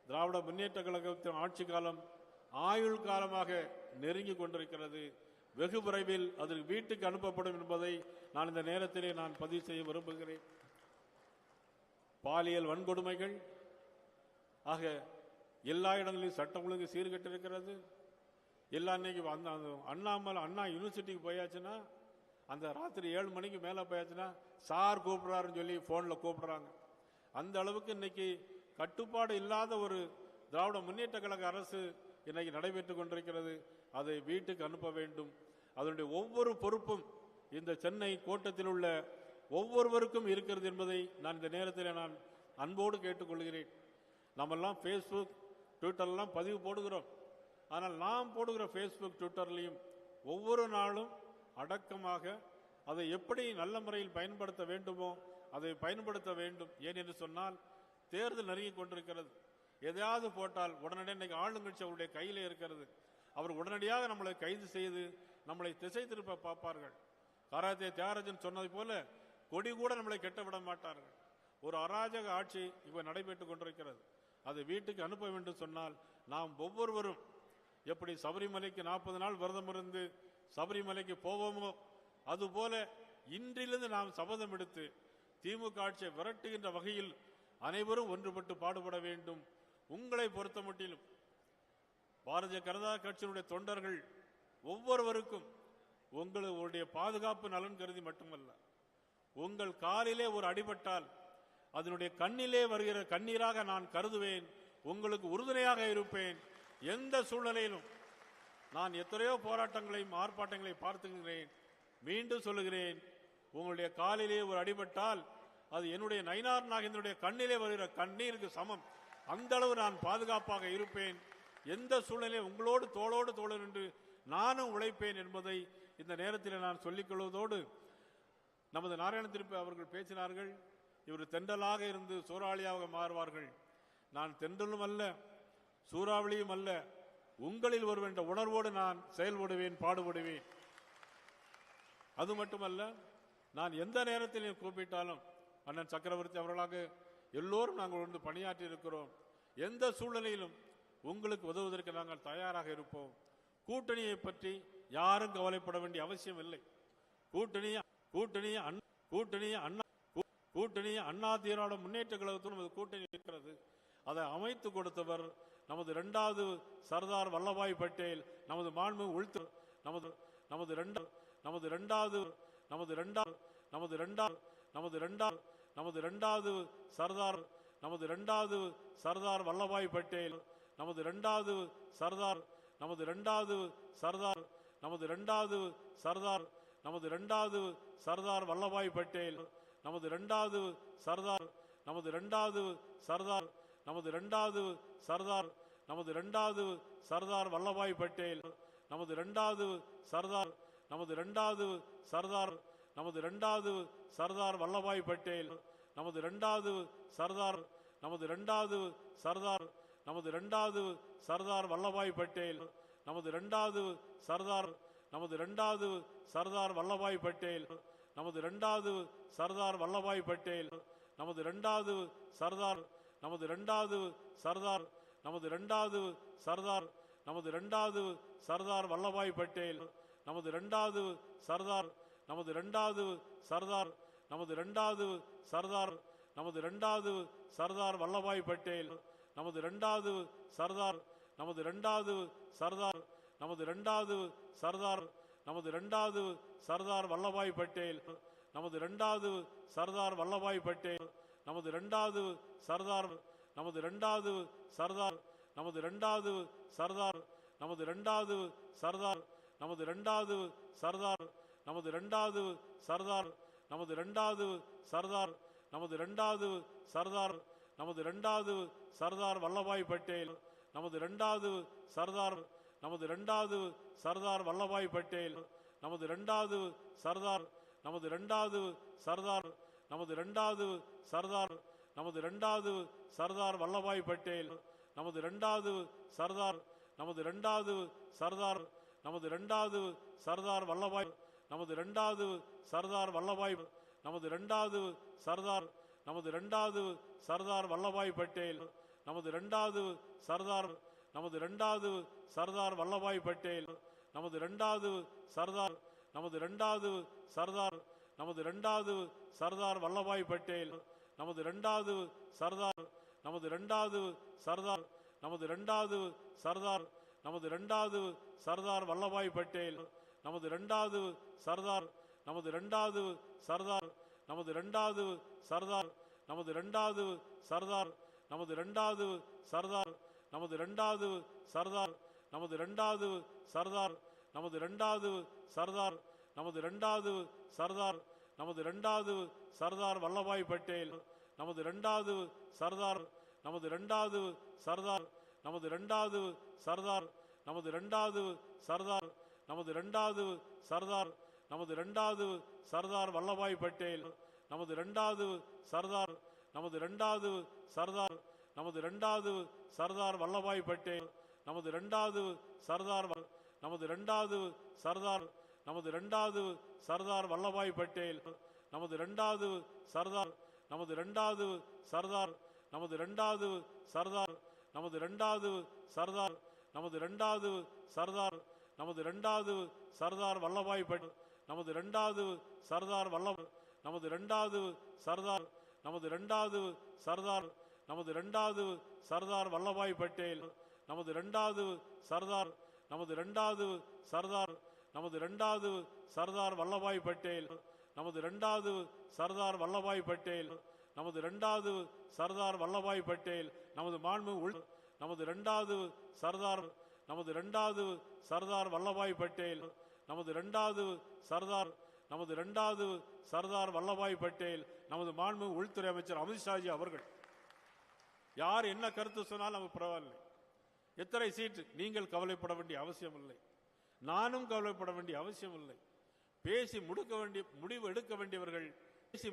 திராவிட முன்னேற்ற கழகத்தின் ஆட்சி காலம் ஆயுள் காலமாக நெருங்கி கொண்டிருக்கிறது. வெகு விரைவில் அது வீட்டுக்கு அனுப்பப்படும் என்பதை நான் இந்த நேரத்திலே நான் பதிவு செய்ய விரும்புகிறேன். பாலியல் வன்கொடுமைகள் ஆக எல்லா இடங்களிலும் சட்டம் ஒழுங்கு சீர்கெட்டிருக்கிறது. எல்லா இன்னைக்கு அண்ணா யூனிவர்சிட்டிக்கு போயாச்சுன்னா அந்த ராத்திரி 7 மணிக்கு மேலே போயாச்சுன்னா சார் கூப்பிடுறாருன்னு சொல்லி ஃபோனில் கூப்பிடுறாங்க. அந்த அளவுக்கு இன்னைக்கு கட்டுப்பாடு இல்லாத ஒரு திராவிட முன்னேற்ற கழக அரசு இன்னைக்கு நடைபெற்று கொண்டிருக்கிறது. அதை வீட்டுக்கு அனுப்ப வேண்டும். அதனுடைய ஒவ்வொரு பொறுப்பும் இந்த சென்னை கோட்டத்தில் உள்ள ஒவ்வொருவருக்கும் இருக்கிறது என்பதை நான் இந்த நேரத்தில் நான் அன்போடு கேட்டுக்கொள்கிறேன். நம்மெல்லாம் ஃபேஸ்புக், ட்விட்டர்லாம் பதிவு போடுகிறோம். ஆனால் நாம் போடுகிற ஃபேஸ்புக், ட்விட்டர்லையும் ஒவ்வொரு நாளும் அடக்கமாக அதை எப்படி நல்ல முறையில் பயன்படுத்த வேண்டுமோ அதை பயன்படுத்த வேண்டும். ஏன் என்று சொன்னால் தேர்தல் நெருங்கி கொண்டிருக்கிறது. எதையாவது போட்டால் உடனடியாக இன்னைக்கு ஆளுங்கட்சி அவருடைய கையில் இருக்கிறது. அவர் உடனடியாக நம்மளை கைது செய்து நம்மளை திசை திருப்ப பார்ப்பார்கள். காராத்தே தியாகராஜன் சொன்னதை போல கொடி கூட நம்மளை கெட்ட விட மாட்டார்கள். ஒரு அராஜக ஆட்சி இப்ப நடைபெற்றுக் கொண்டிருக்கிறது. அதை வீட்டுக்கு அனுப்ப வேண்டும் சொன்னால் நாம் ஒவ்வொருவரும் எப்படி சபரிமலைக்கு 40 நாள் விரதம் இருந்து சபரிமலைக்கு போவோமோ அதுபோல இன்றிலிருந்து நாம் சபதம் எடுத்து திமுக ஆட்சியை விரட்டுகின்ற வகையில் அனைவரும் ஒன்றுபட்டு பாடுபட வேண்டும். உங்களை பொறுத்த மட்டிலும் பாரதிய ஜனதா கட்சியினுடைய தொண்டர்கள் ஒவ்வொருவருக்கும் உங்களுடைய பாதுகாப்பு நலன் கருதி மட்டுமல்ல, உங்கள் காலிலே ஒரு அடிபட்டால் அதனுடைய கண்ணிலே வருகிற கண்ணீராக நான் கருதுவேன். உங்களுக்கு உறுதுணையாக இருப்பேன். எந்த சூழ்நிலையிலும் நான் எத்தனையோ போராட்டங்களையும் ஆர்ப்பாட்டங்களையும் பார்த்துக்கிறேன். மீண்டும் சொல்லுகிறேன், உங்களுடைய காலிலே ஒரு அடிபட்டால் அது என்னுடைய நயினார் நாகேந்திரனுடைய கண்ணிலே வருகிற கண்ணீருக்கு சமம். அந்த அளவு நான் பாதுகாப்பாக இருப்பேன். எந்த சூழ்நிலையும் உங்களோடு தோளோடு தோழர் என்று நானும் உழைப்பேன் என்பதை இந்த நேரத்தில் நான் சொல்லிக் கொள்வதோடு, நமது நாராயண திருப்பி அவர்கள் பேசினார்கள், இவர் தென்றலாக இருந்து சூறாவளியாக மாறுவார்கள். நான் தென்றலும் அல்ல, சூறாவளியும் அல்ல, உங்களில் ஒரு என்ற உணர்வோடு நான் செயல்படுவேன், பாடுபடுவேன். அது மட்டுமல்ல, நான் எந்த நேரத்தில் கூப்பிட்டாலும் அண்ணன் சக்கரவர்த்தி அவர்களாக எல்லோரும் நாங்கள் வந்து பணியாற்றி இருக்கிறோம். எந்த சூழ்நிலையிலும் உங்களுக்கு உதவுவதற்கு நாங்கள் தயாராக இருப்போம். கூட்டணியை பற்றி யாரும் கவலைப்பட வேண்டிய அவசியம் இல்லை. கூட்டணி அண்ணா திராவிட முன்னேற்ற கழகத்துடன் நமது கூட்டணி இருக்கிறது. அதை அமைத்து கொடுத்தவர் நமது 2வது சர்தார் வல்லபாய் பட்டேல், நமது மாண்பு உள்துறை சர்தார் வல்லபாய் பட்டேல், நமது 2வது சர்தார் வல்லபாய் பட்டேல், நமது 2வது சர்தார் வல்லபாய் பட்டேல், நமது 2வது சர்தார் வல்லபாய் பட்டேல், நமது 2வது சர்தார் வல்லபாய் பட்டேல், நமது 2வது சர்தார் வல்லபாய் பட்டேல், நமது இரண்டாவது சர்தார் வல்லபாய் பட்டேல், நமது இரண்டாவது சர்தார், நமது இரண்டாவது சர்தார், நமது இரண்டாவது சர்தார், நமது இரண்டாவது சர்தார் வல்லபாய் பட்டேல், நமது இரண்டாவது சர்தார், நமது இரண்டாவது சர்தார், நமது இரண்டாவது சர்தார், நமது இரண்டாவது சர்தார் வல்லபாய் பட்டேல், நமது இரண்டாவது சர்தார், நமது இரண்டாவது சர்தார், நமது இரண்டாவது சர்தார், நமது இரண்டாவது சர்தார் வல்லபாய் பட்டேல், நமது இரண்டாவது சர்தார் வல்லபாய் பட்டேல், நமது இரண்டாவது சர்தார், நமது இரண்டாவது சர்தார், நமது இரண்டாவது சர்தார், நமது இரண்டாவது சர்தார், நமது இரண்டாவது சர்தார், நமது இரண்டாவது சர்தார், நமது இரண்டாவது சர்தார், நமது இரண்டாவது சர்தார், நமது இரண்டாவது சர்தார் வல்லபாய் பட்டேல், நமது இரண்டாவது சர்தார், நமது இரண்டாவது சர்தார் வல்லபாய் பட்டேல், நமது இரண்டாவது சர்தார், நமது இரண்டாவது சர்தார், நமது இரண்டாவது சர்தார், நமது இரண்டாவது சர்தார் வல்லபாய் பட்டேல், நமது இரண்டாவது சர்தார், நமது இரண்டாவது சர்தார், நமது இரண்டாவது சர்தார் வல்லபாய், நமது இரண்டாவது சர்தார் வல்லபாய், நமது இரண்டாவது சர்தார், நமது இரண்டாவது சர்தார் வல்லபாய் பட்டேல், நமது இரண்டாவது சர்தார், நமது இரண்டாவது சர்தார் வல்லபாய் பட்டேல், நமது இரண்டாவது சர்தார், நமது இரண்டாவது சர்தார், நமது இரண்டாவது சர்தார் வல்லபாய் பட்டேல், நமது இரண்டாவது சர்தார், நமது இரண்டாவது சர்தார், நமது இரண்டாவது சர்தார், நமது இரண்டாவது சர்தார் வல்லபாய் பட்டேல், நமது இரண்டாவது சர்தார், நமது இரண்டாவது சர்தார், நமது இரண்டாவது சர்தார், நமது இரண்டாவது சர்தார், நமது இரண்டாவது சர்தார், நமது இரண்டாவது சர்தார், நமது இரண்டாவது சர்தார், நமது இரண்டாவது சர்தார், நமது இரண்டாவது சர்தார், நமது இரண்டாவது சர்தார் வல்லபாய் பட்டேல், நமது இரண்டாவது சர்தார், நமது இரண்டாவது சர்தார், நமது இரண்டாவது சர்தார், நமது இரண்டாவது சர்தார், நமது இரண்டாவது சர்தார், நமது இரண்டாவது சர்தார் வல்லபாய் பட்டேல், நமது இரண்டாவது சர்தார், நமது இரண்டாவது சர்தார், நமது இரண்டாவது சர்தார் வல்லபாய் பட்டேல், நமது இரண்டாவது சர்தார், நமது இரண்டாவது சர்தார், நமது இரண்டாவது சர்தார் வல்லபாய் பட்டேல், நமது இரண்டாவது சர்தார், நமது இரண்டாவது சர்தார், நமது இரண்டாவது சர்தார், நமது இரண்டாவது சர்தார், நமது இரண்டாவது சர்தார், நமது இரண்டாவது சர்தார் வல்லபாய் பட்டேல், நமது இரண்டாவது சர்தார் வல்லபாய், நமது இரண்டாவது சர்தார், நமது இரண்டாவது சர்தார், நமது இரண்டாவது சர்தார் வல்லபாய் பட்டேல், நமது இரண்டாவது சர்தார், நமது இரண்டாவது சர்தார், நமது இரண்டாவது சர்தார் வல்லபாய் பட்டேல், நமது இரண்டாவது சர்தார் வல்லபாய் பட்டேல், நமது இரண்டாவது சர்தார் வல்லபாய் பட்டேல், நமது மாண்பு நமது இரண்டாவது சர்தார், நமது இரண்டாவது சர்தார் வல்லபாய் பட்டேல், நமது இரண்டாவது சர்தார், நமது இரண்டாவது சர்தார் வல்லபாய் பட்டேல், நமது மாண்பு உள்துறை அமைச்சர் அமித்ஷாஜி அவர்கள். யார் என்ன கருத்து சொன்னாலும் நமக்கு பரவாயில்லை. எத்தனை சீட்டு நீங்கள் கவலைப்பட வேண்டிய அவசியம் இல்லை, நானும் கவலைப்பட வேண்டிய அவசியம் இல்லை. பேசி முடுக்க வேண்டிய முடிவு எடுக்க வேண்டியவர்கள், பேசி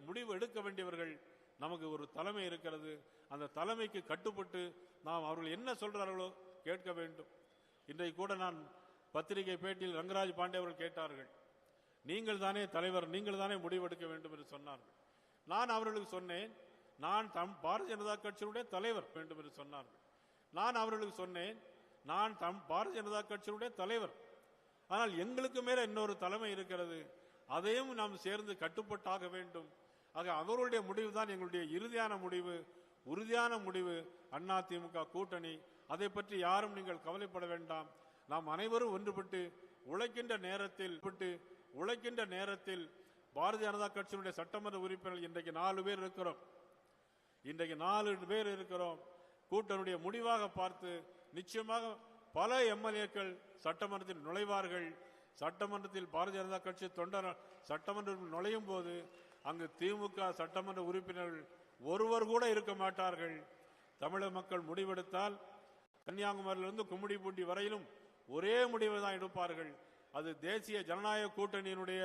முடிவு எடுக்க வேண்டியவர்கள் நமக்கு ஒரு தலைமை இருக்கிறது. அந்த தலைமைக்கு கட்டுப்பட்டு நாம் அவர்கள் என்ன சொல்றார்களோ கேட்க வேண்டும். இன்றைக்கு கூட நான் பத்திரிகை பேட்டியில் ரங்கராஜ் பாண்டே அவர்கள் கேட்டார்கள், நீங்கள் தானே தலைவர், நீங்கள் தானே முடிவெடுக்க வேண்டும் என்று சொன்னார்கள். நான் அவர்களுக்கு சொன்னேன், நான் பாரதிய ஜனதா கட்சியினுடைய தலைவர் வேண்டும் என்று சொன்னார்கள். நான் அவர்களுக்கு சொன்னேன், நான் பாரதிய ஜனதா கட்சியினுடைய தலைவர், ஆனால் எங்களுக்கு மேல இன்னொரு தலைமை இருக்கிறது, அதையும் நாம் சேர்ந்து கட்டுப்பட்டாக வேண்டும். ஆக அவர்களுடைய முடிவு தான் எங்களுடைய இறுதியான முடிவு, உறுதியான முடிவு. அதிமுக கூட்டணி, அதை பற்றி யாரும் நீங்கள் கவலைப்பட வேண்டாம். நாம் அனைவரும் ஒன்றுபட்டு உழைக்கின்ற நேரத்தில் பாரதிய ஜனதா கட்சியினுடைய சட்டமன்ற உறுப்பினர்கள் இன்றைக்கு 4 பேர் இருக்கிறோம். இன்றைக்கு 4 பேர் இருக்கிறோம். கூட்டணியுடைய முடிவாக பார்த்து நிச்சயமாக பல எம்எல்ஏக்கள் சட்டமன்றத்தில் நுழைவார்கள். சட்டமன்றத்தில் பாரதிய ஜனதா கட்சி தொண்டர் சட்டமன்றத்தில் நுழையும் போது அங்கு திமுக சட்டமன்ற உறுப்பினர்கள் ஒருவர் கூட இருக்க மாட்டார்கள். தமிழக மக்கள் முடிவெடுத்தால் கன்னியாகுமரியிலிருந்து கும்மிடிப்பூண்டி வரையிலும் ஒரே முடிவை தான் எடுப்பார்கள். அது தேசிய ஜனநாயக கூட்டணியினுடைய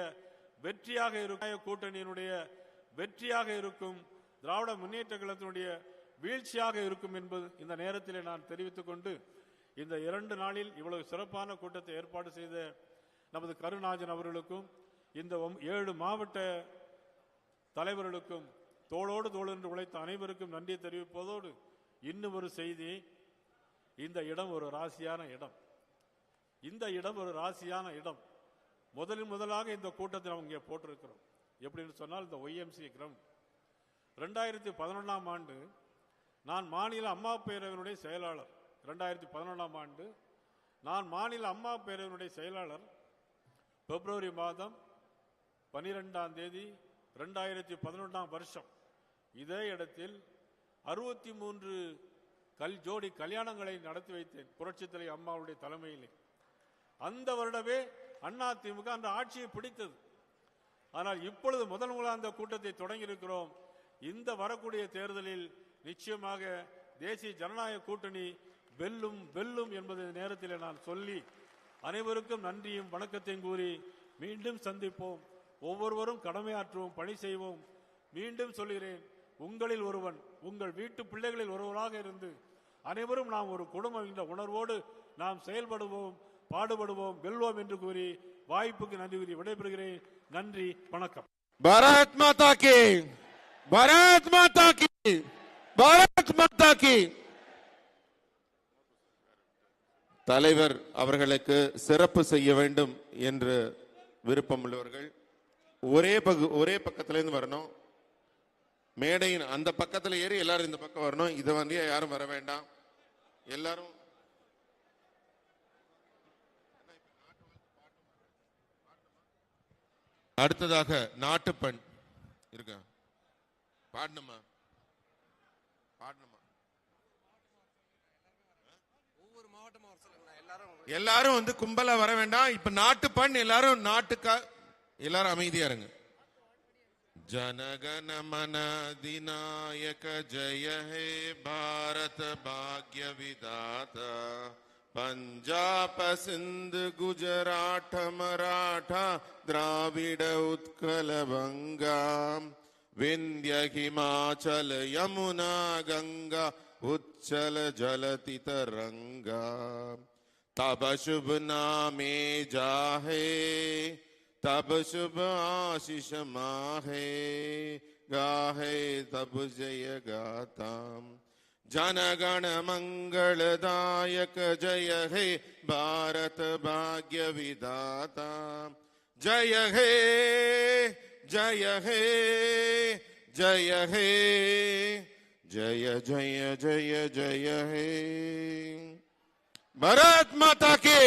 வெற்றியாக இருக்கும், திராவிட முன்னேற்ற கழகத்தினுடைய வீழ்ச்சியாக இருக்கும் என்பது இந்த நேரத்தில் நான் தெரிவித்துக் கொண்டு, இந்த 2 நாளில் இவ்வளவு சிறப்பான கூட்டத்தை ஏற்பாடு செய்த நமது கருநாஜன் அவர்களுக்கும் இந்த 7 மாவட்ட தலைவர்களுக்கும் தோளோடு தோள் என்று உழைத்த அனைவருக்கும் நன்றி தெரிவிப்பதோடு இன்னும் ஒரு செய்தி, இந்த இடம் ஒரு ராசியான இடம். இந்த இடம் ஒரு ராசியான இடம். முதலாக இந்த கூட்டத்தை நாம் இங்கே போட்டிருக்கிறோம். எப்படின்னு சொன்னால் இந்த YMCA கிரவுண்ட் 2011ஆம் ஆண்டு நான் மாநில அம்மா பேரவையினுடைய செயலாளர். 2011ஆம் ஆண்டு நான் மாநில அம்மா பேரவையினுடைய செயலாளர். பிப்ரவரி மாதம் 12ஆம் தேதி 2011ஆம் வருஷம் இதே இடத்தில் 63 ஜோடி கல்யாணங்களை நடத்தி வைத்தேன் புரட்சித் தலைவர் அம்மாவுடைய தலைமையிலே. அந்த வருடமே அதிமுக அந்த ஆட்சியை பிடித்தது. ஆனால் இப்பொழுது முதலாக அந்த கூட்டத்தை தொடங்கி இருக்கிறோம். இந்த வரக்கூடிய தேர்தலில் நிச்சயமாக தேசிய ஜனநாயக கூட்டணி வெல்லும் வெல்லும் என்பதை நேரத்தில் நான் சொல்லி அனைவருக்கும் நன்றியும் வணக்கத்தையும் கூறி மீண்டும் சந்திப்போம். ஒவ்வொருவரும் கடமையாற்றுவோம், பணி செய்வோம். மீண்டும் சொல்கிறேன், உங்களில் ஒருவன், உங்கள் வீட்டு பிள்ளைகளில் ஒருவராக இருந்து அனைவரும் நாம் ஒரு குடும்பம் என்ற உணர்வோடு நாம் செயல்படுவோம், பாடுபடுவோம், வெல்வோம் என்று கூறி வாய்ப்புக்கு நன்றி கூறி விடைபெறுகிறேன். நன்றி, வணக்கம். பாரத் மாதா கி, பாரத் மாதா கி, பாரத் மாதா கி. தலைவர் அவர்களுக்கு சிறப்பு செய்ய வேண்டும் என்று விருப்பம் உள்ளவர்கள் ஒரே பக்கத்திலிருந்து வரணும். மேடையின் அந்த பக்கத்தில் ஏறி எல்லாரும் இந்த பக்கம் வரணும். இது வந்து யாரும் வர வேண்டாம். எல்லாரும் அடுத்ததாக நாட்டுப்பண் இருக்க பாடணுமா? எல்லாரும் வந்து கும்பலா வர வேண்டாம். இப்ப நாட்டுப்பண் எல்லாரும் எல்லாரும் அமைதியா இருங்க. जनगण मन अधिनायक जय हे भारत भाग्य विधाता पंजाब सिंध गुजरात मराठा द्राविड उत्कल बंगा विंध्य हिमाचल यमुना गंगा उच्चल जलति तरंगा तब शुभ नामे जाहे तब शुभ आशीष माहे गाहे तब जय गाताम जनगण मंगलदायक जय हे भारत भाग्य विधाता जय हे जय हे जय हे जय जय जय जय हे भारत माता की।